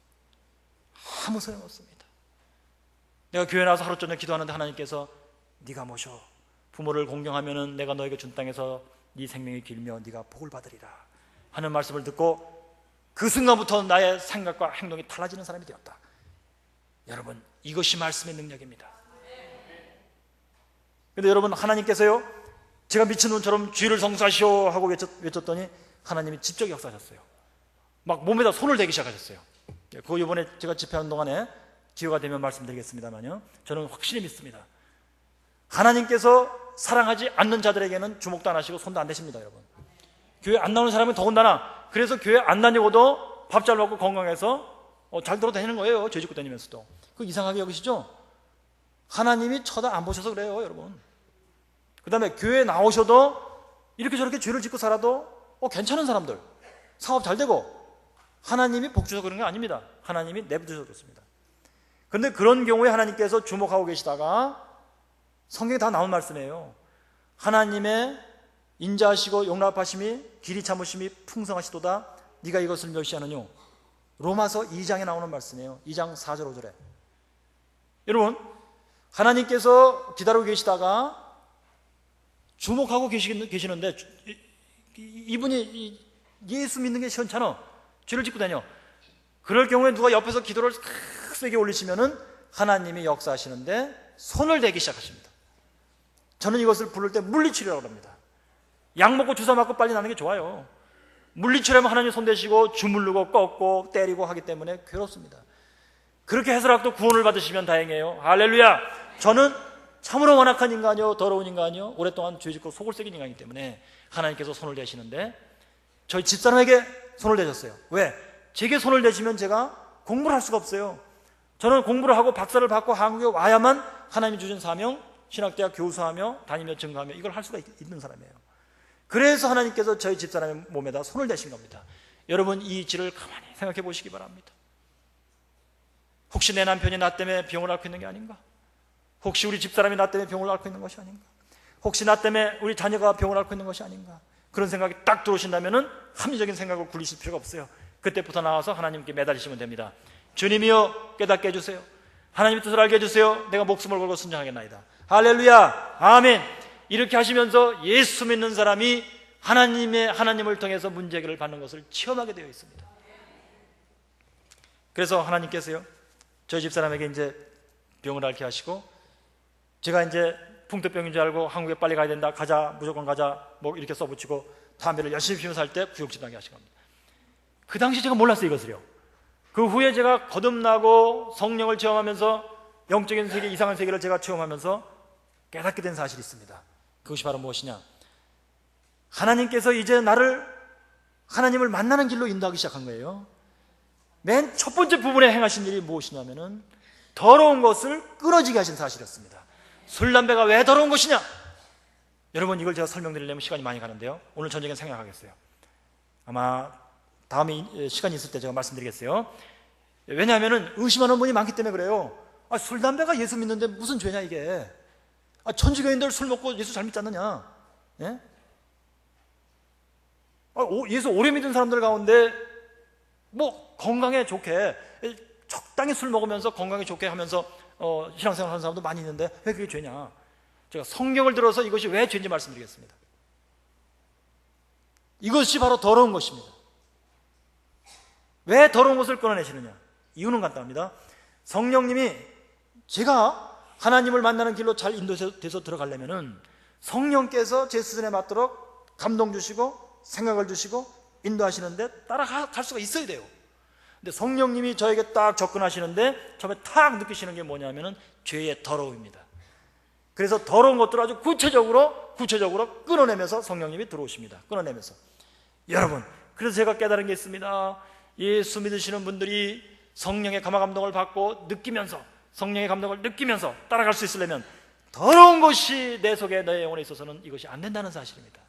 아무 소용없습니다. 내가 교회 나와서 하루 종일 기도하는데 하나님께서 네가 모셔 부모를 공경하면은 내가 너에게 준 땅에서 네 생명이 길며 네가 복을 받으리라 하는 말씀을 듣고 그 순간부터 나의 생각과 행동이 달라지는 사람이 되었다. 여러분, 이것이 말씀의 능력입니다. 근데 여러분, 하나님께서요, 제가 미친놈처럼 주의를 성수하시오 하고 외쳤더니 하나님이 직접 역사하셨어요. 막 몸에다 손을 대기 시작하셨어요. 그거 이번에 제가 집회하는 동안에 기회가 되면 말씀드리겠습니다만요, 저는 확실히 믿습니다. 하나님께서 사랑하지 않는 자들에게는 주목도 안 하시고 손도 안 대십니다. 여러분, 교회 안 나오는 사람은 더군다나, 그래서 교회 안 다니고도 밥 잘 먹고 건강해서 잘 돌아다니는 거예요. 죄 짓고 다니면서도. 그거 이상하게 여기시죠? 하나님이 쳐다 안 보셔서 그래요, 여러분. 그 다음에 교회 나오셔도 이렇게 저렇게 죄를 짓고 살아도 괜찮은 사람들, 사업 잘 되고, 하나님이 복 주셔서 그런 게 아닙니다. 하나님이 내버려두셔서 그렇습니다. 그런데 그런 경우에 하나님께서 주목하고 계시다가, 성경에 다 나온 말씀이에요. 하나님의 인자하시고 용납하심이 길이 참으심이 풍성하시도다 네가 이것을 멸시하느뇨. 로마서 2장에 나오는 말씀이에요. 2장 4절 5절에. 여러분, 하나님께서 기다리고 계시다가 주목하고 계시는데, 이분이 예수 믿는 게 시원찮아, 죄를 짓고 다녀. 그럴 경우에 누가 옆에서 기도를 세게 올리시면은 하나님이 역사하시는데 손을 대기 시작하십니다. 저는 이것을 부를 때 물리치료라고 합니다. 약 먹고 주사 맞고 빨리 나는 게 좋아요. 물리치료하면 하나님 손 대시고 주물르고 꺾고 때리고 하기 때문에 괴롭습니다. 그렇게 해서라도 구원을 받으시면 다행이에요. 할렐루야. 저는 참으로 완악한 인간이요, 더러운 인간이요, 오랫동안 죄짓고 속을 썩인 인간이기 때문에 하나님께서 손을 대시는데, 저희 집사람에게 손을 대셨어요. 왜? 제게 손을 대시면 제가 공부를 할 수가 없어요. 저는 공부를 하고 박사를 받고 한국에 와야만 하나님이 주신 사명, 신학대학 교수하며 다니며 증거하며 이걸 할 수가 있는 사람이에요. 그래서 하나님께서 저희 집사람의 몸에다 손을 대신 겁니다. 여러분, 이 이치를 가만히 생각해 보시기 바랍니다. 혹시 내 남편이 나 때문에 병을 앓고 있는 게 아닌가? 혹시 우리 집사람이 나 때문에 병을 앓고 있는 것이 아닌가? 혹시 나 때문에 우리 자녀가 병을 앓고 있는 것이 아닌가? 그런 생각이 딱 들어오신다면 합리적인 생각을 굴리실 필요가 없어요. 그때부터 나와서 하나님께 매달리시면 됩니다. 주님이여 깨닫게 해주세요. 하나님의 뜻을 알게 해주세요. 내가 목숨을 걸고 순종하겠나이다. 할렐루야, 아멘. 이렇게 하시면서 예수 믿는 사람이 하나님을 통해서 문제 해결을 받는 것을 체험하게 되어 있습니다. 그래서 하나님께서요, 저희 집사람에게 이제 병을 앓게 하시고, 제가 이제 풍토병인 줄 알고 한국에 빨리 가야 된다, 가자, 무조건 가자, 뭐 이렇게 써붙이고 담배를 열심히 피우면서 할 때 구역질당하게 하신 겁니다. 그 당시 제가 몰랐어요, 이것을요. 그 후에 제가 거듭나고 성령을 체험하면서 영적인 세계, 이상한 세계를 제가 체험하면서 깨닫게 된 사실이 있습니다. 그것이 바로 무엇이냐? 하나님께서 이제 하나님을 만나는 길로 인도하기 시작한 거예요. 맨 첫 번째 부분에 행하신 일이 무엇이냐면은 더러운 것을 끊어지게 하신 사실이었습니다. 술, 담배가 왜 더러운 것이냐? 여러분, 이걸 제가 설명드리려면 시간이 많이 가는데요, 오늘 저녁엔 생략하겠어요. 아마 다음에 시간이 있을 때 제가 말씀드리겠어요. 왜냐하면 의심하는 분이 많기 때문에 그래요. 술, 담배가 예수 믿는데 무슨 죄냐 이게? 천주교인들 술 먹고 예수 잘 믿지 않느냐? 예? 예수 오래 믿은 사람들 가운데 뭐 건강에 좋게 적당히 술 먹으면서 건강에 좋게 하면서 신앙생활 하는 사람도 많이 있는데 왜 그게 죄냐? 제가 성경을 들어서 이것이 왜 죄인지 말씀드리겠습니다. 이것이 바로 더러운 것입니다. 왜 더러운 것을 끊어내시느냐? 이유는 간단합니다. 성령님이, 제가 하나님을 만나는 길로 잘 인도돼서 들어가려면은 성령께서 제 수준에 맞도록 감동 주시고 생각을 주시고 인도하시는데 따라갈 수가 있어야 돼요. 근데 성령님이 저에게 딱 접근하시는데 처음에 탁 느끼시는 게 뭐냐면은 죄의 더러움입니다. 그래서 더러운 것들을 아주 구체적으로 끊어내면서 성령님이 들어오십니다. 끊어내면서. 여러분, 그래서 제가 깨달은 게 있습니다. 예수 믿으시는 분들이 성령의 감화 감동을 받고 성령의 감동을 느끼면서 따라갈 수 있으려면 더러운 것이 내 속에, 내 영혼에 있어서는 이것이 안 된다는 사실입니다.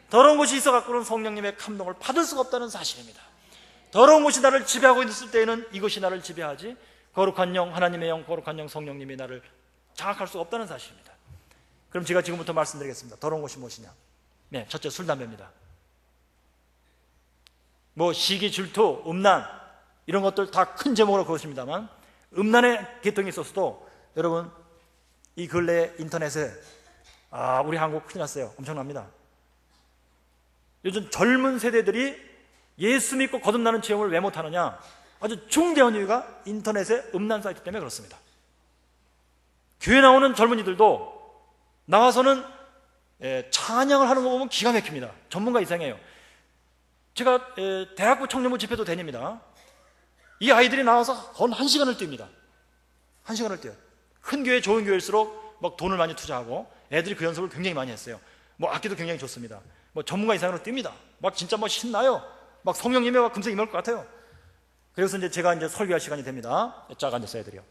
더러운 것이 있어갖고는 성령님의 감동을 받을 수가 없다는 사실입니다. 더러운 것이 나를 지배하고 있을 때에는 이것이 나를 지배하지, 거룩한 영, 하나님의 영, 거룩한 영, 성령님이 나를 장악할 수가 없다는 사실입니다. 그럼 제가 지금부터 말씀드리겠습니다. 더러운 것이 무엇이냐? 네, 첫째 술, 담배입니다. 뭐 시기, 질투, 음란 이런 것들 다 큰 제목으로 그것입니다만 음란의 계통이 있었어도 여러분 이 근래에 인터넷에 우리 한국 큰일 났어요. 엄청납니다. 요즘 젊은 세대들이 예수 믿고 거듭나는 체험을 왜 못하느냐? 아주 중대한 이유가 인터넷의 음란 사이트 때문에 그렇습니다. 교회 나오는 젊은이들도 나와서는 찬양을 하는 거 보면 기가 막힙니다. 전문가 이상해요. 제가 대학부 청년부 집회도 다닙니다. 이 아이들이 나와서 건 1시간을 뜁니다. 1시간을 뛰어요. 큰 교회, 좋은 교회일수록 막 돈을 많이 투자하고 애들이 그 연습을 굉장히 많이 했어요. 뭐 악기도 굉장히 좋습니다. 뭐 전문가 이상으로 뜁니다. 막 진짜 뭐 신나요. 막 성령님이 막 금세 임할 것 같아요. 그래서 이제 제가 이제 설교할 시간이 됩니다. 쫙 앉았어요, 애들이요.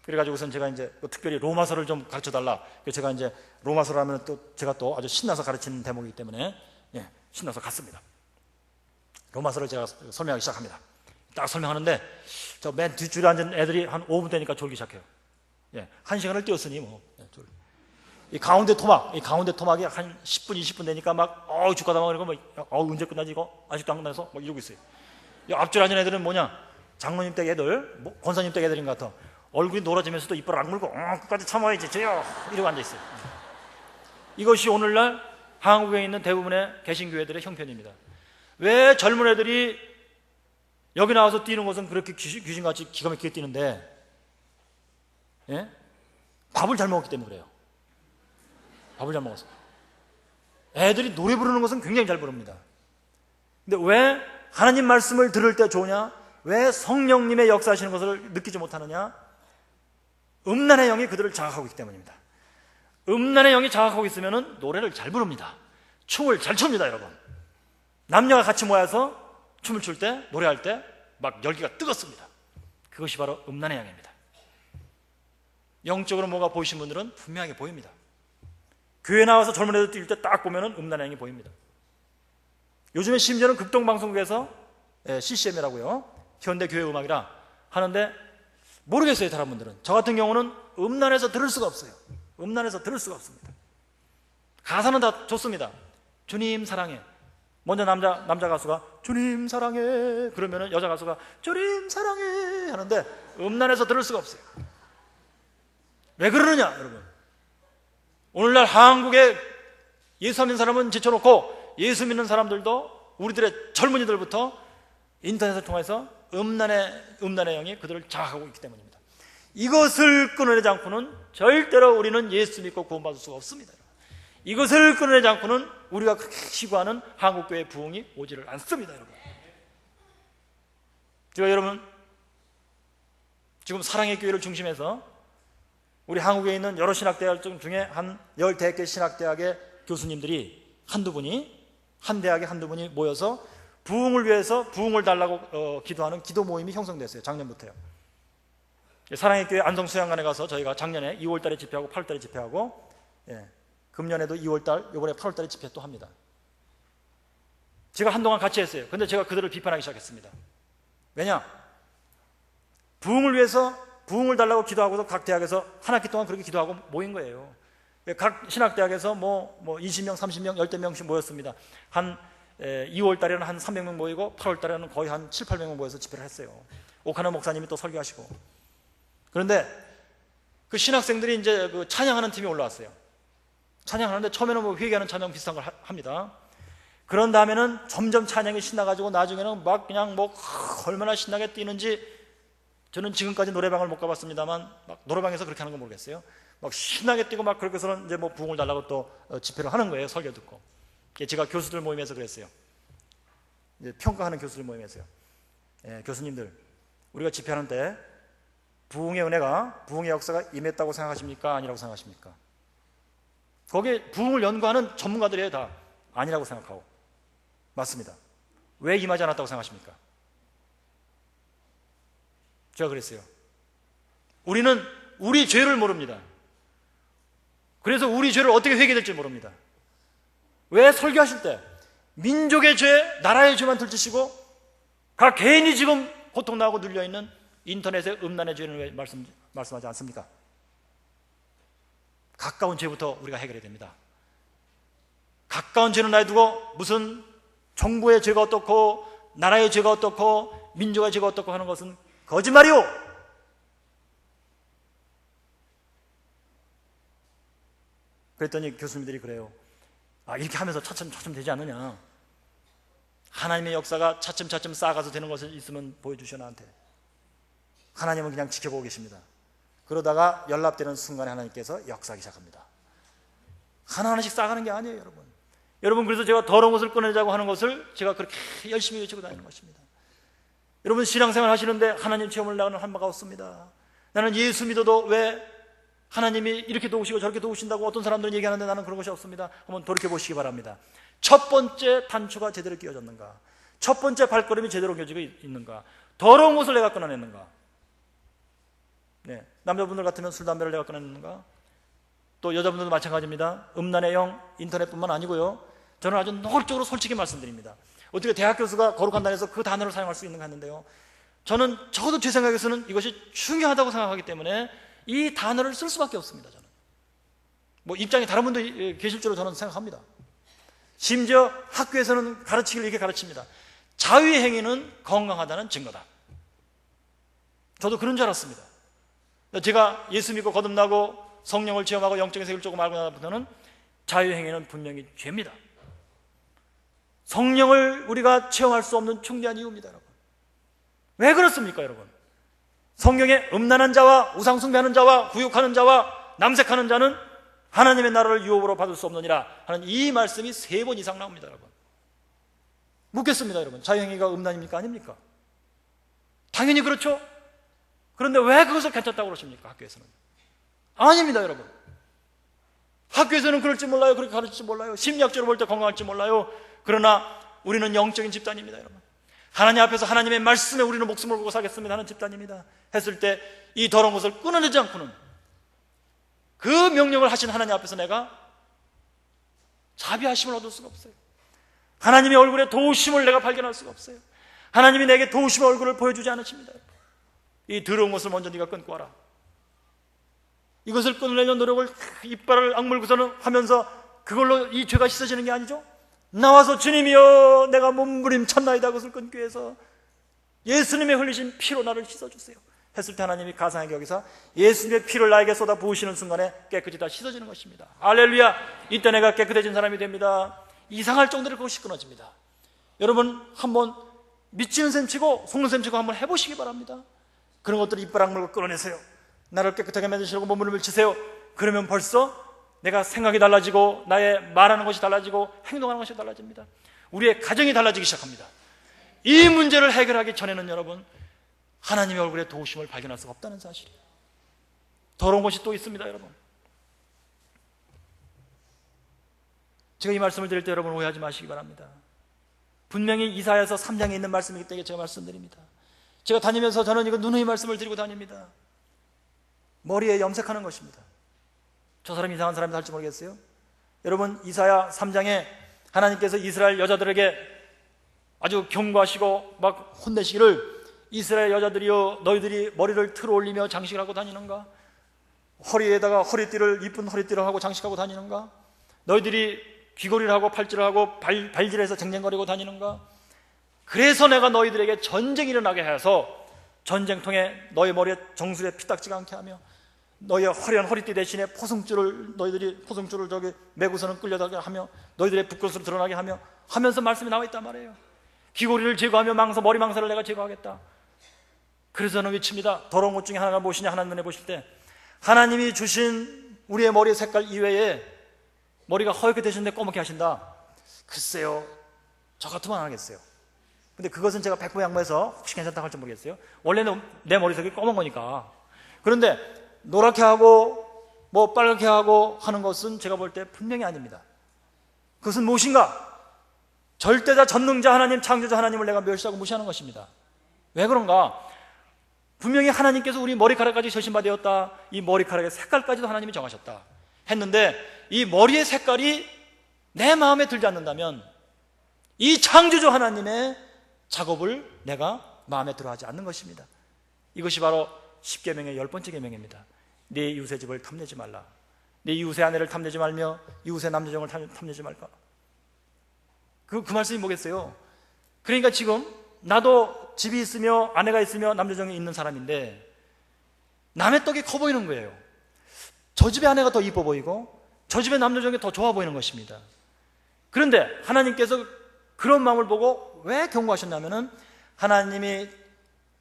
그래가지고선 제가 이제 특별히 로마서를 좀 가르쳐 달라. 그래서 제가 이제 로마서를 하면 또 제가 또 아주 신나서 가르치는 대목이기 때문에 신나서 갔습니다. 로마서를 제가 설명하기 시작합니다. 딱 설명하는데 저 맨 뒷줄에 앉은 애들이 한 5분 되니까 졸기 시작해요. 1시간을 뛰었으니 뭐 이 가운데 토막이 한 10분, 20분 되니까 막 죽겠다 막 그러고 막 언제 끝나지 이거 아직도 안 끝나서 막 이러고 있어요. 앞줄에 앉은 애들은 뭐냐? 장로님 댁 애들, 권사님 댁 애들인 것 같아. 얼굴이 노라지면서도 이빨을 악물고 끝까지 참아야지 저요 이러고 앉아있어요. 이것이 오늘날 한국에 있는 대부분의 개신교회들의 형편입니다. 왜 젊은 애들이 여기 나와서 뛰는 것은 그렇게 귀신같이 기가 막히게 뛰는데 밥을 잘 먹었기 때문에 그래요. 밥을 잘 먹었어요. 애들이 노래 부르는 것은 굉장히 잘 부릅니다. 근데 왜 하나님 말씀을 들을 때 좋으냐? 왜 성령님의 역사하시는 것을 느끼지 못하느냐? 음란의 영이 그들을 장악하고 있기 때문입니다. 음란의 영이 장악하고 있으면 노래를 잘 부릅니다. 춤을 잘 춥니다, 여러분. 남녀가 같이 모여서 춤을 출 때, 노래할 때 막 열기가 뜨겁습니다. 그것이 바로 음란의 영입니다. 영적으로 뭐가 보이신 분들은 분명하게 보입니다. 교회 나와서 젊은 애들 뛸 때 딱 보면 음란의 영이 보입니다. 요즘에 심지어는 극동방송국에서 CCM이라고요, 현대교회 음악이라 하는데 모르겠어요, 다른 분들은. 저 같은 경우는 음란해서 들을 수가 없어요. 음란해서 들을 수가 없습니다. 가사는 다 좋습니다. 주님 사랑해. 먼저 남자 가수가 주님 사랑해 그러면은 여자 가수가 주님 사랑해 하는데 음란해서 들을 수가 없어요. 왜 그러느냐, 여러분? 오늘날 한국에 예수 믿는 사람은 제쳐놓고 예수 믿는 사람들도 우리들의 젊은이들부터 인터넷을 통해서 음란의 영이 그들을 장악하고 있기 때문입니다. 이것을 끊어내지 않고는 절대로 우리는 예수 믿고 구원받을 수가 없습니다. 이것을 끊어내지 않고는 우리가 그렇게 시구하는 한국교회의 부흥이 오지를 않습니다, 여러분. 제가 여러분 지금 사랑의 교회를 중심해서 우리 한국에 있는 여러 신학대학 중에 한 15개 신학대학의 교수님들이 한 대학에 한두 분이 모여서 부흥을 위해서 부흥을 달라고 기도하는 기도 모임이 형성됐어요. 작년부터요. 사랑의 교회 안성수양관에 가서 저희가 작년에 2월달에 집회하고 8월달에 집회하고 금년에도 2월달, 이번에 8월달에 집회 또 합니다. 제가 한동안 같이 했어요. 근데 제가 그들을 비판하기 시작했습니다. 왜냐? 부흥을 위해서 부흥을 달라고 기도하고서 각 대학에서 한 학기 동안 그렇게 기도하고 모인 거예요. 각 신학대학에서 뭐 20명, 30명, 10대 명씩 모였습니다. 한 2월 달에는 한 300명 모이고 8월 달에는 거의 한 7, 800명 모여서 집회를 했어요. 오카노 목사님이 또 설교하시고. 그런데 그 신학생들이 이제 그 찬양하는 팀이 올라왔어요. 찬양하는데 처음에는 뭐 회개하는 찬양 비슷한 걸 합니다. 그런 다음에는 점점 찬양이 신나가지고 나중에는 막 그냥 뭐 얼마나 신나게 뛰는지, 저는 지금까지 노래방을 못 가봤습니다만 막 노래방에서 그렇게 하는 건 모르겠어요. 막 신나게 뛰고 막 그렇게 해서는 이제 뭐 부흥을 달라고 또 집회를 하는 거예요. 설교 듣고. 제가 교수들 모임에서 그랬어요. 이제 평가하는 교수들 모임에서요. 교수님들, 우리가 집회하는 때 부흥의 은혜가, 부흥의 역사가 임했다고 생각하십니까? 아니라고 생각하십니까? 거기에 부흥을 연구하는 전문가들이에요. 다 아니라고 생각하고. 맞습니다. 왜 임하지 않았다고 생각하십니까? 제가 그랬어요. 우리는 우리 죄를 모릅니다. 그래서 우리 죄를 어떻게 회개될지 모릅니다. 왜 설교하실 때 민족의 죄, 나라의 죄만 들추시고 각 개인이 지금 고통당하고 눌려있는 인터넷의 음란의 죄를 왜 말씀하지 않습니까? 가까운 죄부터 우리가 해결해야 됩니다. 가까운 죄는 놔두고 무슨 정부의 죄가 어떻고 나라의 죄가 어떻고 민족의 죄가 어떻고 하는 것은 거짓말이오. 그랬더니 교수님들이 그래요. 이렇게 하면서 차츰차츰 되지 않느냐. 하나님의 역사가 차츰차츰 쌓아가서 되는 것을 있으면 보여주셔 나한테. 하나님은 그냥 지켜보고 계십니다. 그러다가 연락되는 순간에 하나님께서 역사하기 시작합니다. 하나하나씩 쌓아가는 게 아니에요, 여러분. 여러분, 그래서 제가 더러운 것을 꺼내자고 하는 것을 제가 그렇게 열심히 외치고 다니는 것입니다. 여러분, 신앙생활 하시는데 하나님 체험을 나가는 한 바가 없습니다. 나는 예수 믿어도 왜 하나님이 이렇게 도우시고 저렇게 도우신다고 어떤 사람들은 얘기하는데 나는 그런 것이 없습니다. 한번 돌이켜보시기 바랍니다. 첫 번째 단추가 제대로 끼워졌는가? 첫 번째 발걸음이 제대로 껴지고 있는가? 더러운 것을 내가 끊어냈는가? 네, 남자분들 같으면 술, 담배를 내가 끊어냈는가? 또 여자분들도 마찬가지입니다. 음란의 영, 인터넷뿐만 아니고요. 저는 아주 노골적으로 솔직히 말씀드립니다. 어떻게 대학 교수가 거룩한 단에서 그 단어를 사용할 수 있는가 했는데요. 저는 적어도 제 생각에서는 이것이 중요하다고 생각하기 때문에 이 단어를 쓸 수밖에 없습니다. 저는 입장이 다른 분도 계실 줄로 저는 생각합니다. 심지어 학교에서는 가르치기를 이렇게 가르칩니다. 자유의 행위는 건강하다는 증거다. 저도 그런 줄 알았습니다. 제가 예수 믿고 거듭나고 성령을 체험하고 영적인 세계를 조금 알고 나서부터는 자유의 행위는 분명히 죄입니다. 성령을 우리가 체험할 수 없는 중대한 이유입니다, 여러분. 왜 그렇습니까, 여러분? 성경에 음란한 자와 우상숭배하는 자와 후욕하는 자와 남색하는 자는 하나님의 나라를 유업으로 받을 수 없느니라 하는 이 말씀이 3번 이상 나옵니다, 여러분. 묻겠습니다, 여러분. 자유행위가 음란입니까? 아닙니까? 당연히 그렇죠. 그런데 왜 그것을 괜찮다고 그러십니까? 학교에서는 아닙니다, 여러분. 학교에서는 그럴지 몰라요. 그렇게 가르칠지 몰라요. 심리학적으로 볼 때 건강할지 몰라요. 그러나 우리는 영적인 집단입니다, 여러분. 하나님 앞에서 하나님의 말씀에 우리는 목숨을 걸고 살겠습니다 하는 집단입니다. 했을 때 이 더러운 것을 끊어내지 않고는 그 명령을 하신 하나님 앞에서 내가 자비하심을 얻을 수가 없어요. 하나님의 얼굴에 도우심을 내가 발견할 수가 없어요. 하나님이 내게 도우심의 얼굴을 보여주지 않으십니다. 이 더러운 것을 먼저 네가 끊고 와라. 이것을 끊으려는 노력을 이빨을 악물고서는 하면서 그걸로 이 죄가 씻어지는 게 아니죠. 나와서 주님이여 내가 몸부림쳤나이다 그것을 끊기 위해서 예수님의 흘리신 피로 나를 씻어주세요 했을 때 하나님이 가상하게 여기서 예수님의 피를 나에게 쏟아 부으시는 순간에 깨끗이 다 씻어지는 것입니다. 할렐루야. 이때 내가 깨끗해진 사람이 됩니다. 이상할 정도로 그것이 끊어집니다. 여러분 한번 미치는 셈 치고 속는 셈 치고 한번 해보시기 바랍니다. 그런 것들을 이빨 악물고 끌어내세요. 나를 깨끗하게 만드시려고 몸부림을 치세요. 그러면 벌써 내가 생각이 달라지고 나의 말하는 것이 달라지고 행동하는 것이 달라집니다. 우리의 가정이 달라지기 시작합니다. 이 문제를 해결하기 전에는 여러분 하나님의 얼굴에 도우심을 발견할 수가 없다는 사실이에요. 더러운 것이 또 있습니다, 여러분. 제가 이 말씀을 드릴 때 여러분 오해하지 마시기 바랍니다. 분명히 이사야서 3장에 있는 말씀이기 때문에 제가 말씀드립니다. 제가 다니면서 저는 이거 누누이 말씀을 드리고 다닙니다. 머리에 염색하는 것입니다. 저 사람이 이상한 사람이 할지 모르겠어요. 여러분 이사야 3장에 하나님께서 이스라엘 여자들에게 아주 경고하시고 막 혼내시기를 이스라엘 여자들이여 너희들이 머리를 틀어 올리며 장식을 하고 다니는가? 허리에다가 허리띠를 이쁜 허리띠를 하고 장식하고 다니는가? 너희들이 귀걸이를 하고 팔찌를 하고 발질해서 쟁쟁거리고 다니는가? 그래서 내가 너희들에게 전쟁이 일어나게 해서 전쟁통에 너희 머리에 정수리에 피딱지가 않게 하며 너희의 화려한 허리띠 대신에 포승줄을 저기 메고서는 끌려다게 하며 너희들의 붓것으로 드러나게 하면서 말씀이 나와 있단 말이에요. 귀고리를 제거하며 머리 망사를 내가 제거하겠다. 그래서 저는 외칩니다. 더러운 것 중에 하나가 무엇이냐 하나님 눈에 보실 때 하나님이 주신 우리의 머리의 색깔 이외에 머리가 허옇게 되시는데 검게 하신다. 글쎄요, 저 같으면 안 하겠어요. 근데 그것은 제가 백보 양보해서 혹시 괜찮다고 할지 모르겠어요. 원래는 내 머리색이 검은 거니까. 그런데 노랗게 하고 빨갛게 하고 하는 것은 제가 볼 때 분명히 아닙니다. 그것은 무엇인가? 절대자 전능자 하나님 창조자 하나님을 내가 멸시하고 무시하는 것입니다. 왜 그런가? 분명히 하나님께서 우리 머리카락까지 절신받았다. 이 머리카락의 색깔까지도 하나님이 정하셨다 했는데 이 머리의 색깔이 내 마음에 들지 않는다면 이 창조주 하나님의 작업을 내가 마음에 들어하지 않는 것입니다. 이것이 바로 10계명의 10번째 계명입니다. 네 이웃의 집을 탐내지 말라. 내 이웃의 아내를 탐내지 말며 이웃의 남자정을 탐내지 말까. 그 말씀이 뭐겠어요? 그러니까 지금 나도 집이 있으며 아내가 있으며 남자정이 있는 사람인데 남의 떡이 커 보이는 거예요. 저 집의 아내가 더 이뻐 보이고 저 집의 남자정이 더 좋아 보이는 것입니다. 그런데 하나님께서 그런 마음을 보고 왜 경고하셨냐면은 하나님이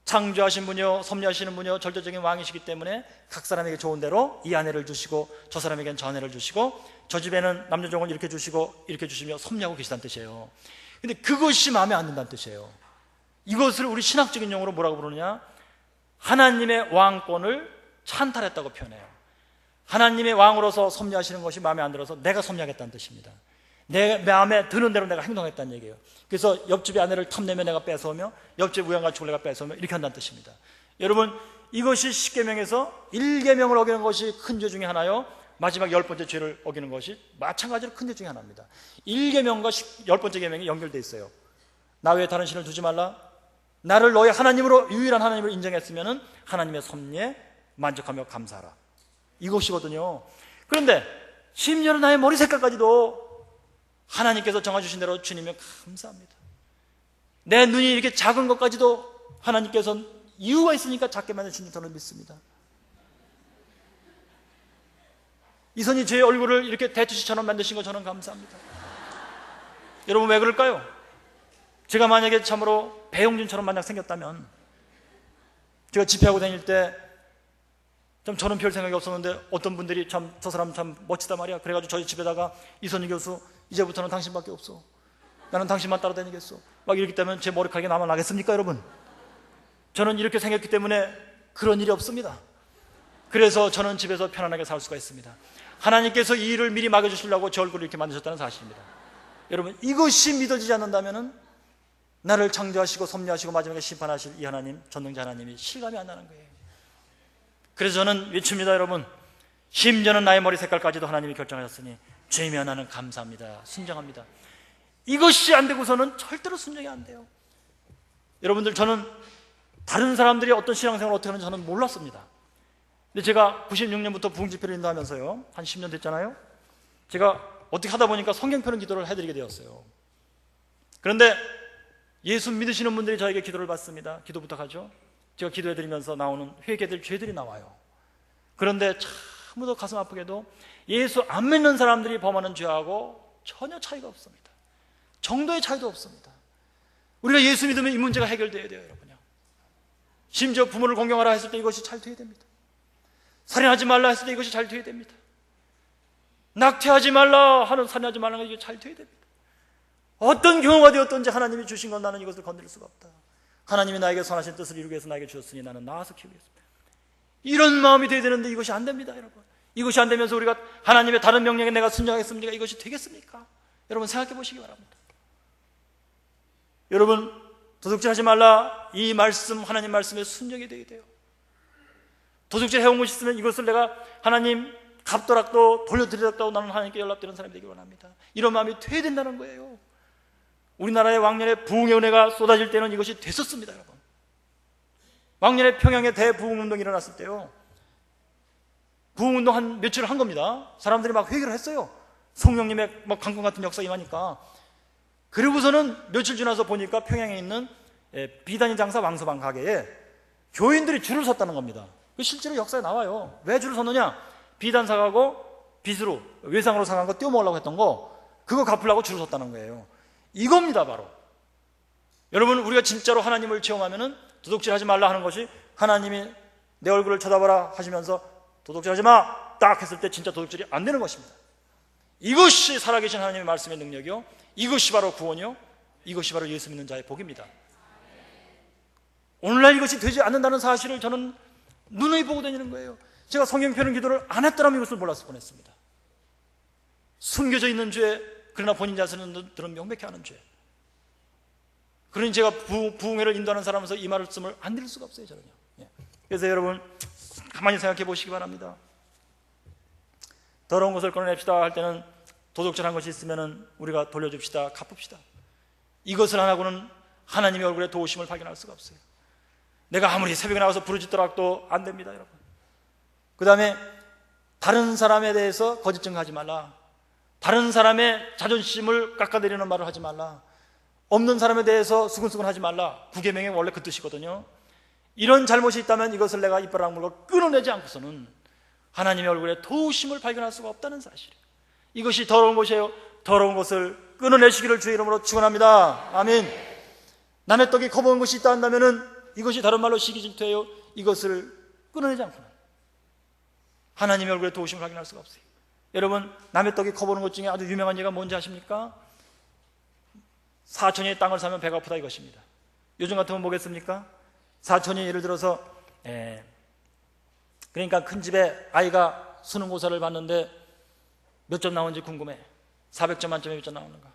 창조하신 분이요 섭리하시는 분이요 절대적인 왕이시기 때문에 각 사람에게 좋은 대로 이 아내를 주시고 저 사람에게는 저 아내를 주시고 저 집에는 남자종을 이렇게 주시고 이렇게 주시며 섭리하고 계시다는 뜻이에요. 근데 그것이 마음에 안 든다는 뜻이에요. 이것을 우리 신학적인 용어로 뭐라고 부르느냐, 하나님의 왕권을 찬탈했다고 표현해요. 하나님의 왕으로서 섭리하시는 것이 마음에 안 들어서 내가 섭리하겠다는 뜻입니다. 내 마음에 드는 대로 내가 행동했다는 얘기예요. 그래서 옆집의 아내를 탐내며 내가 뺏어오며 옆집 우양가축을 내가 뺏어오며 이렇게 한다는 뜻입니다. 여러분, 이것이 십계명에서 1계명을 어기는 것이 큰 죄 중에 하나요, 마지막 10번째 죄를 어기는 것이 마찬가지로 큰 죄 중에 하나입니다. 1계명과 10번째 계명이 연결되어 있어요. 나 외에 다른 신을 두지 말라. 나를 너의 하나님으로, 유일한 하나님으로 인정했으면 하나님의 섭리에 만족하며 감사하라. 이것이거든요. 그런데 심지어는 나의 머리 색깔까지도 하나님께서 정해주신 대로 주님이 감사합니다. 내 눈이 이렇게 작은 것까지도 하나님께서 이유가 있으니까 작게 만드신 줄 저는 믿습니다. 이선이 제 얼굴을 이렇게 대투시처럼 만드신 거 저는 감사합니다. 여러분, 왜 그럴까요? 제가 만약에 참으로 배용준처럼 만약 생겼다면, 제가 집회하고 다닐 때 좀 저는 별 생각이 없었는데 어떤 분들이 참 저 사람 참 멋지다 말이야. 그래가지고 저희 집에다가 이선희 교수, 이제부터는 당신밖에 없어. 나는 당신만 따라다니겠어. 막 이렇게 되면 제 머리카락이 나만 나겠습니까, 여러분? 저는 이렇게 생겼기 때문에 그런 일이 없습니다. 그래서 저는 집에서 편안하게 살 수가 있습니다. 하나님께서 이 일을 미리 막아주시려고 제 얼굴을 이렇게 만드셨다는 사실입니다. 여러분, 이것이 믿어지지 않는다면 나를 창조하시고 섭리하시고 마지막에 심판하실 이 하나님, 전능자 하나님이 실감이 안 나는 거예요. 그래서 저는 외칩니다, 여러분. 심지어는 나의 머리 색깔까지도 하나님이 결정하셨으니 주님이여 나는 감사합니다, 순종합니다. 이것이 안 되고서는 절대로 순종이 안 돼요. 여러분들, 저는 다른 사람들이 어떤 신앙생활을 어떻게 하는지 저는 몰랐습니다. 근데 제가 96년부터 부흥집회를 인도하면서요, 한 10년 됐잖아요. 제가 어떻게 하다 보니까 성경편은 기도를 해드리게 되었어요. 그런데 예수 믿으시는 분들이 저에게 기도를 받습니다. 기도 부탁하죠. 제가 기도해드리면서 나오는 회개될 죄들이 나와요. 그런데 참으로 가슴 아프게도 예수 안 믿는 사람들이 범하는 죄하고 전혀 차이가 없습니다. 정도의 차이도 없습니다. 우리가 예수 믿으면 이 문제가 해결돼야 돼요, 여러분요. 심지어 부모를 공경하라 했을 때 이것이 잘 돼야 됩니다. 살인하지 말라 했을 때 이것이 잘 돼야 됩니다. 낙태하지 말라 하는, 살인하지 말라는 게 잘 돼야 됩니다. 어떤 경우가 되었든지 하나님이 주신 건 나는 이것을 건드릴 수가 없다. 하나님이 나에게 선하신 뜻을 이루기 위해서 나에게 주셨으니 나는 나아서 키우겠습니다. 이런 마음이 돼야 되는데 이것이 안 됩니다, 여러분. 이것이 안 되면서 우리가 하나님의 다른 명령에 내가 순종하겠습니까? 이것이 되겠습니까? 여러분, 생각해 보시기 바랍니다. 여러분, 도둑질하지 말라, 이 말씀, 하나님 말씀에 순종이 되어야 돼요. 도둑질 해온 것이 있으면 이것을 내가 하나님 갚더라도 돌려드리더라도 나는 하나님께 연락드리는 사람이 되기 원합니다. 이런 마음이 돼야 된다는 거예요. 우리나라의 왕년에 부흥의 은혜가 쏟아질 때는 이것이 됐었습니다, 여러분. 왕년에 평양에 대부흥운동이 일어났을 때요, 부흥운동 한 며칠을 한 겁니다. 사람들이 막 회개를 했어요. 성령님의 막 강권 같은 역사가 임하니까. 그리고서는 며칠 지나서 보니까 평양에 있는 비단위 장사 왕서방 가게에 교인들이 줄을 섰다는 겁니다. 실제로 역사에 나와요. 왜 줄을 섰느냐? 비단 사가고 빚으로, 외상으로 사간 거 떼어먹으려고 했던 거, 그거 갚으려고 줄을 섰다는 거예요. 이겁니다, 바로. 여러분, 우리가 진짜로 하나님을 체험하면은 도둑질하지 말라 하는 것이, 하나님이 내 얼굴을 쳐다보라 하시면서 도둑질하지 마! 딱 했을 때 진짜 도둑질이 안 되는 것입니다. 이것이 살아계신 하나님의 말씀의 능력이요, 이것이 바로 구원이요, 이것이 바로 예수 믿는 자의 복입니다. 오늘날 이것이 되지 않는다는 사실을 저는 눈에 보고 다니는 거예요. 제가 성경편은 기도를 안 했더라면 이것을 몰랐을 뻔했습니다. 숨겨져 있는 죄, 그러나 본인 자신들은 명백히 아는 죄. 그러니 제가 부흥회를 인도하는 사람으로서 이 말씀을 안 드릴 수가 없어요, 저는요. 그래서 여러분, 가만히 생각해 보시기 바랍니다. 더러운 것을 꺼내냅시다 할 때는 도둑질한 것이 있으면 우리가 돌려줍시다, 갚읍시다. 이것을 안 하고는 하나님의 얼굴에 도우심을 발견할 수가 없어요. 내가 아무리 새벽에 나와서 부르짖더라도 안 됩니다, 여러분. 그 다음에 다른 사람에 대해서 거짓 증거하지 말라. 다른 사람의 자존심을 깎아내리는 말을 하지 말라. 없는 사람에 대해서 수근수근 하지 말라. 구계명의 원래 그 뜻이거든요. 이런 잘못이 있다면 이것을 내가 이빨 악물고 끊어내지 않고서는 하나님의 얼굴에 도우심을 발견할 수가 없다는 사실이에요. 이것이 더러운 것이에요. 더러운 것을 끊어내시기를 주의 이름으로 축원합니다. 아멘. 남의 떡이 커보는 것이 있다 한다면은 이것이 다른 말로 시기질투예요. 이것을 끊어내지 않고는 하나님의 얼굴에 도우심을 확인할 수가 없어요. 여러분, 남의 떡이 커보는 것 중에 아주 유명한 예가 뭔지 아십니까? 사촌이 땅을 사면 배가 아프다 이것입니다. 요즘 같으면 뭐겠습니까? 사촌이 예를 들어서 그러니까 큰 집에 아이가 수능고사를 봤는데 몇 점 나오는지 궁금해. 400점 만점에 몇 점 나오는가?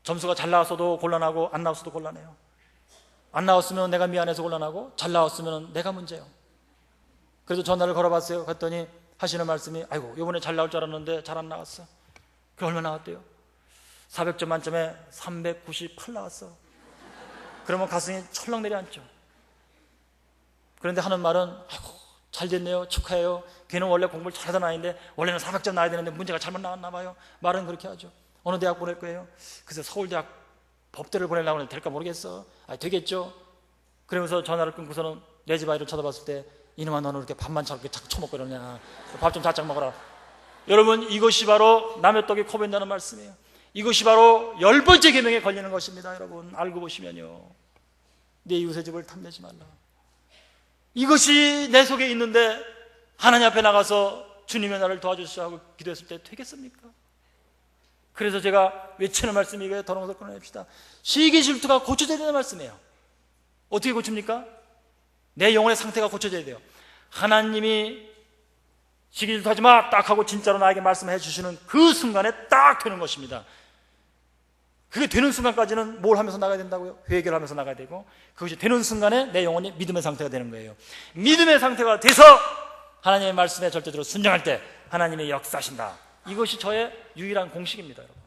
점수가 잘 나왔어도 곤란하고 안 나왔어도 곤란해요. 안 나왔으면 내가 미안해서 곤란하고 잘 나왔으면 내가 문제예요. 그래서 전화를 걸어봤어요. 그랬더니 하시는 말씀이 아이고 이번에 잘 나올 줄 알았는데 잘 안 나왔어. 그게 얼마 나왔대요? 400점 만점에 398 나왔어. 그러면 가슴이 철렁 내려앉죠. 그런데 하는 말은 아이고 잘 됐네요, 축하해요. 걔는 원래 공부를 잘하던 아이인데 원래는 400점 나와야 되는데 문제가 잘못 나왔나 봐요. 말은 그렇게 하죠. 어느 대학 보낼 거예요? 그래서 서울대학 법대를 보내려고 하는데 될까 모르겠어. 되겠죠. 그러면서 전화를 끊고서는 내 집 아이를 쳐다봤을 때 이놈아 너는 이렇게 밥만 저렇게 자꾸 처먹고 이러냐. 밥 좀 자작 먹어라. 여러분, 이것이 바로 남의 떡이 커 보인다는 말씀이에요. 이것이 바로 10번째 계명에 걸리는 것입니다. 여러분 알고 보시면요, 내 이웃의 집을 탐내지 말라. 이것이 내 속에 있는데 하나님 앞에 나가서 주님의 나를 도와주시오 하고 기도했을 때 되겠습니까? 그래서 제가 외치는 말씀이 이거예요. 더러운 것을 끊어냅시다. 시기 질투가 고쳐져야 되는 말씀이에요. 어떻게 고칩니까? 내 영혼의 상태가 고쳐져야 돼요. 하나님이 시기 질투하지 마 딱 하고 진짜로 나에게 말씀해 주시는 그 순간에 딱 되는 것입니다. 그게 되는 순간까지는 뭘 하면서 나가야 된다고요? 회개를 하면서 나가야 되고, 그것이 되는 순간에 내 영혼이 믿음의 상태가 되는 거예요. 믿음의 상태가 돼서 하나님의 말씀에 절대적으로 순종할 때 하나님이 역사하신다. 이것이 저의 유일한 공식입니다, 여러분.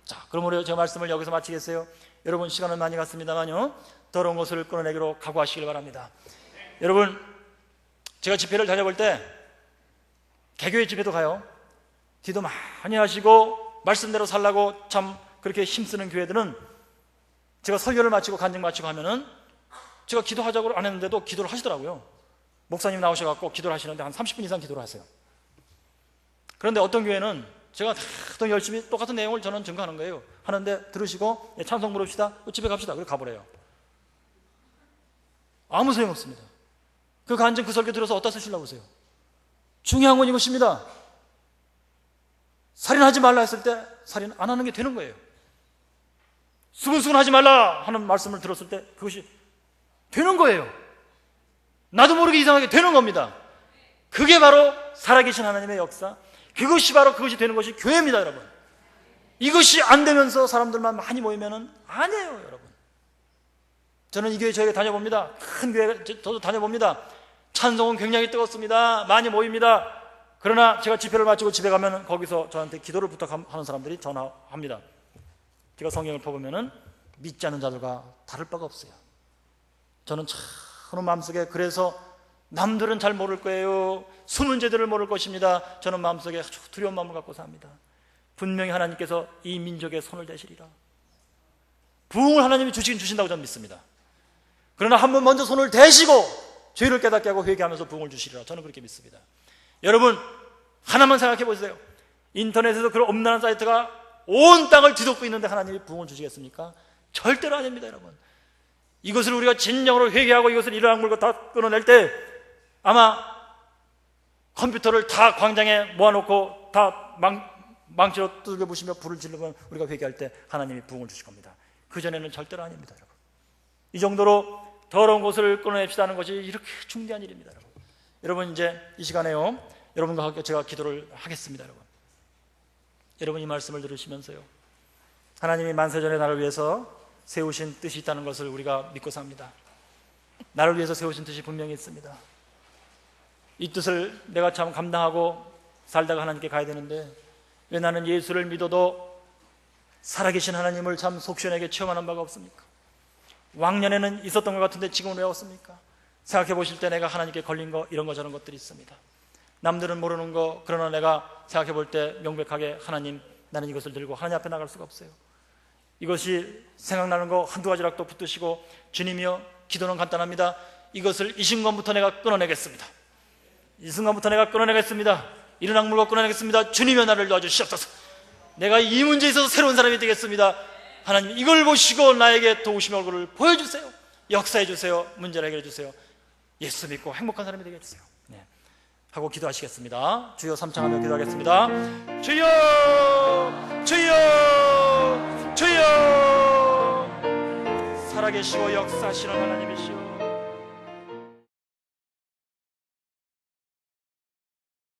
자, 그러므로 제 말씀을 여기서 마치겠어요. 여러분 시간은 많이 갔습니다만요, 더러운 것을 끊어내기로 각오하시길 바랍니다. 여러분, 제가 집회를 다녀볼 때 개교회 집회도 가요. 기도 많이 하시고 말씀대로 살라고 참 그렇게 힘쓰는 교회들은 제가 설교를 마치고 간증 마치고 하면은 제가 기도하자고 안 했는데도 기도를 하시더라고요. 목사님 나오셔갖고 기도를 하시는데 한 30분 이상 기도를 하세요. 그런데 어떤 교회는 제가 다 열심히 똑같은 내용을 저는 증거하는 거예요. 하는데 들으시고 찬송 부릅시다, 집에 갑시다, 그렇게 가버려요. 아무 소용없습니다. 그 간증 그 설교 들어서 어디다 쓰시려고 보세요. 중요한 건 이것입니다. 살인하지 말라 했을 때 살인 안 하는 게 되는 거예요. 수근수근 하지 말라 하는 말씀을 들었을 때 그것이 되는 거예요. 나도 모르게 이상하게 되는 겁니다. 그게 바로 살아계신 하나님의 역사, 그것이 바로 그것이 되는 것이 교회입니다, 여러분. 이것이 안 되면서 사람들만 많이 모이면은 아니에요, 여러분. 저는 이 교회 저에게 다녀봅니다. 큰 교회 저도 다녀봅니다. 찬송은 굉장히 뜨겁습니다. 많이 모입니다. 그러나 제가 집회를 마치고 집에 가면 거기서 저한테 기도를 부탁하는 사람들이 전화합니다. 제가 성경을 펴보면은 믿지 않는 자들과 다를 바가 없어요. 저는 참 마음속에, 그래서 남들은 잘 모를 거예요. 숨은 죄들을 모를 것입니다. 저는 마음속에 아주 두려운 마음을 갖고 삽니다. 분명히 하나님께서 이 민족에 손을 대시리라. 부흥을 하나님이 주시긴 주신다고 저는 믿습니다. 그러나 한번 먼저 손을 대시고 죄를 깨닫게 하고 회개하면서 부흥을 주시리라, 저는 그렇게 믿습니다. 여러분 하나만 생각해 보세요. 인터넷에서 그런 엄난한 사이트가 온 땅을 뒤덮고 있는데 하나님이 부흥을 주시겠습니까? 절대로 아닙니다, 여러분. 이것을 우리가 진정으로 회개하고 이것을 이러한 물고 다 끊어낼 때 아마 컴퓨터를 다 광장에 모아놓고 다 망치로 두들겨 부시며 불을 지르면 우리가 회개할 때 하나님이 부흥을 주실 겁니다. 그전에는 절대로 아닙니다, 여러분. 이 정도로 더러운 것을 끊어냅시다는 것이 이렇게 중대한 일입니다, 여러분. 여러분 이제 이 시간에요, 여러분과 함께 제가 기도를 하겠습니다, 여러분. 여러분 이 말씀을 들으시면서요, 하나님이 만세전에 나를 위해서 세우신 뜻이 있다는 것을 우리가 믿고 삽니다. 나를 위해서 세우신 뜻이 분명히 있습니다. 이 뜻을 내가 참 감당하고 살다가 하나님께 가야 되는데 왜 나는 예수를 믿어도 살아계신 하나님을 참 속시원하게 체험하는 바가 없습니까? 왕년에는 있었던 것 같은데 지금은 왜 없습니까? 생각해 보실 때 내가 하나님께 걸린 거, 이런 거 저런 것들이 있습니다. 남들은 모르는 거, 그러나 내가 생각해 볼 때 명백하게 하나님, 나는 이것을 들고 하나님 앞에 나갈 수가 없어요. 이것이 생각나는 거 한두 가지라도 붙드시고, 주님이여, 기도는 간단합니다. 이것을 이 순간부터 내가 끊어내겠습니다. 이 순간부터 내가 끊어내겠습니다. 이런 악물고 끊어내겠습니다. 주님이여, 나를 도와주시옵소서. 내가 이 문제에 있어서 새로운 사람이 되겠습니다. 하나님, 이걸 보시고 나에게 도우심의 얼굴을 보여주세요. 역사해 주세요. 문제를 해결해 주세요. 예수 믿고 행복한 사람이 되게 해주세요. 네. 하고 기도하시겠습니다. 주여, 삼창하며 기도하겠습니다. 주여, 주여, 주여. 살아계시고 역사하시는 하나님이시여,